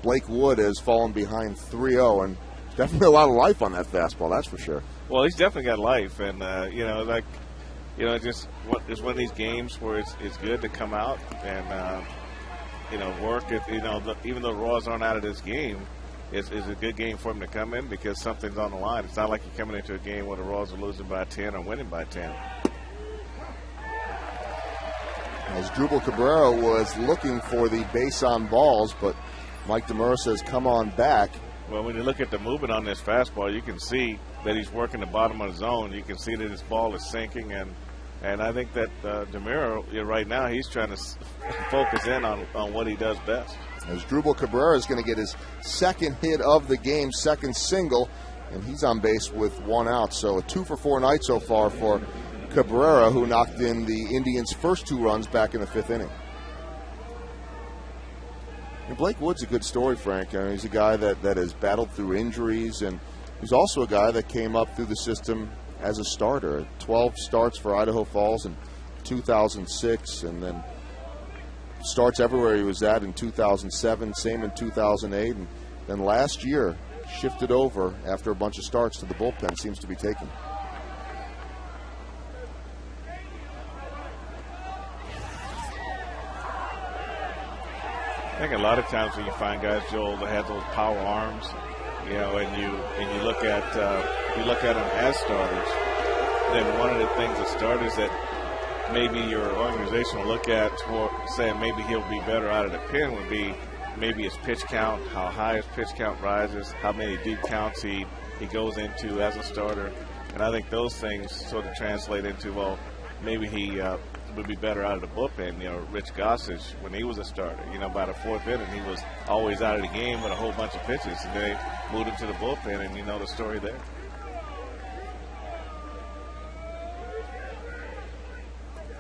Blake Wood has fallen behind 3-0, and definitely a lot of life on that fastball, that's for sure. Well, he's definitely got life, and just it's one of these games where it's good to come out and work. Even though the Royals aren't out of this game, it's a good game for him to come in because something's on the line. It's not like you're coming into a game where the Royals are losing by 10 or winning by 10. As Drupal Cabrera was looking for the base on balls, but Mike DeMuro says, come on back. Well, when you look at the movement on this fastball, you can see that he's working the bottom of the zone. You can see that his ball is sinking, and I think that DeMuro, right now, he's trying to focus in on what he does best. As Drupal Cabrera is going to get his second hit of the game, second single, and he's on base with one out. So a 2-for-4 night so far for Cabrera, who knocked in the Indians' first 2 runs back in the 5th inning. And Blake Wood's a good story, Frank. He's a guy that has battled through injuries, and he's also a guy that came up through the system as a starter. 12 starts for Idaho Falls in 2006, and then starts everywhere he was at in 2007, same in 2008, and then last year shifted over after a bunch of starts to the bullpen. Seems to be taking. I think a lot of times when you find guys, Joel, that have those power arms, and you look at them as starters, then one of the things as starters that maybe your organization will look at for saying maybe he'll be better out of the pen would be maybe his pitch count, how high his pitch count rises, how many deep counts he goes into as a starter, and I think those things sort of translate into, well, maybe he would be better out of the bullpen. Rich Gossage, when he was a starter, by the 4th inning, he was always out of the game with a whole bunch of pitches, and they moved him to the bullpen, and you know the story there.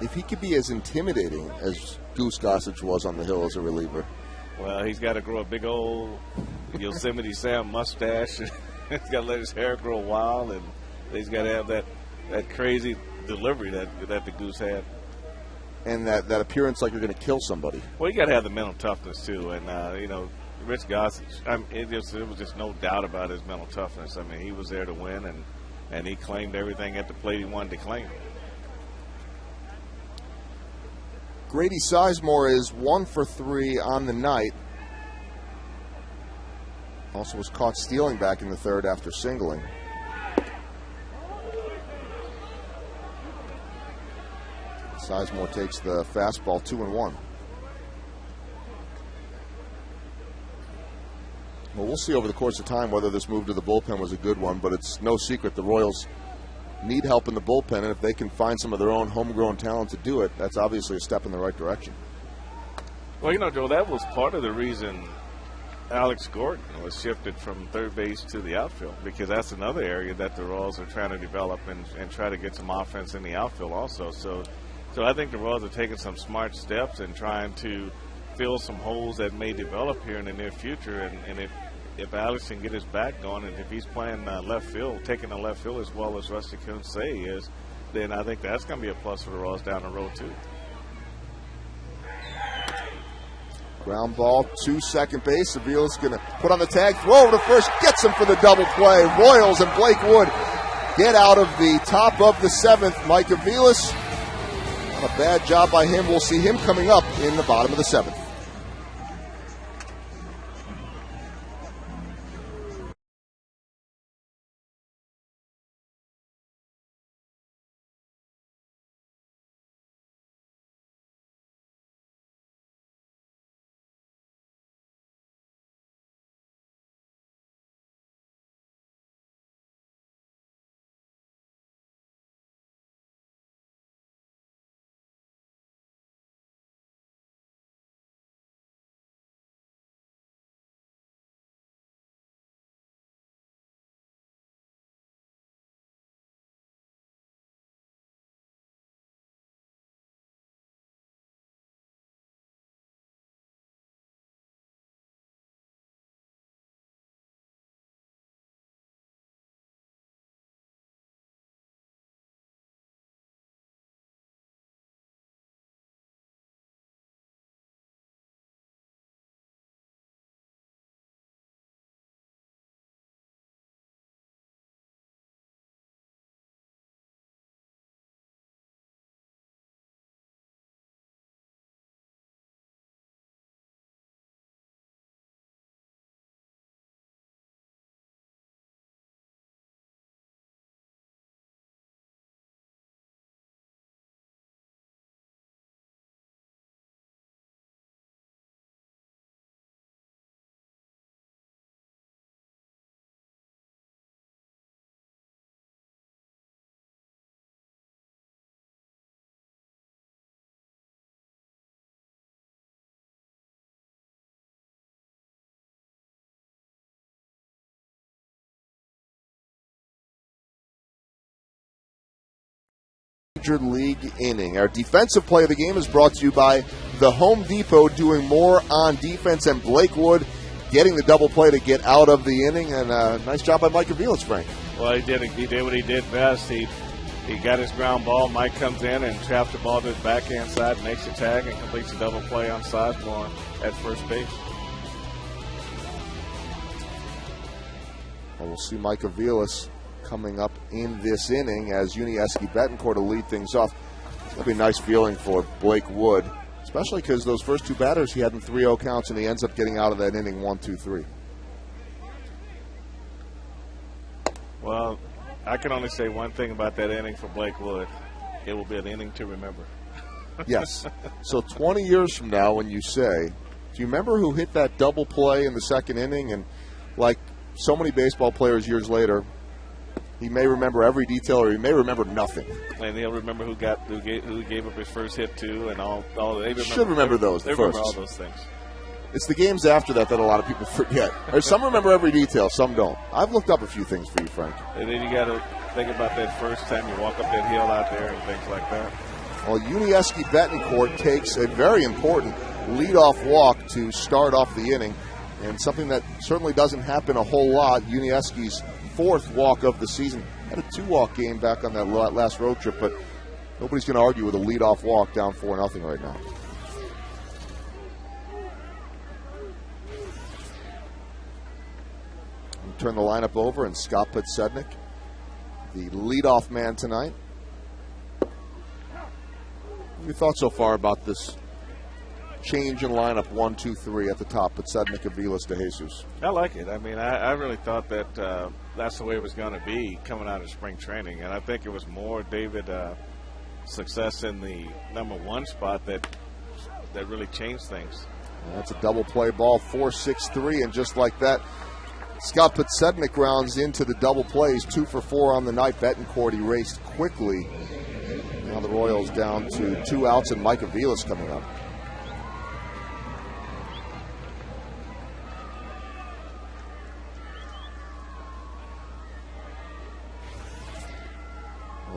If he could be as intimidating as Goose Gossage was on the hill as a reliever. Well, he's got to grow a big old Yosemite Sam mustache. He's got to let his hair grow wild, and he's got to have that crazy delivery that the Goose had. And that appearance like you're going to kill somebody. Well, you got to have the mental toughness too, and Rich Gossage. It was just no doubt about his mental toughness. I mean, he was there to win, and he claimed everything at the plate he wanted to claim. Grady Sizemore is 1 for 3 on the night. Also was caught stealing back in the 3rd after singling. Sizemore takes the fastball 2-1. Well, we'll see over the course of time whether this move to the bullpen was a good one, but it's no secret the Royals need help in the bullpen, and if they can find some of their own homegrown talent to do it, that's obviously a step in the right direction. Well, Joe, that was part of the reason Alex Gordon was shifted from third base to the outfield, because that's another area that the Royals are trying to develop and try to get some offense in the outfield also. So I think the Royals are taking some smart steps and trying to fill some holes that may develop here in the near future. And if Alex can get his back going, and if he's playing left field, taking the left field as well as Rusty Kunsei is, then I think that's going to be a plus for the Royals down the road too. Ground ball to second base. Avila's going to put on the tag, throw over to first, gets him for the double play. Royals and Blake Wood get out of the top of the 7th. Mike Avilas, not a bad job by him. We'll see him coming up in the bottom of the 7th. Major League inning. Our defensive play of the game is brought to you by the Home Depot, doing more on defense, and Blake Wood getting the double play to get out of the inning. And nice job by Mike Aviles, Frank. Well, he did what he did best. He got his ground ball. Mike comes in and traps the ball to his backhand side, makes the tag, and completes a double play on Sizemore at first base. Well, we'll see Mike Aviles coming up in this inning as Unieski Betancourt to lead things off. That'll be a nice feeling for Blake Wood, especially because those first two batters he had in 3-0 counts, and he ends up getting out of that inning 1-2-3. Well, I can only say one thing about that inning for Blake Wood. It will be an inning to remember. Yes. So 20 years from now when you say, do you remember who hit that double play in the second inning? And like so many baseball players years later, he may remember every detail or he may remember nothing. And he'll remember who gave up his first hit to, and all they should remember those. They remember all those things. It's the games after that a lot of people forget. Some remember every detail, some don't. I've looked up a few things for you, Frank. And then you got to think about that first time you walk up that hill out there and things like that. Well, Unieski Betancourt takes a very important leadoff walk to start off the inning, and something that certainly doesn't happen a whole lot. Unieski's fourth walk of the season. Had a 2-walk game back on that last road trip, but nobody's going to argue with a leadoff walk down 4-0 right now. Turn the lineup over, and Scott Podsednik, the leadoff man tonight. What have you thought so far about this change in lineup 1-2-3 at the top? Podsednik, Aviles, DeJesus. I like it. I mean, I really thought that that's the way it was going to be coming out of spring training, and I think it was more David success in the number one spot that really changed things. And that's a double play ball, 4-6-3, and just like that, Scott Podsednik rounds into the double plays, 2 for 4 on the night. Betancourt erased quickly. Now the Royals down to 2 outs, and Mike Aviles coming up.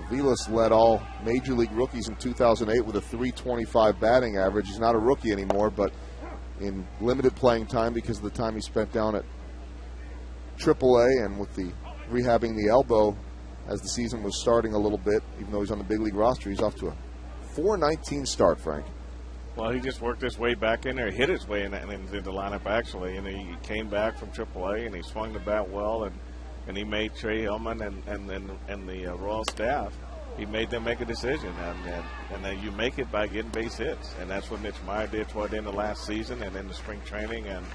Aviles led all Major League rookies in 2008 with a .325 batting average. He's not a rookie anymore, but in limited playing time because of the time he spent down at AAA and with the rehabbing the elbow as the season was starting a little bit, even though he's on the big league roster, he's off to a .419 start, Frank. Well, he just worked his way back in there, hit his way into the lineup, actually, and he came back from AAA, and he swung the bat well, and he made Trey Hillman and the Royal staff, he made them make a decision, and then you make it by getting base hits, and that's what Mitch Meyer did toward the end of last season and in the spring training, and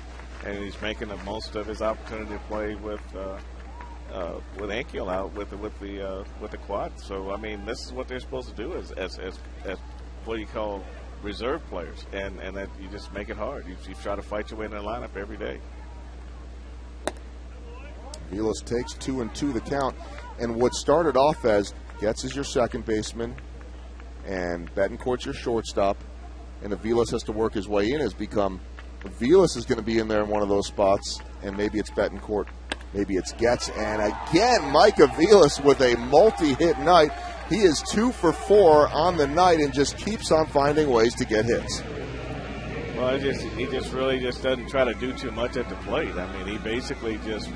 he's making the most of his opportunity to play with Ankiel out with the quad. So I mean, this is what they're supposed to do as what do you call reserve players, and that you just make it hard. You try to fight your way in the lineup every day. Aviles takes 2-2 the count, and what started off as Getz is your second baseman, and Betancourt's your shortstop, and Aviles has to work his way in has become. Aviles is going to be in there in one of those spots, and maybe it's Betancourt, maybe it's Getz. And again, Mike Aviles with a multi-hit night. He is 2 for 4 on the night and just keeps on finding ways to get hits. Well, he just really doesn't try to do too much at the plate. I mean, he basically just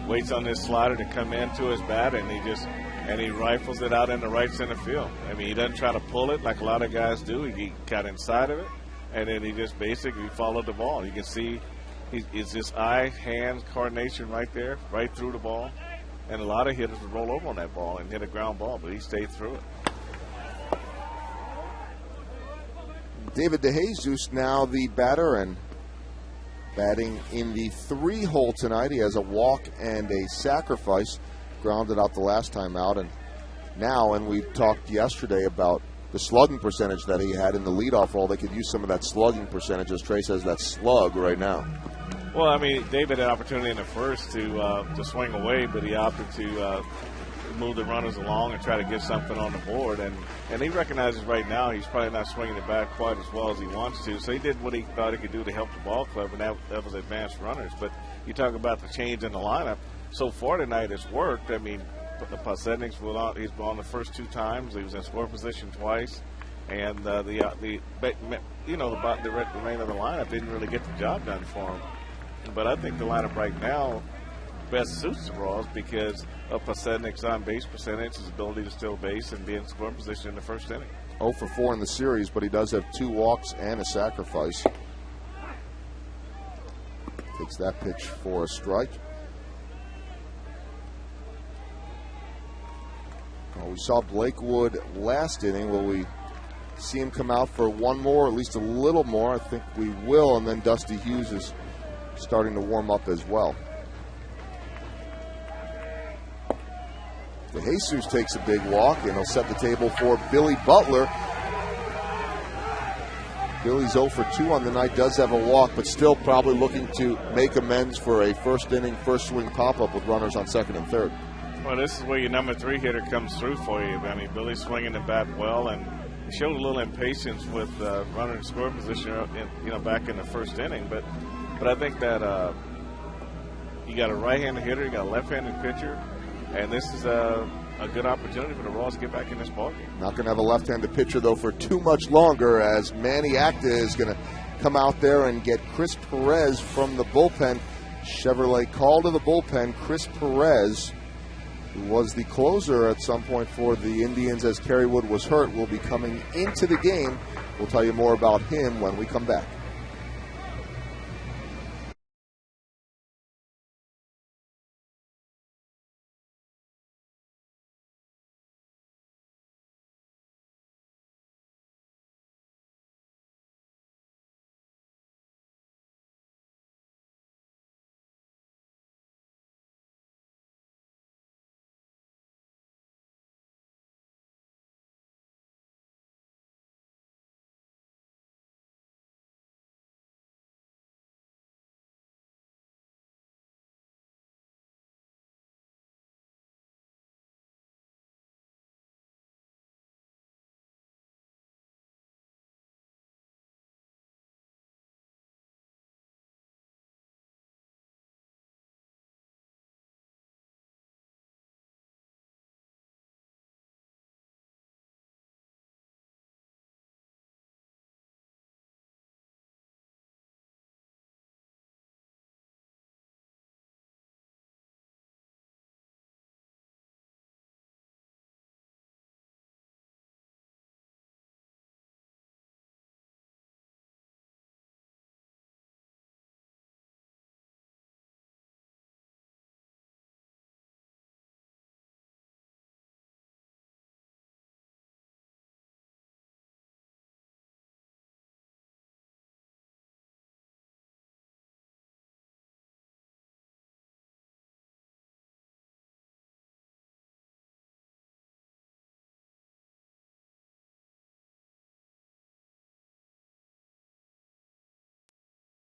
waits on his slider to come into his bat, and he rifles it out in the right center field. I mean, he doesn't try to pull it like a lot of guys do. He got inside of it. And then he just basically followed the ball. You can see it's just eye-hand coordination right there, right through the ball. And a lot of hitters would roll over on that ball and hit a ground ball, but he stayed through it. David DeJesus now the batter, and batting in the 3-hole tonight. He has a walk and a sacrifice, grounded out the last time out. And now, and we talked yesterday about the slugging percentage that he had in the leadoff role. They could use some of that slugging percentage, as Trey says, that slug right now. Well, I mean, David had an opportunity in the first to swing away, but he opted to move the runners along and try to get something on the board. And he recognizes right now he's probably not swinging the bat quite as well as he wants to. So he did what he thought he could do to help the ball club, and that was advanced runners. But you talk about the change in the lineup. So far tonight it's worked. I mean, Pasetnik's he's been on the first 2 times. He was in score position twice, and the remainder of the lineup didn't really get the job done for him. But I think the lineup right now best suits the Royals because of Pasetnik's on-base percentage, his ability to steal base, and be in scoring position in the first inning. 0 for 4 in the series, but he does have 2 walks and a sacrifice. Takes that pitch for a strike. Well, we saw Blake Wood last inning. Will we see him come out for one more, at least a little more? I think we will, and then Dusty Hughes is starting to warm up as well. De Jesus takes a big walk, and he'll set the table for Billy Butler. Billy's 0 for 2 on the night, does have a walk, but still probably looking to make amends for a first inning, first swing pop-up with runners on second and third. Well, this is where your number 3 hitter comes through for you. I mean, Billy's swinging the bat well, and he showed a little impatience with runner in score position, back in the first inning. But I think that you got a right-handed hitter, you got a left-handed pitcher, and this is a good opportunity for the Royals to get back in this ballgame. Not going to have a left-handed pitcher, though, for too much longer, as Manny Acta is going to come out there and get Chris Perez from the bullpen. Chevrolet call to the bullpen. Chris Perez, who was the closer at some point for the Indians as Kerry Wood was hurt, will be coming into the game. We'll tell you more about him when we come back.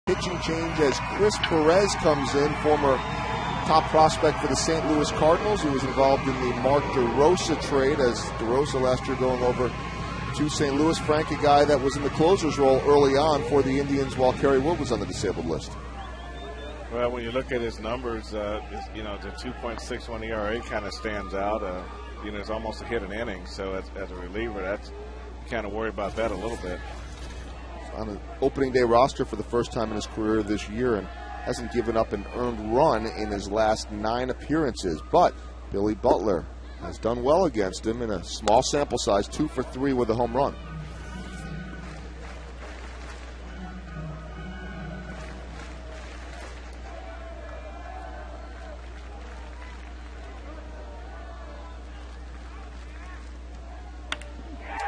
Pitching change as Chris Perez comes in, former top prospect for the St. Louis Cardinals, who was involved in the Mark DeRosa trade, as DeRosa last year going over to St. Louis. Frank, a guy that was in the closer's role early on for the Indians while Kerry Wood was on the disabled list. Well, when you look at his numbers, the 2.61 ERA kind of stands out. It's almost a hit an inning, so as a reliever, that's kind of worried about that a little bit. On an opening day roster for the first time in his career this year, and hasn't given up an earned run in his last 9 appearances. But Billy Butler has done well against him in a small sample size, 2 for 3 with a home run.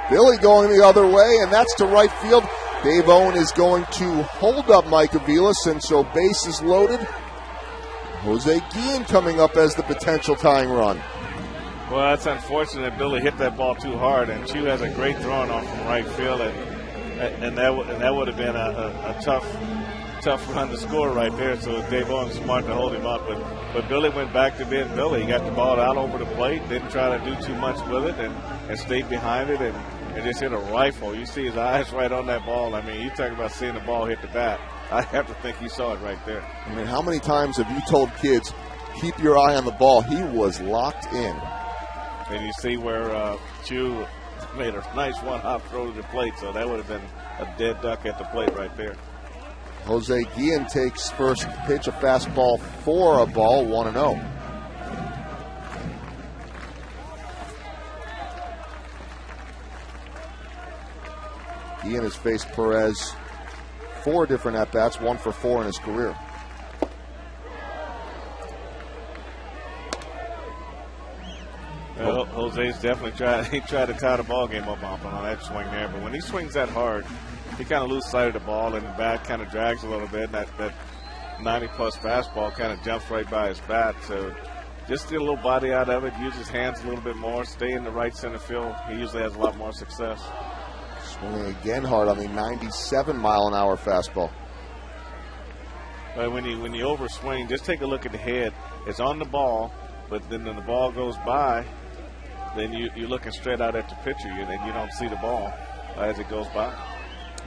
Billy going the other way, and that's to right field. Dave Owen is going to hold up Mike Aviles, and so base is loaded. Jose Guillen coming up as the potential tying run. Well, that's unfortunate. Billy hit that ball too hard, and Chu has a great throwing off from right field, and that would have been a tough run to score right there. So Dave Owen's smart to hold him up, but Billy went back to being Billy. He got the ball out over the plate, didn't try to do too much with it, and stayed behind it, and just hit a rifle. You see his eyes right on that ball. I mean, you talk about seeing the ball hit the bat. I have to think he saw it right there. I mean, how many times have you told kids, keep your eye on the ball. He was locked in. And you see where Chu made a nice one-hop throw to the plate, so that would have been a dead duck at the plate right there. Jose Guillen takes first pitch, a fastball for a ball, 1-0. Guillen has faced Perez 4 different at-bats, 1 for 4 in his career. Well, Jose's definitely tried to tie the ball game up on that swing there, but when he swings that hard, he kind of loses sight of the ball, and the bat kind of drags a little bit, and that 90-plus fastball kind of jumps right by his bat. So just get a little body out of it, use his hands a little bit more, stay in the right center field. He usually has a lot more success. Swinging again hard on the 97-mile-an-hour fastball. But when you overswing, just take a look at the head. It's on the ball, but then when the ball goes by, then you're looking straight out at the pitcher, and you don't see the ball as it goes by.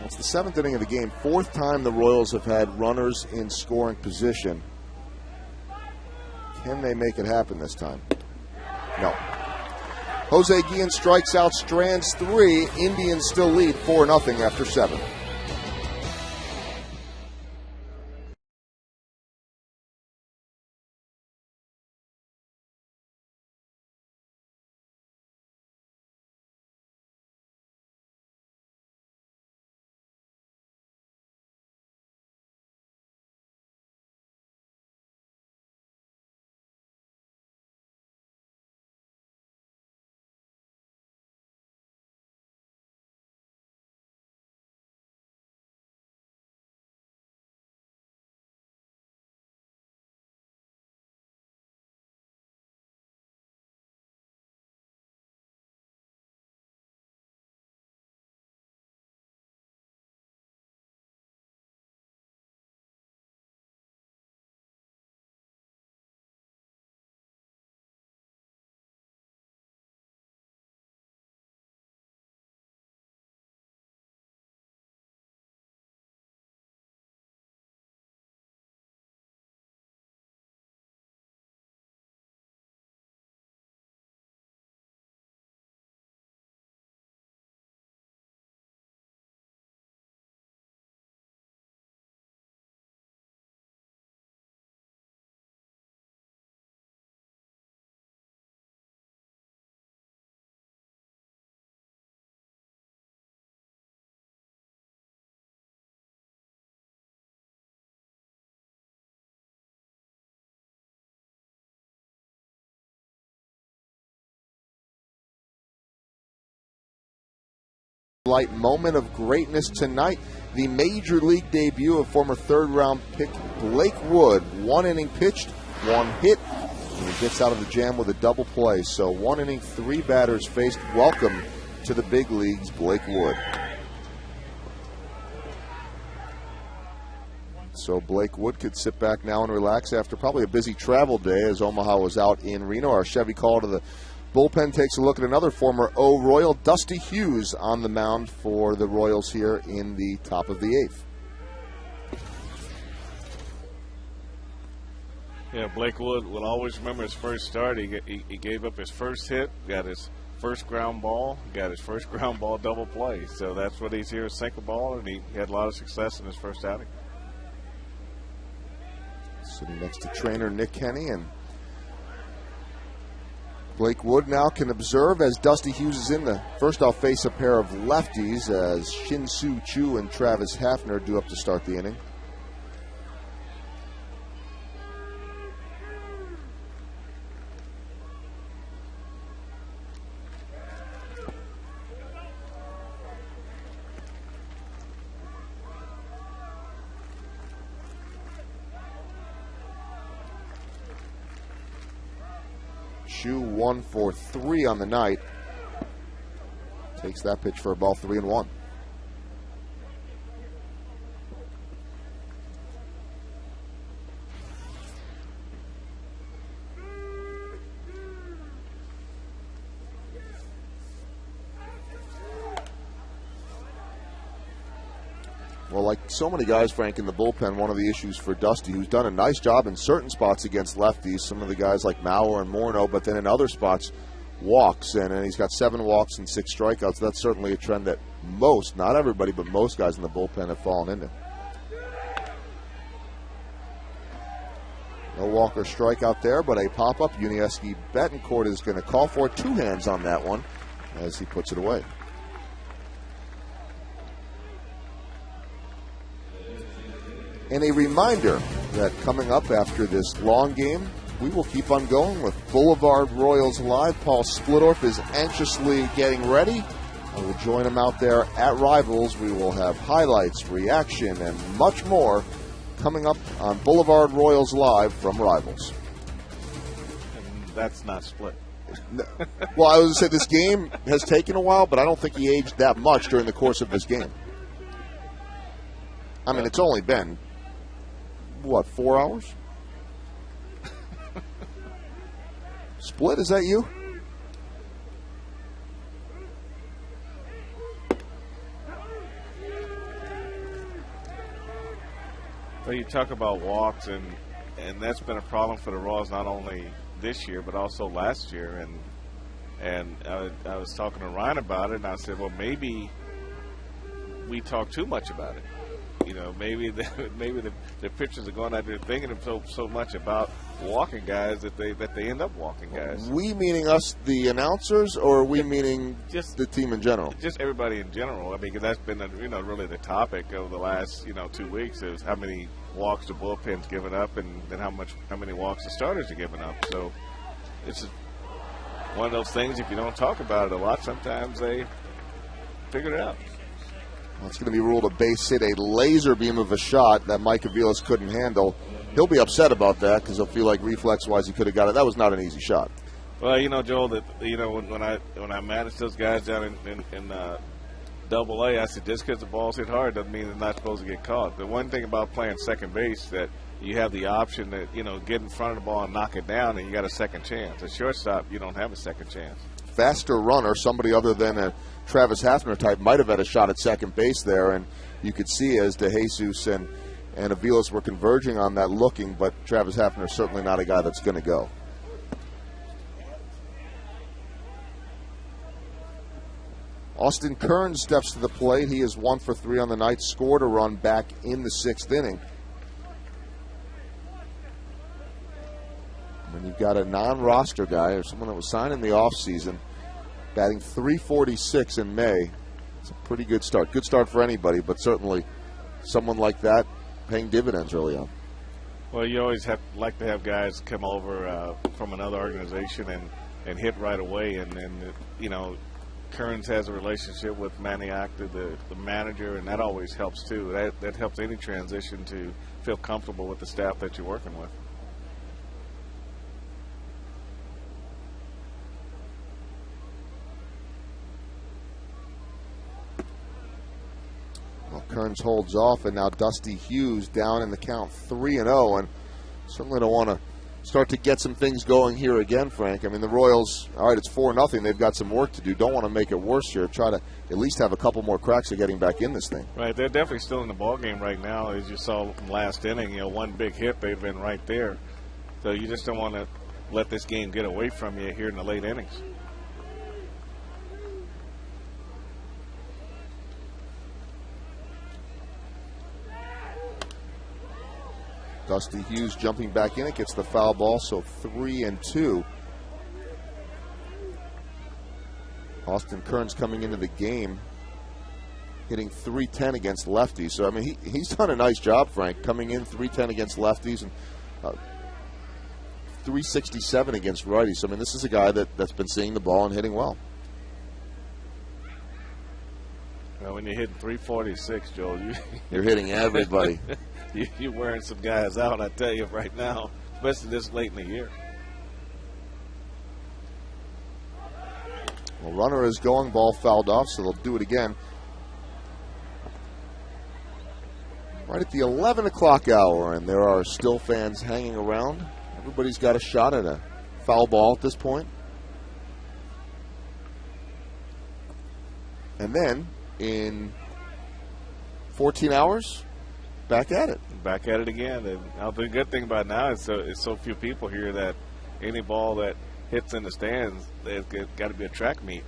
It's the 7th inning of the game. 4th time the Royals have had runners in scoring position. Can they make it happen this time? No. Jose Guillen strikes out, strands 3. Indians still lead 4-0 after 7. Light moment of greatness tonight. The major league debut of former third-round pick Blake Wood. 1 inning pitched, 1 hit, and he gets out of the jam with a double play. So 1 inning, 3 batters faced. Welcome to the big leagues, Blake Wood. So Blake Wood could sit back now and relax after probably a busy travel day, as Omaha was out in Reno. Our Chevy call to the bullpen takes a look at another former Royal, Dusty Hughes, on the mound for the Royals here in the top of the 8th. Yeah, Blake Wood will always remember his first start. He gave up his first hit, got his first ground ball, got his first ground ball double play. So that's what he's here, sink a ball, and he had a lot of success in his first outing. Sitting next to trainer Nick Kenny, and Blake Wood now can observe as Dusty Hughes is in the first. I'll face a pair of lefties as Shin-Soo Choo and Travis Hafner do up to start the inning. Choo 1 for 3 on the night. Takes that pitch for a ball, 3-1. Well, like so many guys, Frank, in the bullpen, one of the issues for Dusty, who's done a nice job in certain spots against lefties, some of the guys like Mauer and Morneau, but then in other spots, walks. And he's got 7 walks and 6 strikeouts. That's certainly a trend that most, not everybody, but most guys in the bullpen have fallen into. No Walker strikeout there, but a pop-up. Unieski Betancourt is going to call for 2 hands on that one as he puts it away. And a reminder that coming up after this long game, we will keep on going with Boulevard Royals Live. Paul Splittorff is anxiously getting ready. I will join him out there at Rivals. We will have highlights, reaction, and much more coming up on Boulevard Royals Live from Rivals. And that's not split. Well, I was going to say this game has taken a while, but I don't think he aged that much during the course of this game. I mean, it's only been, 4 hours? Split, is that you? Well, you talk about walks, and that's been a problem for the Royals not only this year but also last year. And I was talking to Ryan about it, and I said, well, maybe we talk too much about it. You know, maybe the pitchers are going out there thinking so much about walking guys that they end up walking guys. We meaning us, the announcers, or we meaning just the team in general? Just everybody in general. I mean, because that's been really the topic of the last 2 weeks is how many walks the bullpen's given up, and then how many walks the starters are giving up. So it's one of those things. If you don't talk about it a lot, sometimes they figure it out. Well, it's going to be ruled a base hit, a laser beam of a shot that Mike Aviles couldn't handle. He'll be upset about that because he'll feel like reflex-wise he could have got it. That was not an easy shot. Well, Joel, that when I managed those guys down in Double-A, I said just because the ball's hit hard doesn't mean they're not supposed to get caught. The one thing about playing second base that you have the option that get in front of the ball and knock it down, and you got a second chance. At shortstop, you don't have a second chance. Faster runner, somebody other than a Travis Hafner type might have had a shot at second base there, and you could see as DeJesus and Aviles were converging on that looking, but Travis Hafner is certainly not a guy that's going to go. Austin Kearns steps to the plate. He is 1 for 3 on the night, scored a run back in the 6th inning. And you've got a non-roster guy or someone that was signed in the offseason, batting .346 in May. It's a pretty good start. Good start for anybody, but certainly someone like that paying dividends early on. Well, you always like to have guys come over from another organization and hit right away. And Kearns has a relationship with Maniac, the manager, and that always helps too. That helps any transition to feel comfortable with the staff that you're working with. Kearns holds off, and now Dusty Hughes down in the count 3-0, and certainly don't want to start to get some things going here again, Frank. I mean, the Royals, all right, it's 4-0. They've got some work to do. Don't want to make it worse here. Try to at least have a couple more cracks of getting back in this thing. Right, they're definitely still in the ballgame right now. As you saw last inning, one big hit, they've been right there. So you just don't want to let this game get away from you here in the late innings. Dusty Hughes jumping back in. It gets the foul ball, so 3-2. Austin Kearns coming into the game hitting .310 against lefties. So, I mean, he's done a nice job, Frank, coming in .310 against lefties and .367 against righties. So, I mean, this is a guy that's been seeing the ball and hitting well. Well, when you're hitting .346, Joel, you're hitting everybody. You're wearing some guys out, I tell you right now, especially this late in the year. Well, runner is going, ball fouled off, so they'll do it again. Right at the 11 o'clock hour, and there are still fans hanging around. Everybody's got a shot at a foul ball at this point. And then, in 14 hours, back at it. Back at it again. And the good thing about it now is so few people here that any ball that hits in the stands, it's got to be a track meet.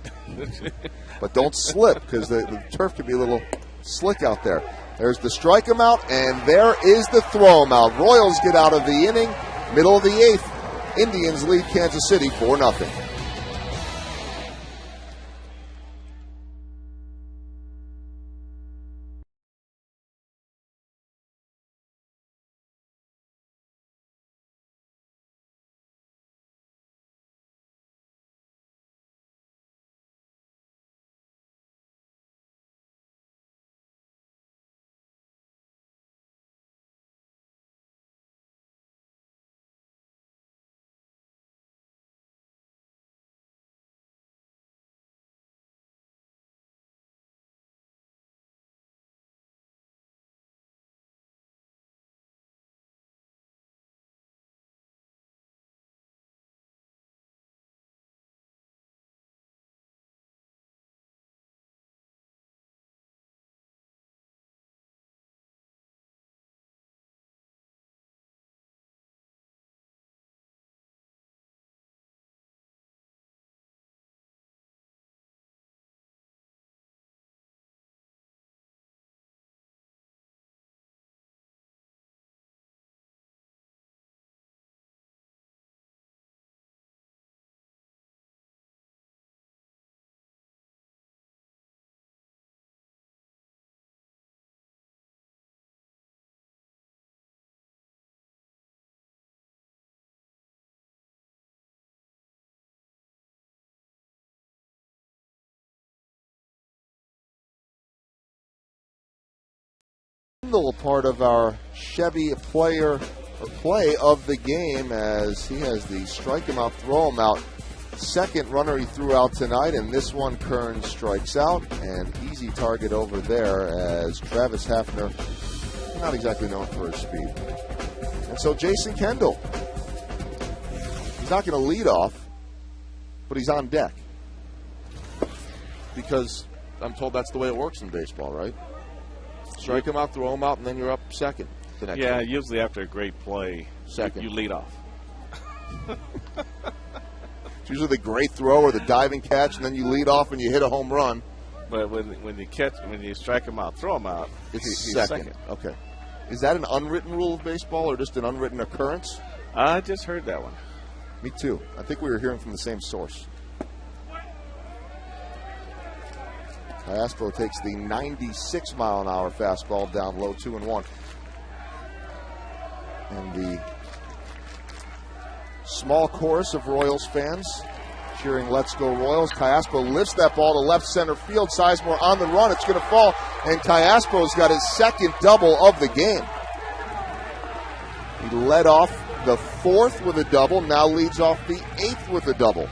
But don't slip, because the turf can be a little slick out there. There's the strike him out, and there is the throw him out. Royals get out of the inning, middle of the 8th. Indians lead Kansas City 4-0. A part of our Chevy play of the game, as he has the strike him out, throw him out. Second runner he threw out tonight, and this one Kern strikes out. And easy target over there, as Travis Hafner, not exactly known for his speed. And so Jason Kendall, he's not going to lead off, but he's on deck. Because I'm told that's the way it works in baseball, right? Strike him out, throw him out, and then you're up second the next Yeah, game. usually after a great play, Second. you lead off. It's usually the great throw or the diving catch, and then you lead off and you hit a home run. But when you strike him out, throw him out, He's he's second. Okay. Is that an unwritten rule of baseball or just an unwritten occurrence? I just heard that one. Me too. I think we were hearing from the same source. Castro takes the 96-mile-an-hour fastball down low, 2-1. And the small chorus of Royals fans cheering "Let's go Royals." Castro lifts that ball to left center field. Sizemore on the run. It's going to fall, and Castro's got his second double of the game. He led off the 4th with a double, now leads off the 8th with a double.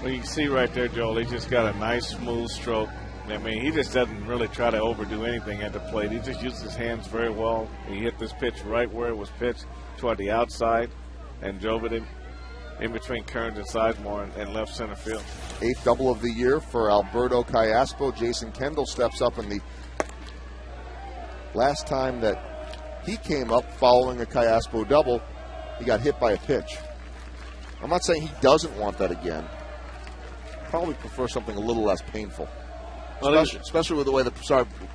Well, you can see right there, Joel, he just got a nice, smooth stroke. I mean, he just doesn't really try to overdo anything at the plate. He just uses his hands very well. He hit this pitch right where it was pitched, toward the outside, and drove it in between Kearns and Sizemore and left center field. 8th double of the year for Alberto Castro. Jason Kendall steps up, in the last time that he came up following a Castro double, he got hit by a pitch. I'm not saying he doesn't want that again. Probably prefer something a little less painful. Well, especially with the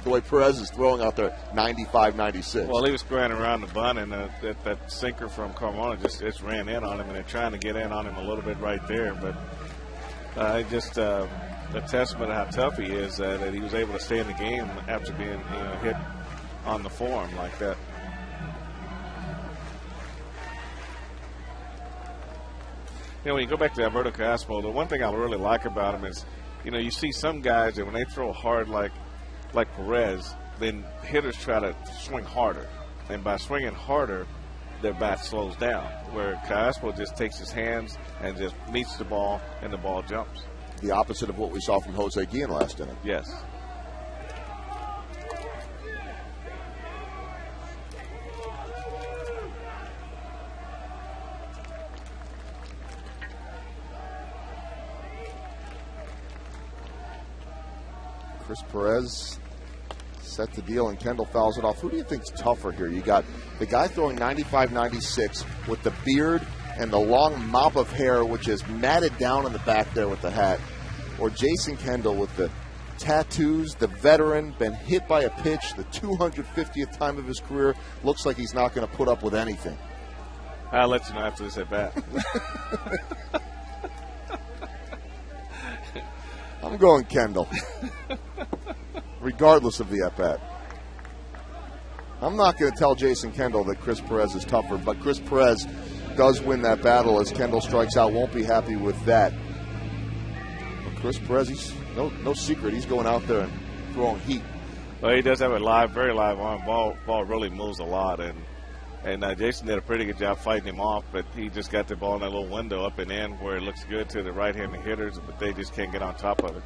way Perez is throwing out there at 95, 96. Well, he was squaring around the bunt, and that sinker from Carmona just ran in on him, and they're trying to get in on him a little bit right there. But a testament of how tough he is that he was able to stay in the game after being hit on the forearm like that. When you go back to Alberto Castro, the one thing I really like about him is, you see some guys that when they throw hard like Perez, then hitters try to swing harder. And by swinging harder, their bat slows down. Where Castro just takes his hands and just meets the ball, and the ball jumps. The opposite of what we saw from Jose Guillen last inning. Yes. Chris Perez set the deal, and Kendall fouls it off. Who do you think's tougher here? You got the guy throwing 95-96 with the beard and the long mop of hair, which is matted down in the back there with the hat, or Jason Kendall with the tattoos, the veteran, been hit by a pitch, the 250th time of his career, looks like he's not going to put up with anything. I'll let you know after this at bat. I'm going Kendall, regardless of the at-bat. I'm not going to tell Jason Kendall that Chris Perez is tougher, but Chris Perez does win that battle as Kendall strikes out. Won't be happy with that. But Chris Perez, he's no secret. He's going out there and throwing heat. Well, he does have a very live arm. Ball really moves a lot, and Jason did a pretty good job fighting him off, but he just got the ball in that little window up and in where it looks good to the right-handed hitters, but they just can't get on top of it.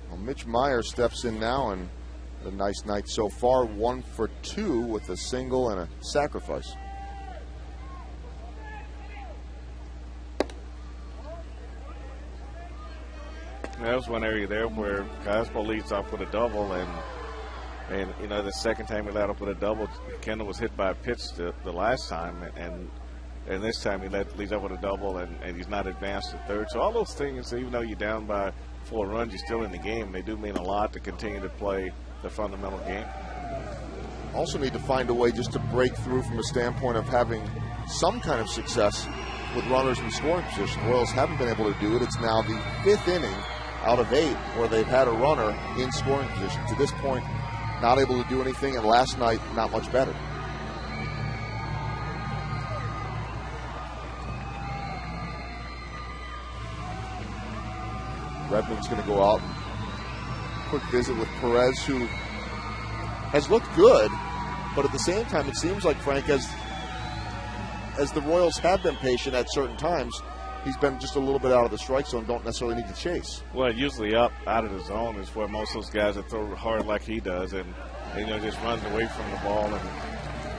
Well, Mitch Meyer steps in now, and a nice night so far. 1 for 2 with a single and a sacrifice. That was one area there where Cosmo leads off with a double, and you know, the second time he led up with a double, Kendall was hit by a pitch the last time, and this time he leads up with a double, and he's not advanced to third. So all those things, even though you're down by 4 runs, you're still in the game. They do mean a lot to continue to play the fundamental game. Also need to find a way just to break through from a standpoint of having some kind of success with runners in scoring position. Royals haven't been able to do it. It's now the 5th inning out of 8 where they've had a runner in scoring position. To this point, not able to do anything, and last night, not much better. Redmond's going to go out. Quick visit with Perez, who has looked good, but at the same time, it seems like, Frank, as the Royals have been patient at certain times, he's been just a little bit out of the strike zone, don't necessarily need to chase. Well, usually up out of the zone is where most of those guys that throw hard like he does, and you know, just runs away from the ball,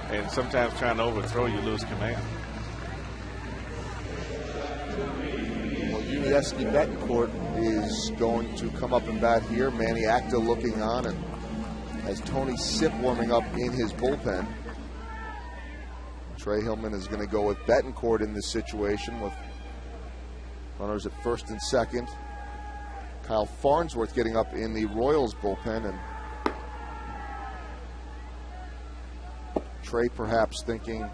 and sometimes trying to overthrow, you lose command. Well, Yuniesky Betancourt is going to come up and bat here. Manny Acta looking on, and as Tony Sipp warming up in his bullpen. Trey Hillman is going to go with Betancourt in this situation with runners at first and second. Kyle Farnsworth getting up in the Royals bullpen, and Trey perhaps thinking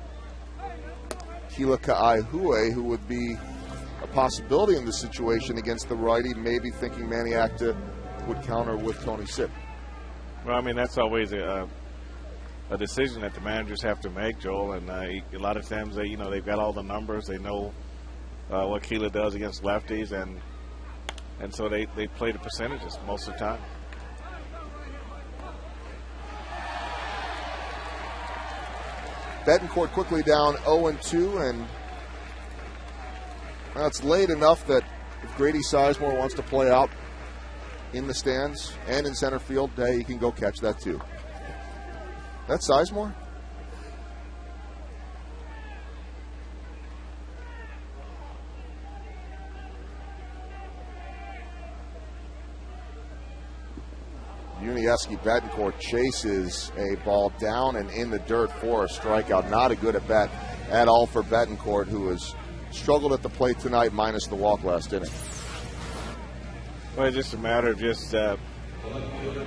Kila Ka'aihue, who would be a possibility in this situation against the righty, maybe thinking Manny Acta would counter with Tony Sipp. Well, I mean, that's always a decision that the managers have to make, Joel, and a lot of times they've got all the numbers, they know what Keela does against lefties, and so they play the percentages most of the time. Betancourt quickly down 0-2, and well, it's late enough that if Grady Sizemore wants to play out in the stands and in center field, hey, he can go catch that too. That's Sizemore? Yuniesky Betancourt chases a ball down and in the dirt for a strikeout. Not a good at bat at all for Betancourt, who has struggled at the plate tonight, minus the walk last inning. Well, it's just a matter of just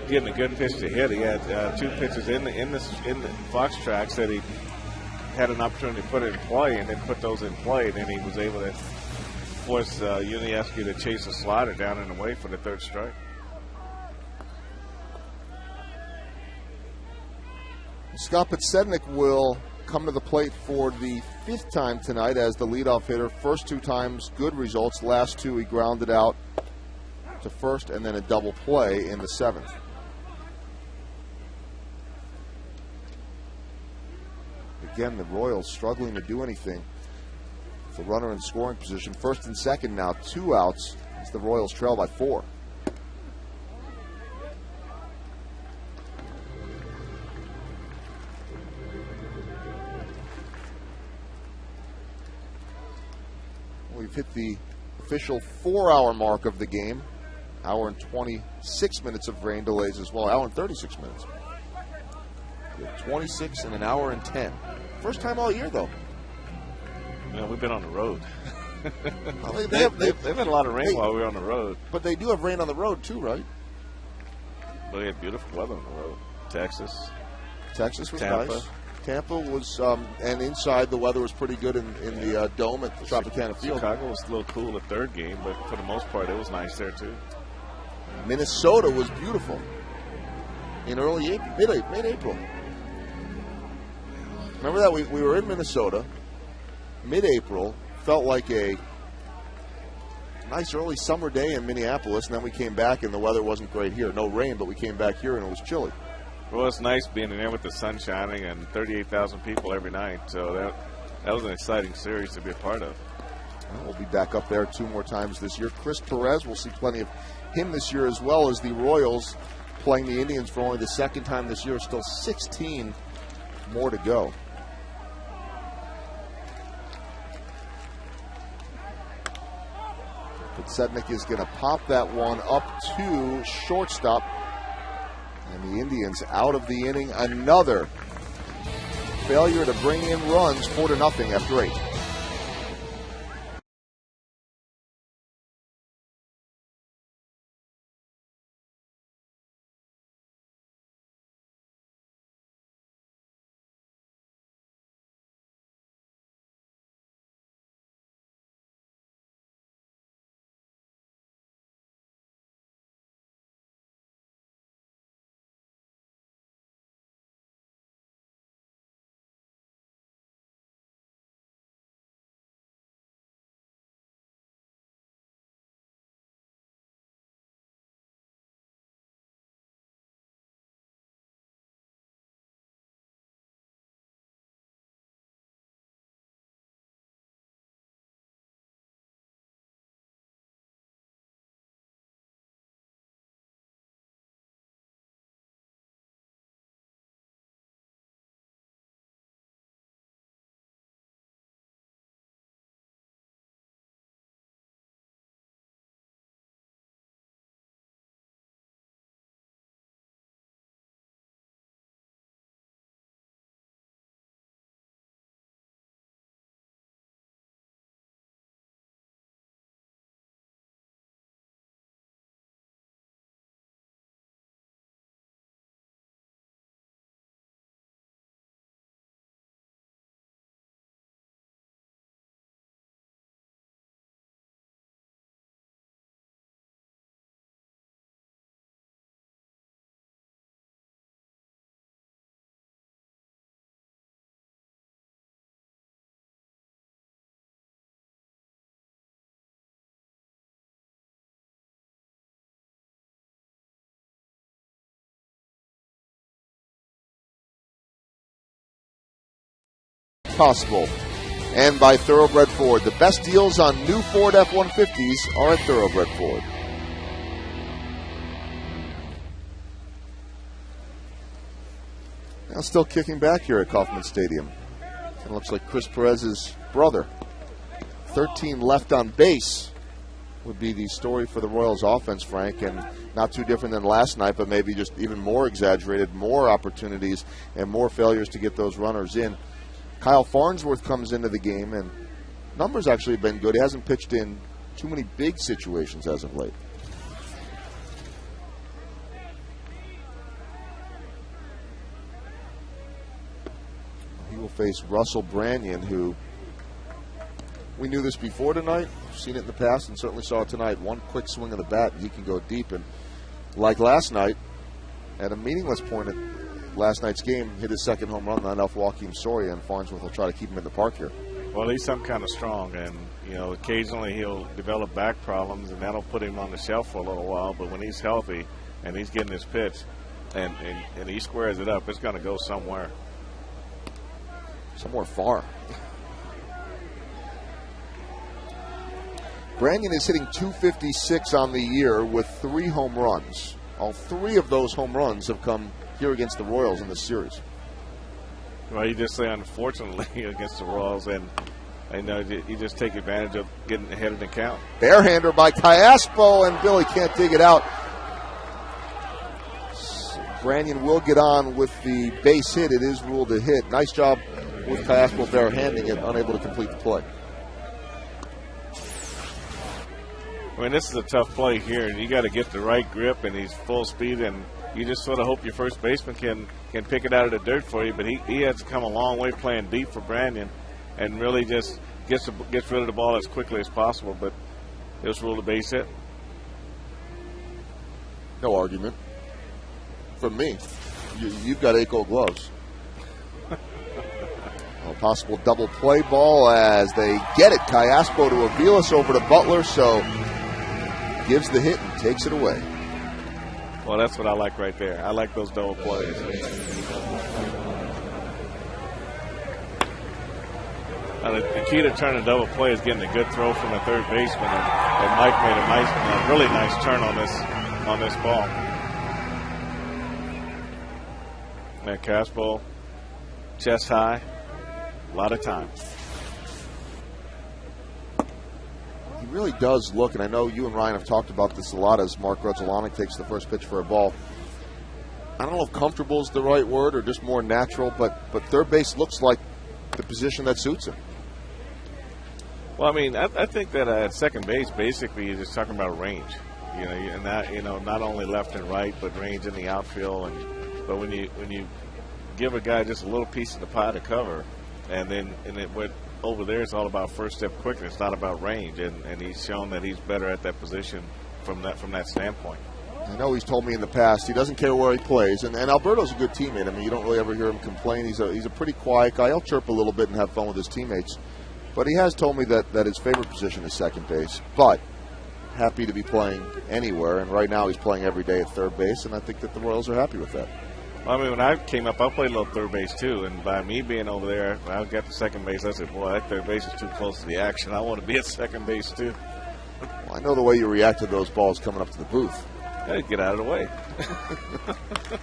getting a good pitch to hit. He had 2 pitches in the Fox tracks that he had an opportunity to put in play, and then put those in play. And then he was able to force Yuniesky to chase a slider down and away for the 3rd strike. Scott Podsednik will come to the plate for the 5th time tonight as the leadoff hitter. First 2 times, good results. Last 2, he grounded out to first and then a double play in the 7th. Again, the Royals struggling to do anything. The runner in scoring position. First and second now, 2 outs as the Royals trail by 4. we've hit the official 4-hour mark of the game. Hour and 26 minutes of rain delays as well. Hour and 36 minutes. 26 and an hour and 10. First time all year, though. Yeah, we've been on the road. Well, they've had a lot of rain while we were on the road. But they do have rain on the road, too, right? But they had beautiful weather on the road. Texas Was Tampa. nice. Tampa was, and inside the weather was pretty good in the dome at the Tropicana Field. Chicago was a little cool the third game, but for the most part, it was nice there, too. Minnesota was beautiful in early April, mid-April. Remember that? We were in Minnesota, mid-April, felt like a nice early summer day in Minneapolis, and then we came back and the weather wasn't great here. No rain, but we came back here and it was chilly. Well, it's nice being in there with the sun shining and 38,000 people every night, so that was an exciting series to be a part of. Well, we'll be back up there 2 more times this year. Chris Perez, we'll see plenty of him this year, as well as the Royals playing the Indians for only the second time this year. Still 16 more to go. Podsednik is going to pop that one up to shortstop. And the Indians out of the inning. Another failure to bring in runs, 4-0 after 8. Possible. And by Thoroughbred Ford. The best deals on new Ford F-150s are at Thoroughbred Ford. Now still kicking back here at Kauffman Stadium. It looks like Chris Perez's brother. 13 left on base would be the story for the Royals offense, Frank, and not too different than last night, but maybe just even more exaggerated, more opportunities and more failures to get those runners in. Kyle Farnsworth comes into the game, and numbers actually have been good. He hasn't pitched in too many big situations as of late. He will face Russell Branyan, who we knew this before tonight. We've seen it in the past and certainly saw it tonight. One quick swing of the bat, and he can go deep. And like last night, at a meaningless point at last night's game, hit his second home run, not off Joakim Soria, and Farnsworth will try to keep him in the park here. Well, he's some kind of strong, and occasionally he'll develop back problems, and that'll put him on the shelf for a little while. But when he's healthy and he's getting his pitch, and he squares it up, it's going to go somewhere. Somewhere far. Branyan is hitting .256 on the year with 3 home runs. All 3 of those home runs have come here against the Royals in this series. Well, you just say unfortunately against the Royals, and You know, you just take advantage of getting ahead of the count. Barehander by Cayaspo, and Billy can't dig it out. Brannion will get on with the base hit. It is ruled a hit. Nice job with Cayaspo barehanding it, unable to complete the play. I mean, this is a tough play here, and you got to get the right grip, and he's full speed, and you just sort of hope your first baseman can pick it out of the dirt for you. But he has to come a long way playing deep for Brannion, and really just gets rid of the ball as quickly as possible. But it was ruled a base hit. No argument from me. You've got 8 gold gloves. A possible double play ball as they get it. Cayaspo to Aviles over to Butler, so gives the hit and takes it away. Well, that's what I like right there. I like those double plays. The key to turning a double play is getting a good throw from the third baseman, and Mike made a really nice turn on this ball. And Cayaspo, chest high, a lot of time. He really does look, and I know you and Ryan have talked about this a lot as Mark Grudzelanek takes the first pitch for a ball. I don't know if comfortable is the right word or just more natural, but third base looks like the position that suits him. Well, I mean, I think that at second base, basically, you're just talking about range. You know, and that, you know, not only left and right, but range in the outfield. But when you give a guy just a little piece of the pie to cover, and it went over there, it's all about first step quickness, not about range. And he's shown that he's better at that position from that standpoint. I know he's told me in the past he doesn't care where he plays, and Alberto's a good teammate. I mean, you don't really ever hear him complain. He's a pretty quiet guy. He'll chirp a little bit and have fun with his teammates. But he has told me that his favorite position is second base. But happy to be playing anywhere, and right now he's playing every day at third base, and I think that the Royals are happy with that. Well, I mean, when I came up, I played a little third base too, and by me being over there, when I got to second base, I said, boy, that third base is too close to the action. I want to be at second base too. Well, I know the way you react to those balls coming up to the booth. Hey, get out of the way.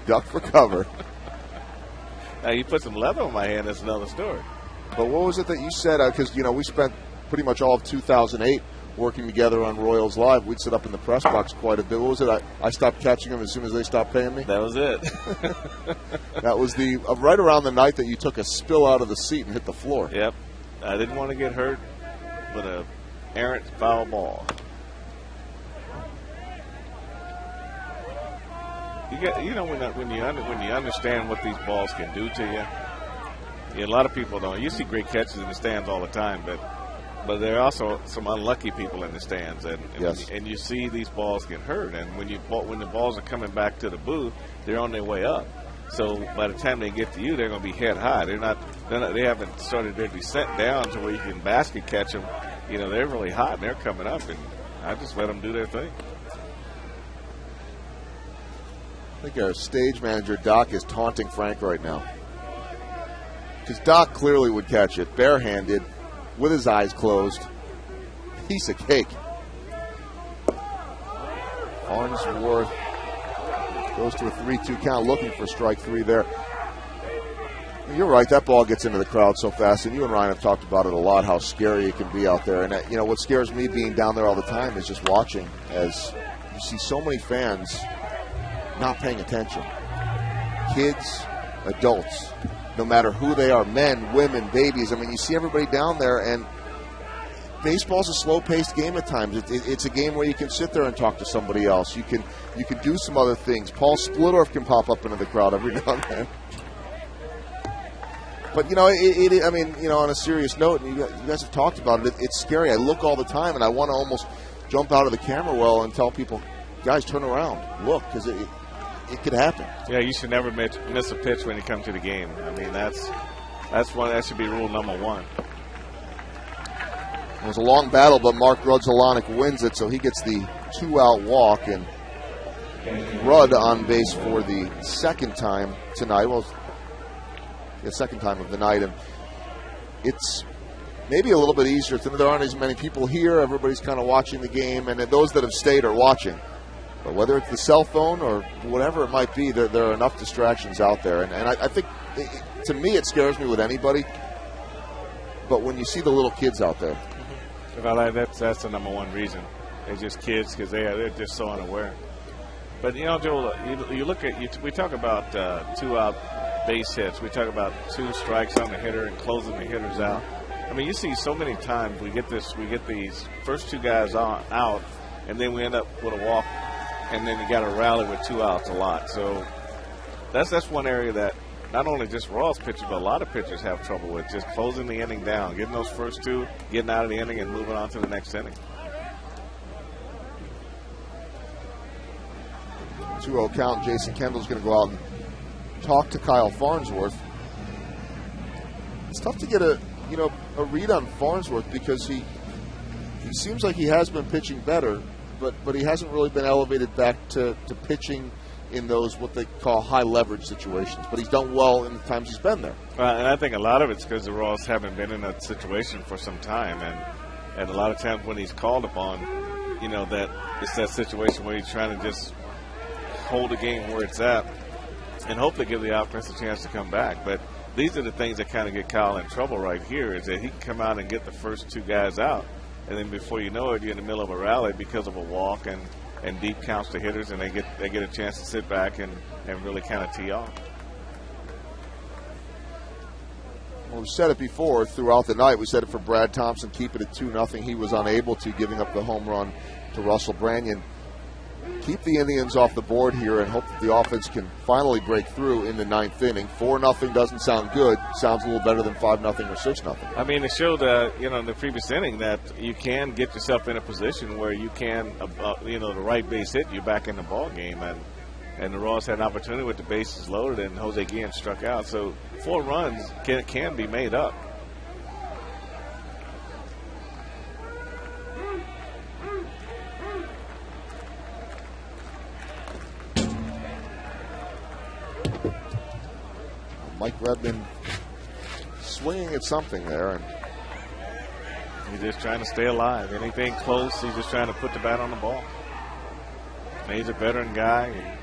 Duck for cover. Now, you put some leather on my hand, that's another story. But what was it that you said? Because, we spent pretty much all of 2008 working together on Royals Live. We'd sit up in the press box quite a bit. What was it? I stopped catching them as soon as they stopped paying me? That was it. That was the right around the night that you took a spill out of the seat and hit the floor. Yep. I didn't want to get hurt with an errant foul ball. When you understand what these balls can do to you, a lot of people don't. You see great catches in the stands all the time, but there are also some unlucky people in the stands, and you see these balls get hurt. And when the balls are coming back to the booth, they're on their way up. So by the time they get to you, they're going to be head high. They haven't started their descent down to where you can basket catch them. They're really hot and they're coming up, and I just let them do their thing. I think our stage manager, Doc, is taunting Frank right now. Because Doc clearly would catch it barehanded with his eyes closed. Piece of cake. Farnsworth goes to a 3-2 count, looking for strike 3 there. You're right, that ball gets into the crowd so fast, and you and Ryan have talked about it a lot, how scary it can be out there. And, what scares me being down there all the time is just watching as you see so many fans not paying attention. Kids, adults, no matter who they are, men, women, babies. I mean, you see everybody down there, and baseball's a slow-paced game at times. It's a game where you can sit there and talk to somebody else. You can do some other things. Paul Splittorff can pop up into the crowd every now and then. But, on a serious note, and you guys have talked about it, it's scary. I look all the time, and I want to almost jump out of the camera well and tell people, guys, turn around. Look, because it could happen. Yeah, you should never miss a pitch when you come to the game. I mean, that should be rule number 1. It was a long battle, but Mark Grudzelanek wins it, so he gets the 2-out walk, and Rudd on base for the second time tonight. Well, the second time of the night, and it's maybe a little bit easier. There aren't as many people here. Everybody's kind of watching the game, and those that have stayed are watching. But whether it's the cell phone or whatever it might be, there are enough distractions out there. And I think, to me, it scares me with anybody. but when you see the little kids out there. Well, that's the number one reason. They're just kids because they're just so unaware. But, Joel, you look at, we talk about 2-out base hits. We talk about 2 strikes on the hitter and closing the hitters out. I mean, you see so many times we get these first 2 guys out, and then we end up with a walk, and then you got to rally with 2 outs a lot. So that's one area that not only just Royals pitchers, but a lot of pitchers have trouble with, just closing the inning down, getting those first 2, getting out of the inning, and moving on to the next inning. 2-0 count. Jason Kendall's going to go out and talk to Kyle Farnsworth. It's tough to get a read on Farnsworth because he seems like he has been pitching better, but he hasn't really been elevated back to pitching in those what they call high leverage situations. But he's done well in the times he's been there. And I think a lot of it's because the Royals haven't been in that situation for some time, and a lot of times when he's called upon, that it's that situation where he's trying to just hold the game where it's at and hopefully give the offense a chance to come back. But these are the things that kind of get Kyle in trouble right here, is that he can come out and get the first 2 guys out, and then before you know it, you're in the middle of a rally because of a walk and deep counts to hitters, and they get a chance to sit back and really kind of tee off. Well, we've said it before throughout the night. We said it for Brad Thompson, keep it at 2-0. He was unable to, giving up the home run to Russell Branyan. Keep the Indians off the board here and hope that the offense can finally break through in the 9th inning. 4-0 doesn't sound good. Sounds a little better than 5-0 or 6-0. I mean, it showed, in the previous inning that you can get yourself in a position where you can, the right base hit you back in the ball game. And the Royals had an opportunity with the bases loaded, and Jose Guillen struck out. So 4 runs can be made up. Mike Redman swinging at something there. And he's just trying to stay alive. Anything close, he's just trying to put the bat on the ball. And he's a veteran guy,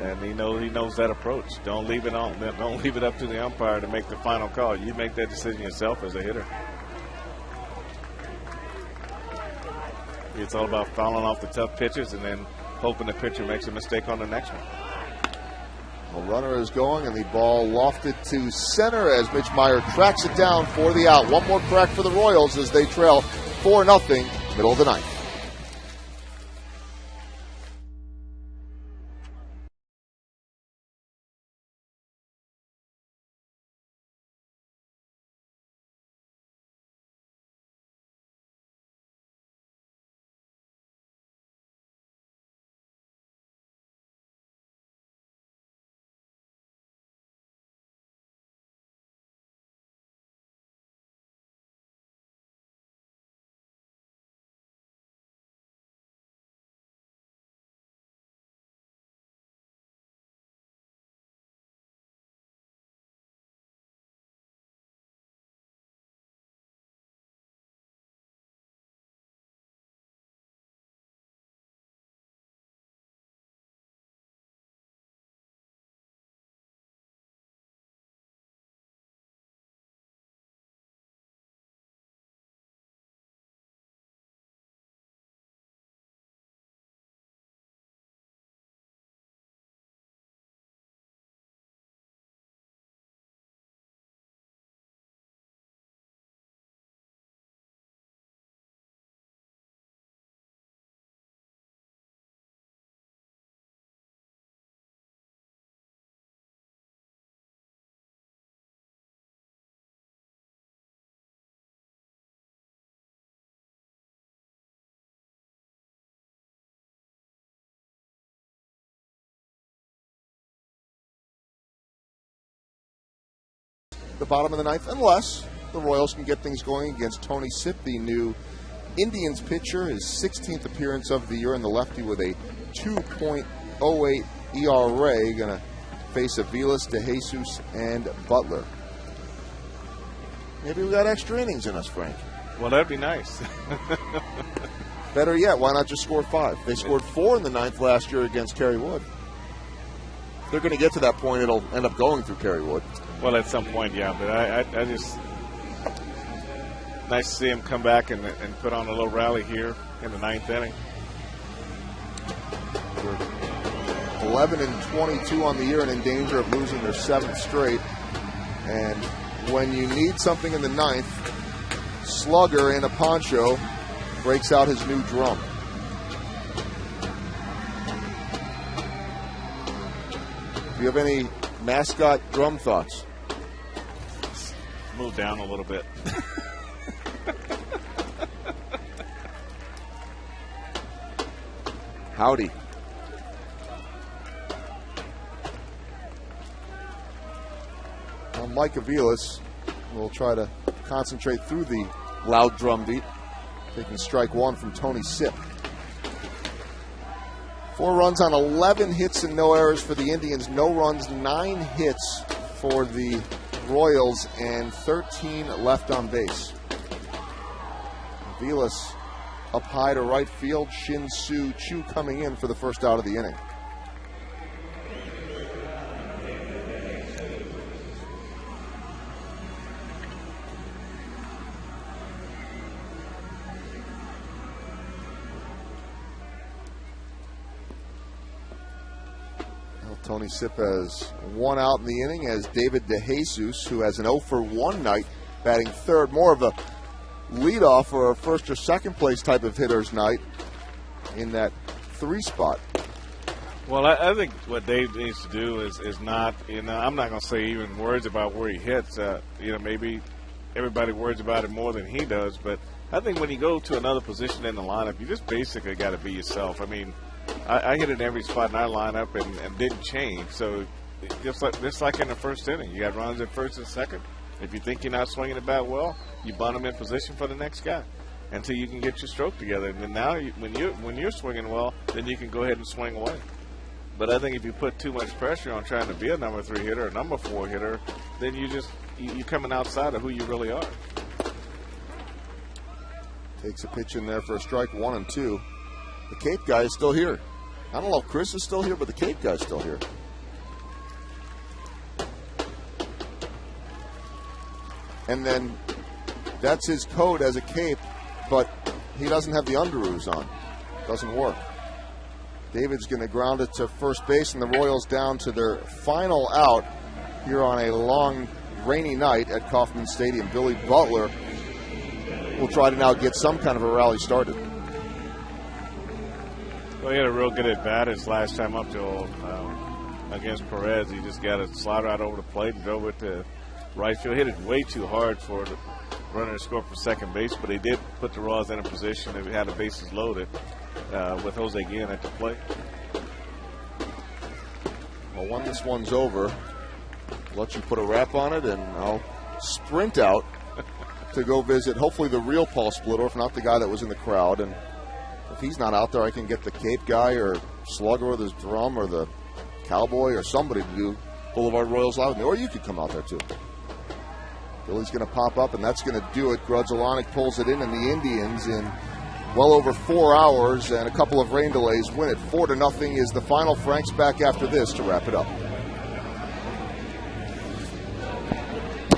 and he knows that approach. Don't leave it on. Don't leave it up to the umpire to make the final call. You make that decision yourself as a hitter. It's all about fouling off the tough pitches and then hoping the pitcher makes a mistake on the next one. The runner is going, and the ball lofted to center as Mitch Meyer tracks it down for the out. One more crack for the Royals as they trail 4-0, middle of the 9th. The bottom of the 9th, unless the Royals can get things going against Tony Sipp, the new Indians pitcher, his 16th appearance of the year, and the lefty with a 2.08 ERA, going to face Aviles, DeJesus, and Butler. Maybe we got extra innings in us, Frank. Well, that'd be nice. Better yet, why not just score 5? They scored 4 in the 9th last year against Kerry Wood. If they're going to get to that point, it'll end up going through Kerry Wood. Well, at some point, yeah, but I just nice to see him come back and put on a little rally here in the 9th inning. 11-22 on the year and in danger of losing their 7th straight. And when you need something in the 9th, Slugger in a poncho breaks out his new drum. Do you have any mascot drum thoughts? Move down a little bit. Howdy. Well, Mike Aviles will try to concentrate through the loud drum beat, taking strike 1 from Tony Sipp. 4 runs on 11 hits and no errors for the Indians. No runs, 9 hits for the Royals, and 13 left on base. Aviles up high to right field. Shin-Soo Choo coming in for the first out of the inning. Tony Sipp has 1 out in the inning as David DeJesus, who has an 0-for-1 night, batting third. More of a leadoff or a first or second place type of hitter's night in that 3 spot. Well, I think what Dave needs to do is not, I'm not going to say even words about where he hits. Maybe everybody worries about it more than he does. But I think when you go to another position in the lineup, you just basically got to be yourself. I mean, I hit it in every spot in our lineup and didn't change. So just like in the first inning, you got runs at first and second. If you think you're not swinging the bat well, you bunt them in position for the next guy until you can get your stroke together. And then now, when you're swinging well, then you can go ahead and swing away. But I think if you put too much pressure on trying to be a number 3 hitter, a number 4 hitter, then you're coming outside of who you really are. Takes a pitch in there for a strike, 1-2. The Cape guy is still here. I don't know if Chris is still here, but the Cape guy is still here. And then that's his code as a Cape, but he doesn't have the underoos on. Doesn't work. David's going to ground it to first base, and the Royals down to their final out here on a long, rainy night at Kauffman Stadium. Billy Butler will try to now get some kind of a rally started. Well, he had a real good at-bat his last time up, Joel, against Perez. He just got a slider out over the plate and drove it to right field. Hit it way too hard for the runner to score for second base, but he did put the Royals in a position that had the bases loaded with Jose Guillen at the plate. Well, when this one's over, I'll let you put a wrap on it, and I'll sprint out to go visit hopefully the real Paul Splitter, if not the guy that was in the crowd. And if he's not out there, I can get the Cape guy or Slugger with his drum or the Cowboy or somebody to do Boulevard Royals Live with me. Or you could come out there too. Billy's going to pop up, and that's going to do it. Grudzielanek pulls it in, and the Indians in well over 4 hours and a couple of rain delays win it. 4-0 is the final. Frank's back after this to wrap it up.